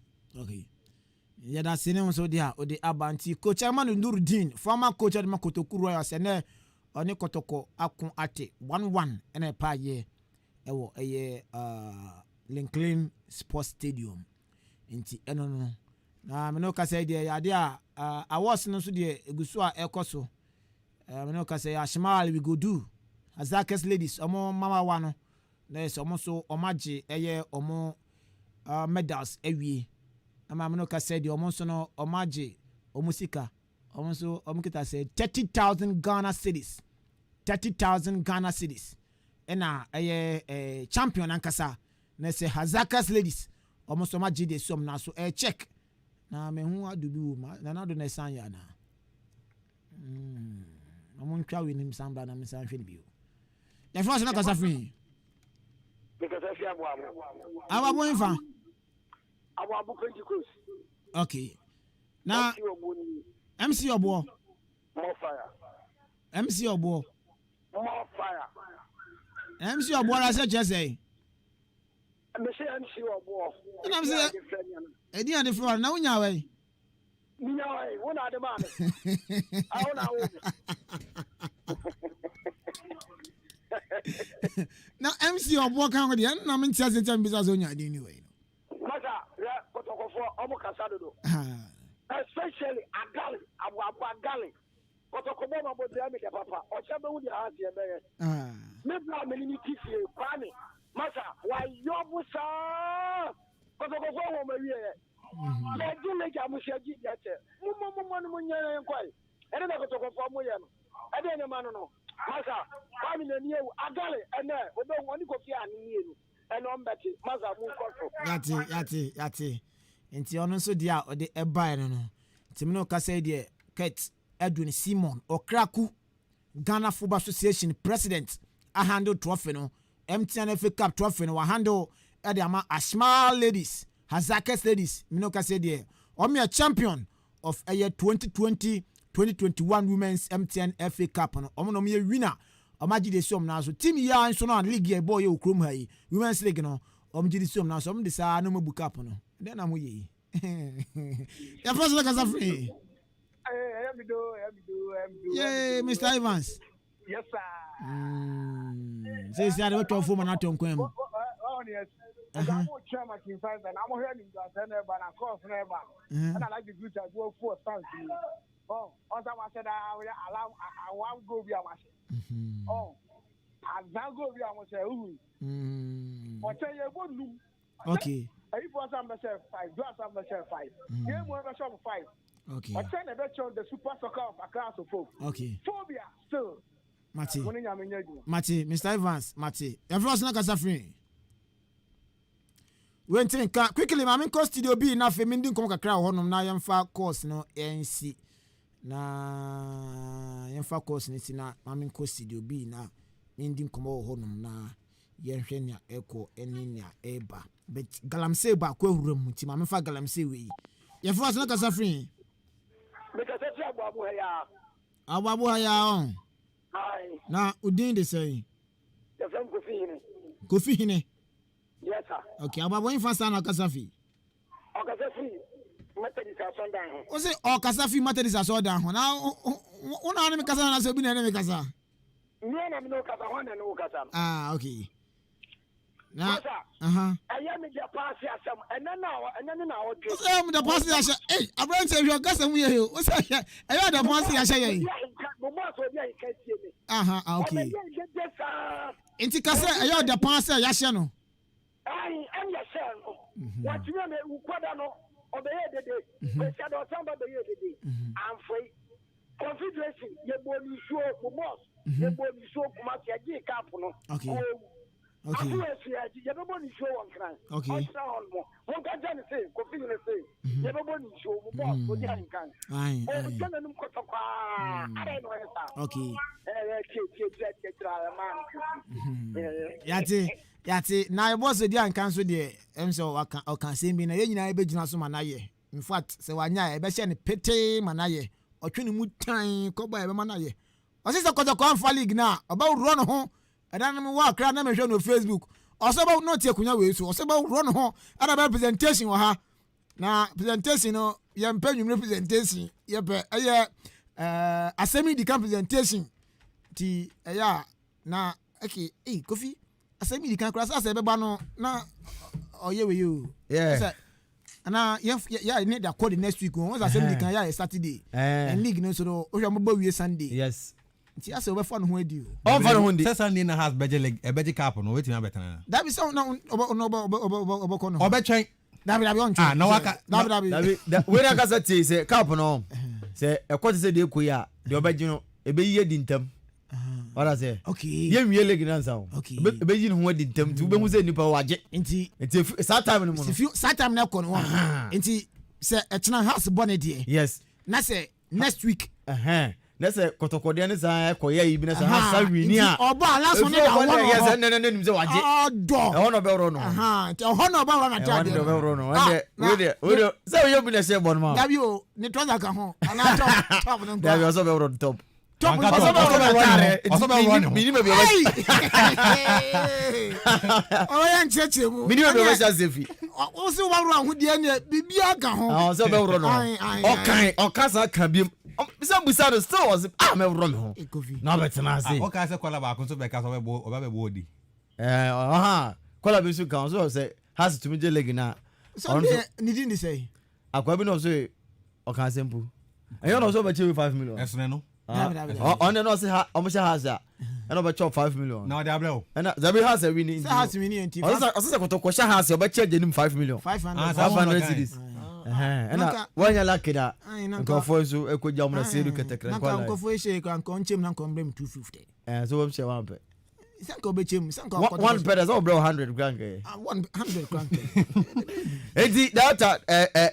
Yeah, that's the name so there. Ode Abanti coach Amanu Nuruddin, former coach at Kotoko Royals, and One Kotoko Akun Ate 1-1 and a pa ye. Ewo Lincoln Sports Stadium. Inti eno na me no ka say there ya I was no so there egusua ekoso. Me no ka say Ashmal we go do. Azakes ladies omo mama wa no. Na so omo so omaje omo medals ewie. Ama me no ka say there omo so no omaje omusika. Omo so omo kita say 30,000 Ghana cedis. 30,000 Ghana cedis. Ena champion ankasa. Na say Hazakas ladies almost so de som na so check na me hu adubi wo ma na do na san ya na amon twa we nim san bra na me san hwe bi o ya flash na kasa free because I feel abo infa abo Pentecost. Okay na MC obo more fire MC obo more fire MC obo ra se chese me say MC obo na me say edi and the floor na unya we nya we wona de ma me a wona wo na MC obo kan go de na me tia se tia bisa so nya de anyway masa ya Kotoko for omo kasa do especially agali agali Kotoko bo ma bo de me de papa o cha be wu de ha de be me bla me ni tifie kwani masa why yobusa Kotoko for wo ma wie ya di le ja mu shaji ya che mu no nya kwai ene da Kotoko for mo ye no ade ne ma no masa kwani ne nie agali ene odo woni ko fi ani nie no ene o mbeti masa mu koto yati enti ono so dia o de eba no timi no ka say de Kate Edwin Simon Okraku Ghana Football Association president a handle trophy no MTN FA Cup trophy no handle e de ama Ashmal ladies Hazakes ladies mi no ka say de o me a champion of a year 2020-2021 women's MTN FA Cup no o no me winner o ma gide som na so team ya nso no league boy e okrom ha yi women's league no o gide som na so o de sa no mabu cup no den na mo yi ya first look as a free yeah Mr. Evans yes sir say say I want for man atom kwem oh yes I'm chairman in Faisal and I'm hearing you and na course never and I like the good to go for thanks oh also I said I want go be am oh I go be am say o tell you go nu okay if you want to 5 do some 5 game we have 5 okay I tell the super soccer of Accra so folk okay phobia still Mati Mr. Evans Mati everyone na kasa free when think quickly ma ko studio B na fe mindin kom kakra ho nom na yemfa course no NC na yemfa course ni na ma ko studio B na mindin kom ho nom na yenhwe nya eko eninya eba but galamse ba ko ahura mu ti ma fa galamse we everyone na kasa free because say ababu haya on na udin de say the from Kofi hine yes sir okay ababu infa na kasafi Methodist Sunday o say o kasafi Methodist Sunday ho na una na me kasa na so bi na me kasa me na me no kasa ho na no kasa okay na aya me ja pass asem ena na o dwe o me da pass ya sha abran say you kasa mu ye o say aya da pass ya sha ye mo mo so bi ai kai tie me okay inti kasa aya da pass ya sha no am ya sha no what you me ukwada no obeye dede we sha do samba be ye dede am foi confederation ye boni show mo boss ye boni show kuma ti agi cap no okay you don't want to show on crime. Okay. One can say, confident say, you don't want to show more for the Ahenkan. Okay. Yati, now I was the Ahenkan so there. So I can say, me, I be Jina Manaye. In fact, so I know I be sending pete Manaye or 20 mood time, Koba Manaye. Osisa Kotoko amfa league na about run ho and me wa kra na me hwe no Facebook also about not akunya we so also about run ho and about presentation wa ha na presentation no ye mpanyu representation ye pe asemi di presentation ti na okay Kofi asemi di kan kra sa se be ba no na oye we you yeah ana yeah need that code next week once asemi di kan Saturday and league no so o hwa mo we Sunday yes nti ase we fa no ho adi o fa no ho ndi Sunday na has beje leg e beje cap no wetin abetana that be so na obo no obetwen dabi on twa na waka dabi we na kasa tie se cap no se e kwoti se de koyi a de obeji no ebe yiye di ntam wala se okay ye miye leg na nsa ebe yi no ho di ntam tu be hu se nipa waje nti sa time no mo no sa time na kono nti se e chena house bonnet de yes na se next week na se Kotoko de ne sa koye yi bi na sa ha wini a obo ala so ne da won yes ne nim se waje odo e hono be ro no nti hono ba ro na cha de be ro no we se we yo bi na se bon ma dabi o ni trouser ka ho ana top no go dabi also be ro top top also be ro minimum be o yan cheche mu minimum be sha sefi o se wa ro ahudie ne bibia ka ho also be ro no o kan sa kan bi bisa no still was me ro me ho na betina say o ka se kwala ba ko so be ka so be bo odi kwala be su kan so say has to me je leg na so ni din say akwa bi no so o kan sempu eyo no so be che 5 million esne no on no say ha o mo sha has and over chop 5 million na dey ablo and that be has a winning has winning nti also Kotoko sha has o be charge nim 5 million 500 cedis and when you like that go for so ekoja mo na seru ketekre kwa la go for she kan kon chem na kon brem 250 so we share one pe sanko be chem sanko one pe that's all bro 100 grand 100 grand edi that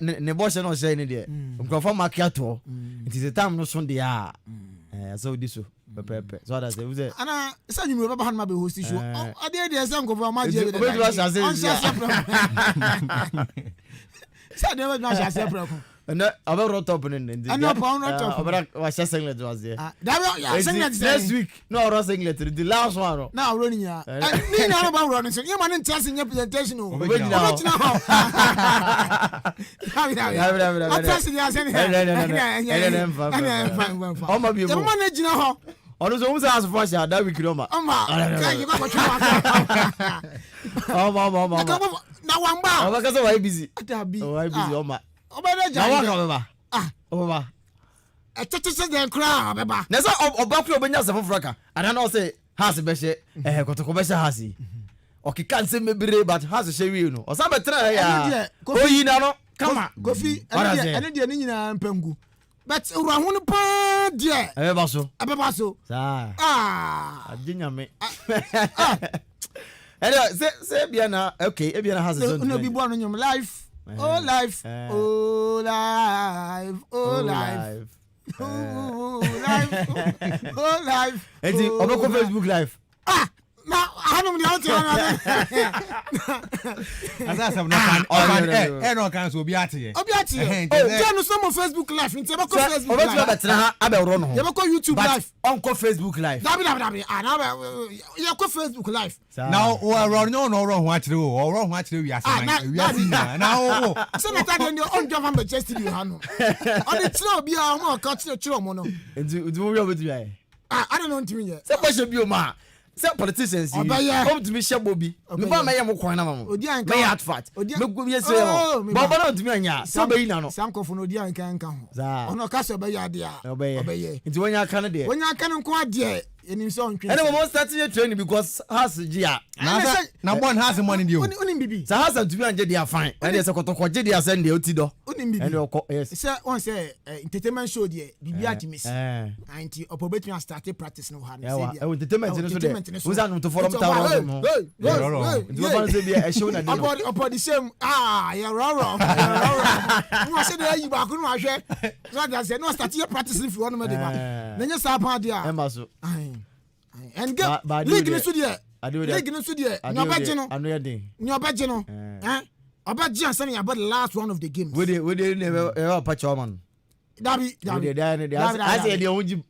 ne boss no say ni de go for market to it is the time no so dey so this so pepe so that say we say ana sanyu baba han ma be host show ade dey sanko for ma je be do say sa de ma sha se preko and aba rot up in the and up on rot up aba wa sha singlet was there singlet next week no ro singlet the last one now running ya ni na no ba running so you man interest in your presentation o be na o ma bi mo man gina ho ono so mu sa asofo sha da week no ma ka you go twa na wamba o ba ka so why busy o ma obere ja oba etete de kra obeba na so oba kra obenya se foforo ka ana na o say has be she Kotoko be she has o ki kan se mebire but has she wi no o sa be tra ya o yi na no kama Kofi ene de ni nyina mpangu but urahu no pa de abeba so sa ajinya me se bia na okay e bia na has so no bi bo no nyum life oh life oh life oh life oh life oh life enti obeko Facebook live na hanum ni out asa no kan no kan so obi atie oh no some Facebook live nti obeko Facebook live obeko betra ha abero no obeko YouTube live onko Facebook live dabi na ye ko Facebook live now o run no ro ho akire o ro ho akire wi ase na o se na tade ndi on jova me just you hanu on the tro obi a mo ka tro mo no enti udu wi obedu ya I don't know ntimi ye se pa she bi o ma say politicians come to me share bobi me ba me yam kwan na mamo me at fat me go bi ese ho ba ba na ntumi anya so be yi na no sankofo no di anka nka ho ono ka so be ya de a obeye nti wonya aka ne de wonya aka nko ade enim so ntwe ene mo start your training because has gia na bon has money dio onim bibi sa has ntumi anje dia fine ene se Kotoko je dia send dia oti do onim bibi ene okọ yes se on say entertainment show dia bibi ajimis anti opobetumi start practice no ha na say dia entertainment no so de uza no to forum ta ro mo nti ba se dia e show na dia opo the same ya ro no say dey yi ba ko no ahwe so that say no start your practice if you want me dey ba na nya sa pa dia e ma so and get league ni so dia nyobaje no obaje ansa na the last one of the games we dey never patch man Dabi. I say the only.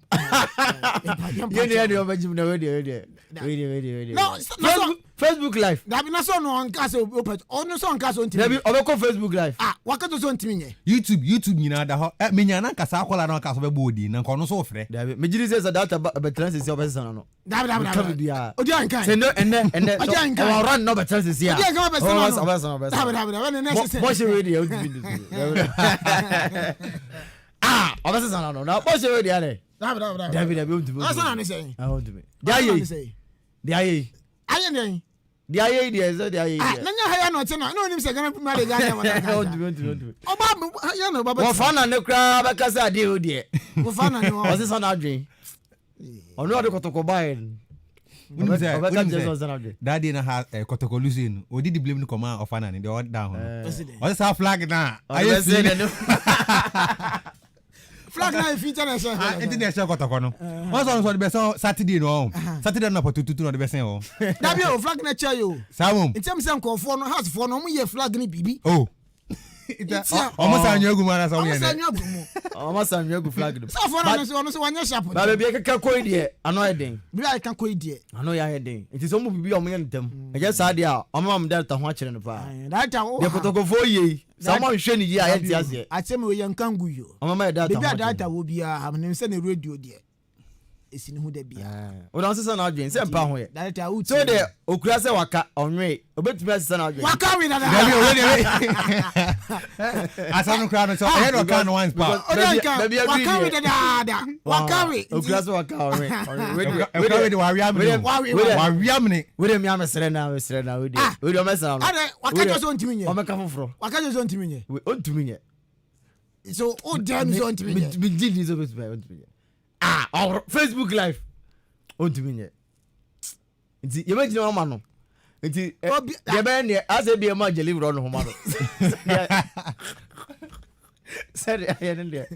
No, Facebook live. Dabi na so no anka so open. Ono so anka so ntimi. Dabi obeko Facebook live. Wakato so ntimi nye. YouTube nyina da ho. Me nyana nka sa akola na nka so be bodi na nka ono so frɛ. Dabi me gidi say data betran se obesa no. Dabi. Odi anka. Se no enne. Odi anka. Our run no betran se sia. Odi anka obesa no. Dabi. When next say. Mo she we dey obesa no. Na mo she we dey. Dabi. Asa na ne say. I want to be. Dia Ayen dia so dia nanya haya no tena no nim se gana pima de gana wana oba ya no baba wo fana ne kra ba kasa de o de wo fana ne o se sana adwen ono ade kotoko bae daddy na ha kotoko lusin odi di blame no koma ofana ne de o da ho o se flag na aye si flag na feature na say international kotoko no won so de be so Saturday no Saturday na potutu no de be sen o dabi o flag na che yo samum item sen ko for no house for no mo ye flag ni bibi oh almost anyo gu mana so ye ne almost anyo gu flag no so for no so wanya sharp ba be keka ko die ano eden bi ai kan ko die ano ya eden it is omo bibi o mo ye ntem e je sa dia o ma delta ho a kire no pa delta o de kotoko fo ye someone hwe ni ye aye ti ase atem we ye nkan gu yo o ma delta bibi delta wo bia amne se na radio die esini hu da bia o dan sesa na adwen se mpa ho ye delta uti so de okura se waka onwe obetumi asesa na adwen waka we na dabi o we asanu kra no so e no kan one spa waka we da waka we okura se waka onwe we de wawiamne we de mi amesere na we de o mesere na ade waka jo so ntimi nye o meka foforo waka jo so ntimi nye o ntimi nye so o dem so ntimi nye me did so betumi o ntimi nye or Facebook live on to me nti ye magina mama no nti ye be ne ase bi ma jeli bro no homa no sari ayen ndia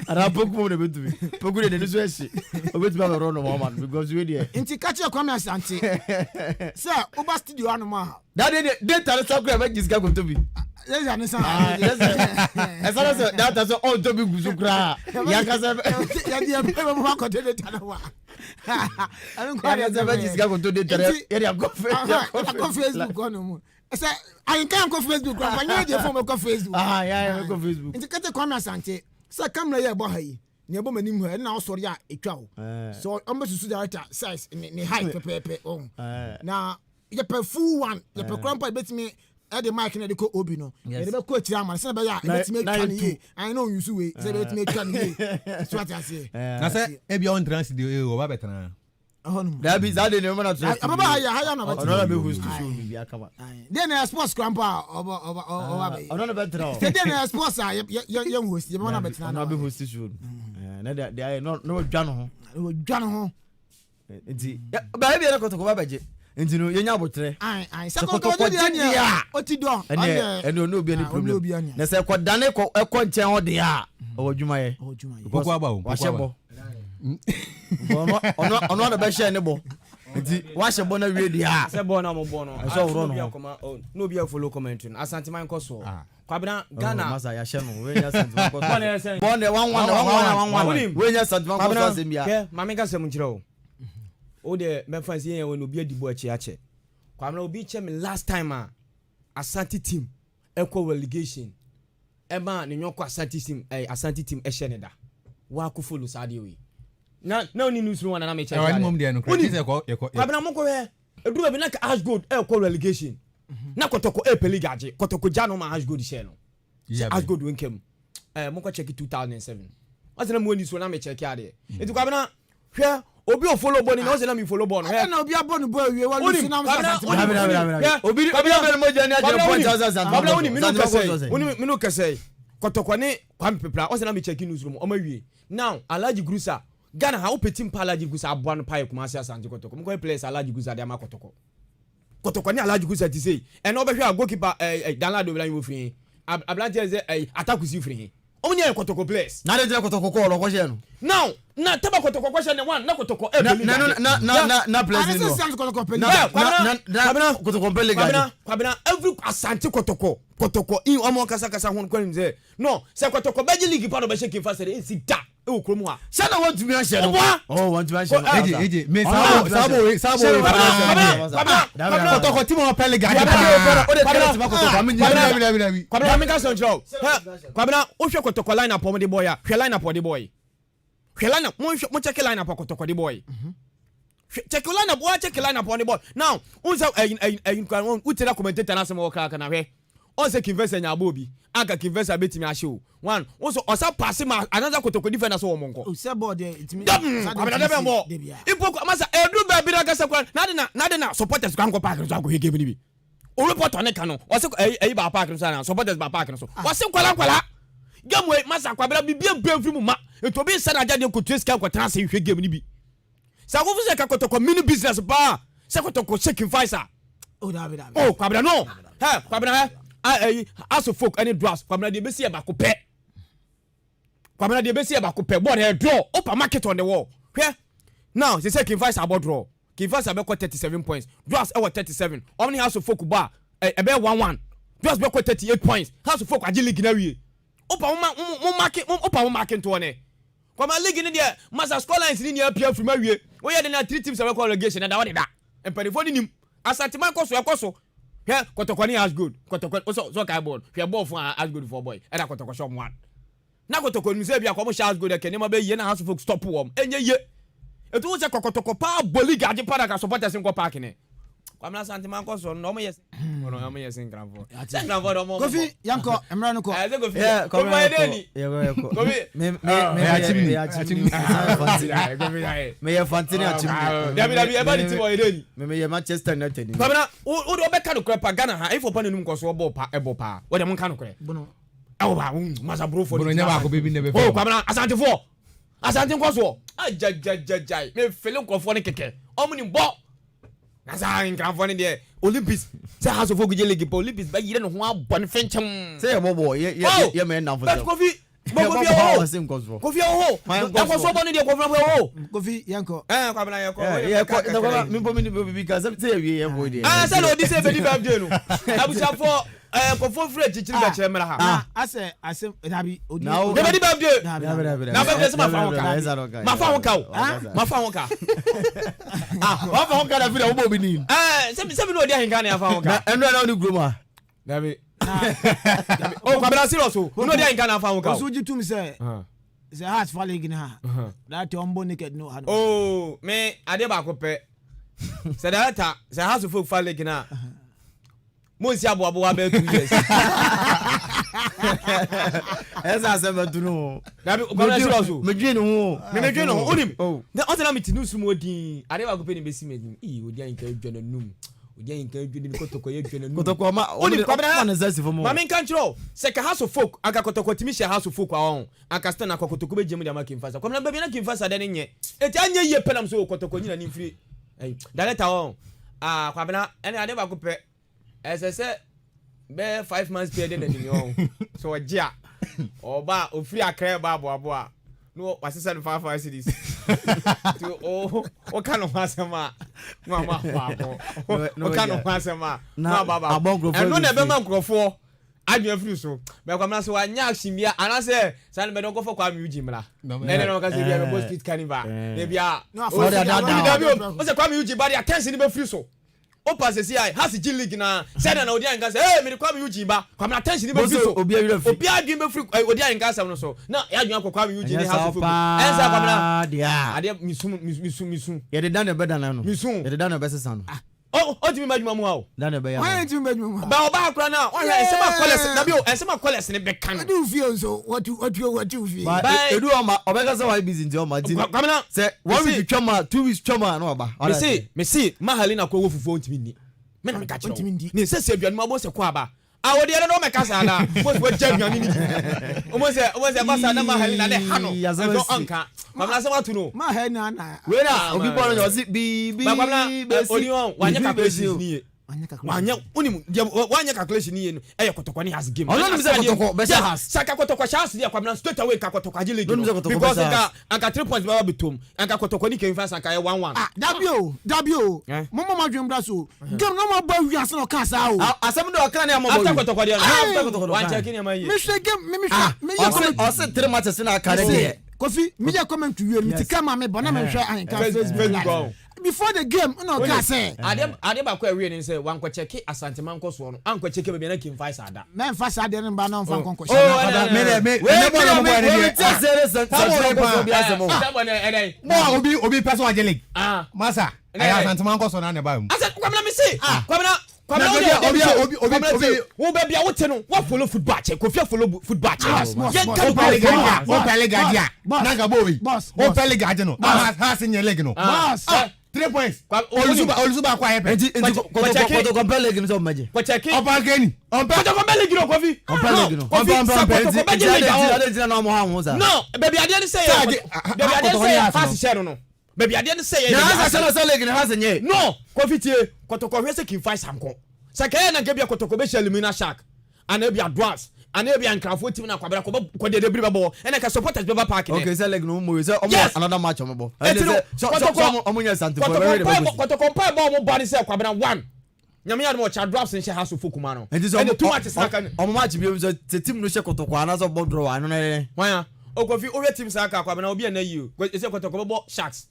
ara poku mo betumi poku de ne so eshi obetumi ba bro no homa no because we there nti ka che kwame Asante say oba studio anu ma that dey tell us akura be gisga ko to bi yes anisa esa so that so on to bi gusu kra ya ka se ya dia be mo ko de tana wa anu ko ya se be gisga ko to de tere ya dia go Facebook ono mu say Ahenkan ko Facebook kwa nya de fo mo ko Facebook ya ko Facebook nti kete kwame Asante say camera ye bo ha yi ne bo manim ha na osori a etwa o so on be susu director size ni high pepe on na ye per full one ye per crampa betimi e the mic na de ko obi no ye de be ko atira ama se be ya betimi atwa ni ye I know you we se betimi atwa ni ye so at ase na se e bia on trans de o ba betana da bi za de ne mo na trans ababa haya na betimi ona be host show bi akama then sports crampa oba be ona be betra se then sports ye host ye mo na betana ona be host show na de no dwa no ho nti ba bia na kotoko ba baje nti no yenya abotre sekotoko de ania otido ene no obi ani problem na se ko dane ko ekọ nchen ho de a owodwuma ye poko aba o wa shebo ono na be share ne bo nti wa shebo na wie de a se bo na mo bo no so woro no obi a follow comment no Asante man ko so kwabena Ghana masa ya share no we nya Asante man ko so bo ne 1 we nya Asante man ko so asem ya mama ga sem nkire o de me fancy yen we no bi adibo achi ache kwamna obi che me last time Asante team equal relegation eba ne nyoko Asante team e she ne da wa ko follow sade we na oni news no na me che wani mom de no credit e ko kwabna mo ko he eduro bi na ka ash gold equal relegation na kotoko peli gaje kotoko jano ma ash gold she no ash gold wenkem mo ko check 2007 wasna mo news na me check ade enti kwabna hwe obi o follow boni na o se na mi follow boni he na obi abonu bo awie wa lusi na obi abel mo jani ajere point thousand babla woni minu kase kotoko ne kwam pepra o se na mi check news room o ma wie now Alhaji Grusa Ghana ha opetim pa Alhaji Grusa abua no pa kuma ase Asante Kotoko mo ko place Alhaji Grusa de ama kotoko ne Alhaji Grusa ti say e na obehwe goalkeeper Danlad do bla yo free ablante ze atakusi free onye kotoko place na de kotoko ko lo ko she no now na taba kotoko ko she ne one na kotoko na place no na kotoko peli na kotoko peli kwabena every Asante Kotoko Kotoko in omo kasa ho kwani say no say Kotoko beji league pa no be shaking fast say si da e wo kromu a say na want to be an share no want to be an share eje me sabo Kotoko timo pele ga kwabena me ka so nchro kwabena wo hwe Kotoko line up mo de boy a hwe line up de boy hwe line up mo check line up Kotoko de boy check line up on the board now unsa kwan utira commentator na sem wo kaka na hwe on say Kinvesa nya abobi aka Kinvesa betimi a show one also osa pass ma another Kotoko defender so wo monko o say board it mean abana dem mo ipo masa edu ba bi na kasa kwan na de na supporters kwan ko park so go he game ni bi o report on ka no o say eyi ba park so na supporters ba park so o say kwala game we masa kwabra bi bia mfiri mu ma eto bi sa na jade ko treska ko trans hwe game ni bi sa go fuse ka Kotoko mini business ba sa Kotoko shaking Faisal David oh kwabra no ha kwabra aso folk any draws kwabra de besi e ba ko pe kwabra de besi e ba ko pe board e draw open market on the wall hwe now say shaking Faisal about draw King Faisal be ko 37 points draws e 37 omni aso folk ba e be 1-1 draws be ko 38 points aso folk agi league na wie open market to one kwama league ni dia masa score lines ni apia from awie we ye de na 3 teams we relegation na da wode da emperifo ni nim Asante Kotoko he Kotoko ni as good Kotoko so kai ball he ball for as good for boy e da Kotoko shop one na Kotoko ni say bia ko mo as good e ke ni ma be ye na house folk stop wom enye ye etu wo se Kotoko pa boli gaje para ka supporters nko park ni kwamna Asante Kotoko no mo yes no mo yes Nkranfo do mo Kofi yanko emra no ko Kofi ko ma deni Kofi me ya fantini achim David e ba di ti boy deni me ya Manchester United kwamna o do be ka no kwa Ghana ha ifo pa nenum ko so ball pa ebo pa wo de mon ka no kwa bono awo ba masa bro for nya ba ko bebi ne be oh kwamna Asante nko so ajajajajai me fele nko fo ne keke omni bo na sa Nkranfo ne de Olympics say house of Oguje league po Olympics ba yire no ho abon fenchem say bobo ye me na for Kofi ho na so boni de Kofi yanko kwabna yanko me po me ni be because say we ye boy de say no this say be birthday no abucha for ko for free chichiri ba chere mera ha ase dabi odi na be birthday na be say ma fa ho ka wa fa ho ka da fi da wo bo bi ni say no odi Ahenkan na fa ho ka endo na oni groma dabi oh kwabra serious no odi Ahenkan na fa ho ka so ji tum say the heart falling na that ombo naked no oh me ade ba ko pe say that say house of folk falling na mo si abo wa be 2 years esa se betunu dabi kwabra serious me dwe no onim the other meeting no sumo din ade ba ko pe ni be si medin odi Ahenkan dwe no num odi Ahenkan dwe ni Kotoko ye dwe no num Kotoko ma onim kwabra na zesi fo mo ma men kan chiro se ka house of folk aka Kotoko timi share house of folk a on aka stand na Kotoko be jemu de ma Kinfasa kwamna be bi na Kinfasa de ne nye eti anye ye penam so Kotoko nyina ni mfiri daleta on kwabna ene ade ba ko pe ese be 5 months period de ni on so ogia oba ofiri akra ba abo a no wasesa no 5 cities to o kanu hasema mama papa o kanu hasema na baba eno na be ma nkrofo adwe free so me kwamna so anya asimia anase san be don go for kwa mi uji mra ene no ka se bia be street carnival e bia o se kwa mi uji ba dia attention ni be free so o pass si ai has G league na say na odi Ahenkan say me kwa mi uji ba kwa mi attention ni be free so obi adwe be free odi Ahenkan sam no so na ya adwe kwa mi uji ni has fufu ensa kwa na dia ade misu ye de dan be dan na no misu ye de dan be sesa no o ti mi madwuma mu ha o dan be ya why ti mi madwuma ba o ba akra na o ya ensema college na bi o ensema college ne be kan do feel so what you feel ba edu o ma obeka say why busy nti o ma ti kwamna say 1 week twama 2 weeks twama na oba me see mahali na ko wo fufu ntimi ni me na me ka chiro ni se aduan ma bo se ko aba a wo de no me ka sa na bo je aduan ni o mo se ba sa na mahali na de hano no anka kwamna se watu no mahali na we na obi bo no si bi kwamna onion wanya ka business ni wanya unim wanya calculation ni no e Kotoko has game ono nim se Kotoko be has saka Kotoko chance dia kwamna straight away ka Kotoko agile game because anka 3 points ba betom anka Kotoko ni Kemfa anka 1-1 w mama madwem bra so game no ma ba wiase no ka sa o asem do kan na mo after Kotoko dia after Kotoko wan check ni ma yi me hwe game me o se 3 matches na ka de Kofi media comment to you me tika ma me bona me hwe Ahenkan Facebook before the game no ka say ade ba kwa we ni say wan ko check Asante manko so no an ko check be na Kim Faisal ada me Faisal de ba na mfa konko me bono mo bono ni obi person wa jelig masa Asante manko so na ne ba mu Asante kwamna me see kwamna obi wo be bia wote no wa follow football check ko follow football check ye kan pele gadia na ga bowi o pele gadia no ha se nye leg no boss 3 points olusuba kwa yepe ko compare leg no so maje ko check o pa geni on pa ko compare leg no Kofi compare leg no no baby ade ni say ha se share no baby ade ni say na ha se leg no ha se nye no Kofi tie Kotoko hwe se Kim Faisal sanko saka na gebia Kotoko be shalimina shark ana bia dwarfs ana bia nkrafo tim na kwabra ko de debri babo ena ka supporters be ba park okay say leg no mo say another match ombo so omunya Asante Kotoko pa ba omo body say kwabra 1 nyame ya mo cha dwarfs nche ha so fokuma no ene 2 matches saka omo match bi so team no she Kotoko ana so board draw ano na wan Kofi o team saka kwabra obi na yi o say Kotoko bo sharks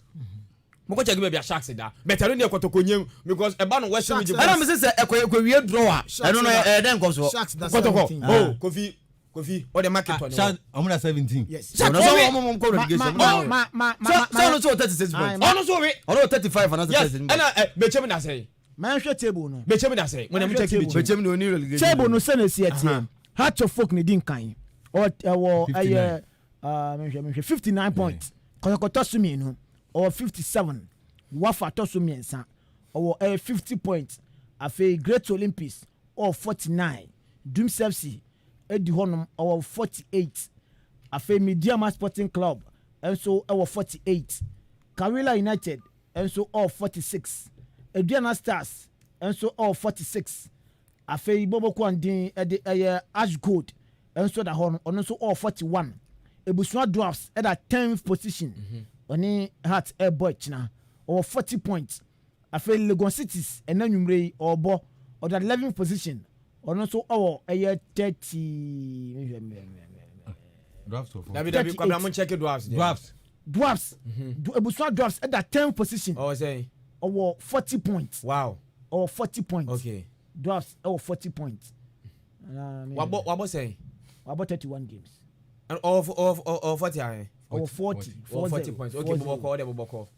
moko check be sharks da better no Kotoko nyem because e ba no west region ana me say ekwe wie drawer eno no den ko so Kotoko Kofi o the market on sharks omuna 17 yes so no so mo ko relegation so so 36 points ono so we ono 35 and 36 ana bechem na say man hwe table no bechem na say when am check bechem no ni relegation table no say na see atiem heart of folk ni din kan o aye me 59 points Kotoko tosumi no or 57 Wafa tosumiensa or 50 points afi Great Olympics or 49 Doom FC edi honum or 48 afi Mediama Sporting Club and so or 48 Karela United and so all 46 Ediana Stars and so all 46 afi Bobo Kwandin edi Ash Gold and so the honum and so all 41 Ebusua Dwarfs at a 10th position Oni Heart Air Boy China or 40 points. I feel Legon Cities and then you or Bo or the 11th position or also our a year 30 drafts of I'm check dwarfs Ebusua Dwarfs at the 10th position. Oh say or 40 points. Wow. Or 40 points. Okay. Dwarfs or 40 points. What say? About 31 games. And or 40 or 40 points. Okay, Boboko.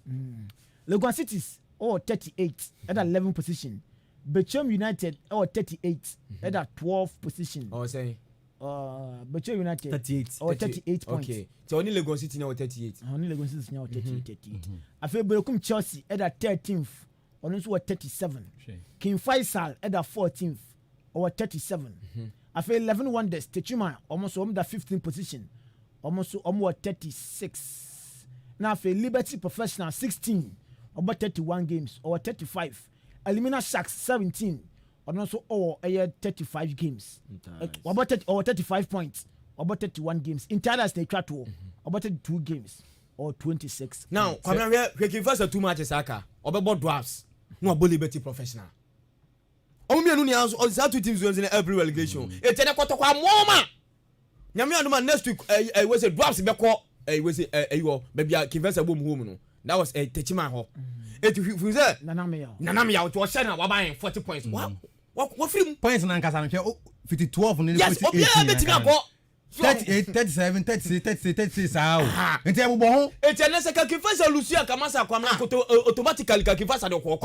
Legon Cities or 38 at 11th position. Bechem United or 38 at a 12th position. Oh, say Bechem United 38 or 38 points. Okay. So only Legon City now 38. Only Legon City now 38. I feel Belokum Chelsea at a 13th or also 37. King Faisal at a 14th or 37. I feel 11 Wonders Techuma almost on the 15th position. Almost 36. Now for Liberty Professional 16 about 31 games or 35. Elimina Sharks 17 or also all 35 games. About 35 points. About 31 games. In Thailand they try to about 32 games or 26. Now come here we give us a 2 matches aka about dwarfs. No about Liberty Professional. Omi anu ni anso all the 2 teams in every relegation. E tene Kotoko amoma. Nyame aduma next week we say dwarfs be call we say maybe Kivesa bom home no. That was a Techima ho. It you say Nanamia to share na wa buy 40 points. What free points na nkasa no 12 no. Yes, obi a betimi akọ 38 37 36 ah. Enti e bo ho. Enti na se ka Kivesa Lucia Kamasa kwamna koto automatically ka Kivesa de ko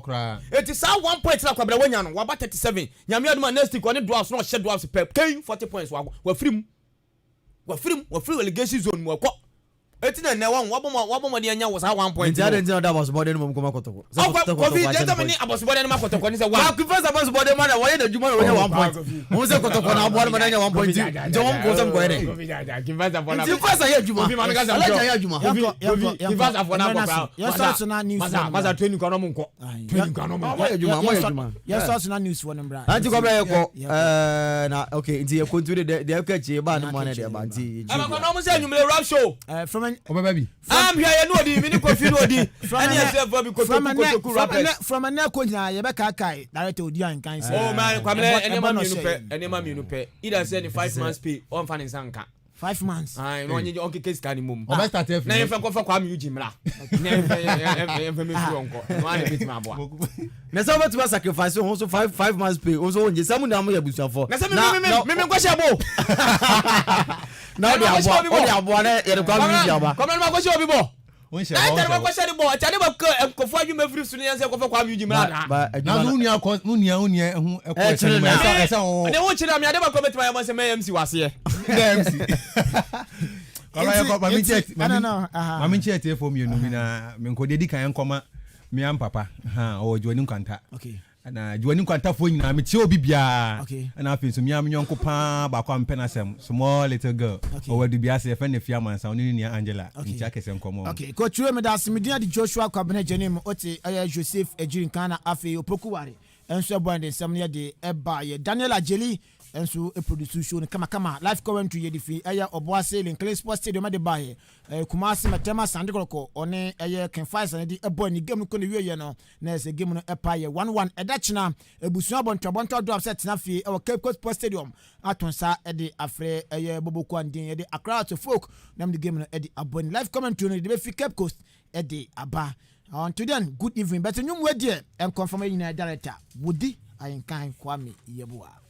kra. Enti sa 1 point na kwabra wanya no wa ba 37. Nyame aduma next week on dwarfs no share dwarfs pep 40 points wa free relegation zone mu akọ etina na wabom de anya wo sa 1 point. Nti ade nti na boss body no mko Kotoko. Kofi gentleman ni aboss body no Kotoko ni say wa. Ku first aboss body man na wo na juma no 1 point. Mo say Kotoko na board man anya 1 point. Nti wo mko sam ko ene. Nti first ya juma. Ala ya juma. Ki first afọ na boss. Yes sir na news. Masa training ko no mko. Training ko no mko. Mo ya juma. Yes sir na news won mbra. Anti ko be ko na okay nti e continue de ka chi ba na mo na de ba nti. Ama ko no mo say nyumle rap show. From baby. I'm here you know di me ni Kofi no di. Ani yourself for me Kotoko rappers. From a na ko nyina ye be kai director odi Ahenkan say. Oh man, kwamle enema mienu pe. Either say the 5 months pay on fan nsanka. 5 months. Ah, no nyi on keke scan mum. O be start na ye fa ko fa kwa mi uji mra. Na ye fa me fi onko. No ani bit ma boa. Na so bet to sacrifice on so 5 months pay. Also onje samu na mo ya busuafo. Na say me ko shebo. Na de abo na ye de kwa mi uji aba. Come na ko shebo bo. Won she ba. Na ko shebo bo. Ati ba ko fa adwuma firi su ne yan say ko fa kwa mi uji mra na. Na so unia ehu ekọ esa o. Ne wo chira mi ade ba ko betima ya mo say me MC wase. MC. Mami chet for me no mi na me nko dedi kan nkoma me am papa ha o joni nkwanta. Okay. Na joni nkwanta fo nyina me tie obi bia. Okay. Na afi so me am nyonko pa ba kwa mpena sem small little girl. O wadu bia se fe ne fia mansa oni ni Angela. Ntia kese nkomo. Okay. Ko true me da simidia di Joshua Kwabena Jenim oti Joseph Ejirin kana afi opokuware. Enso boy sem ne de eba ye Daniel Ajeli enso e produce show ne kama live commentary ye difi eya Oboase Linkle Sports Stadium de baye Kumasi Matema Asante Kotoko one eya Ken Faisal ne di ebo ni game ko ne wiye no na ese game no epa ye 1-1 edachina ebusuan bonto do upset na fi e Cape Coast Sports Stadium atonsa e de afre eya Boboko andin ye de Accra to folk na the game no e de abon live commentary no de be fi Cape Coast e de aba on to then good evening but nyum we de en confirm yin director Wudi Ahenkan Kwame Yeboah.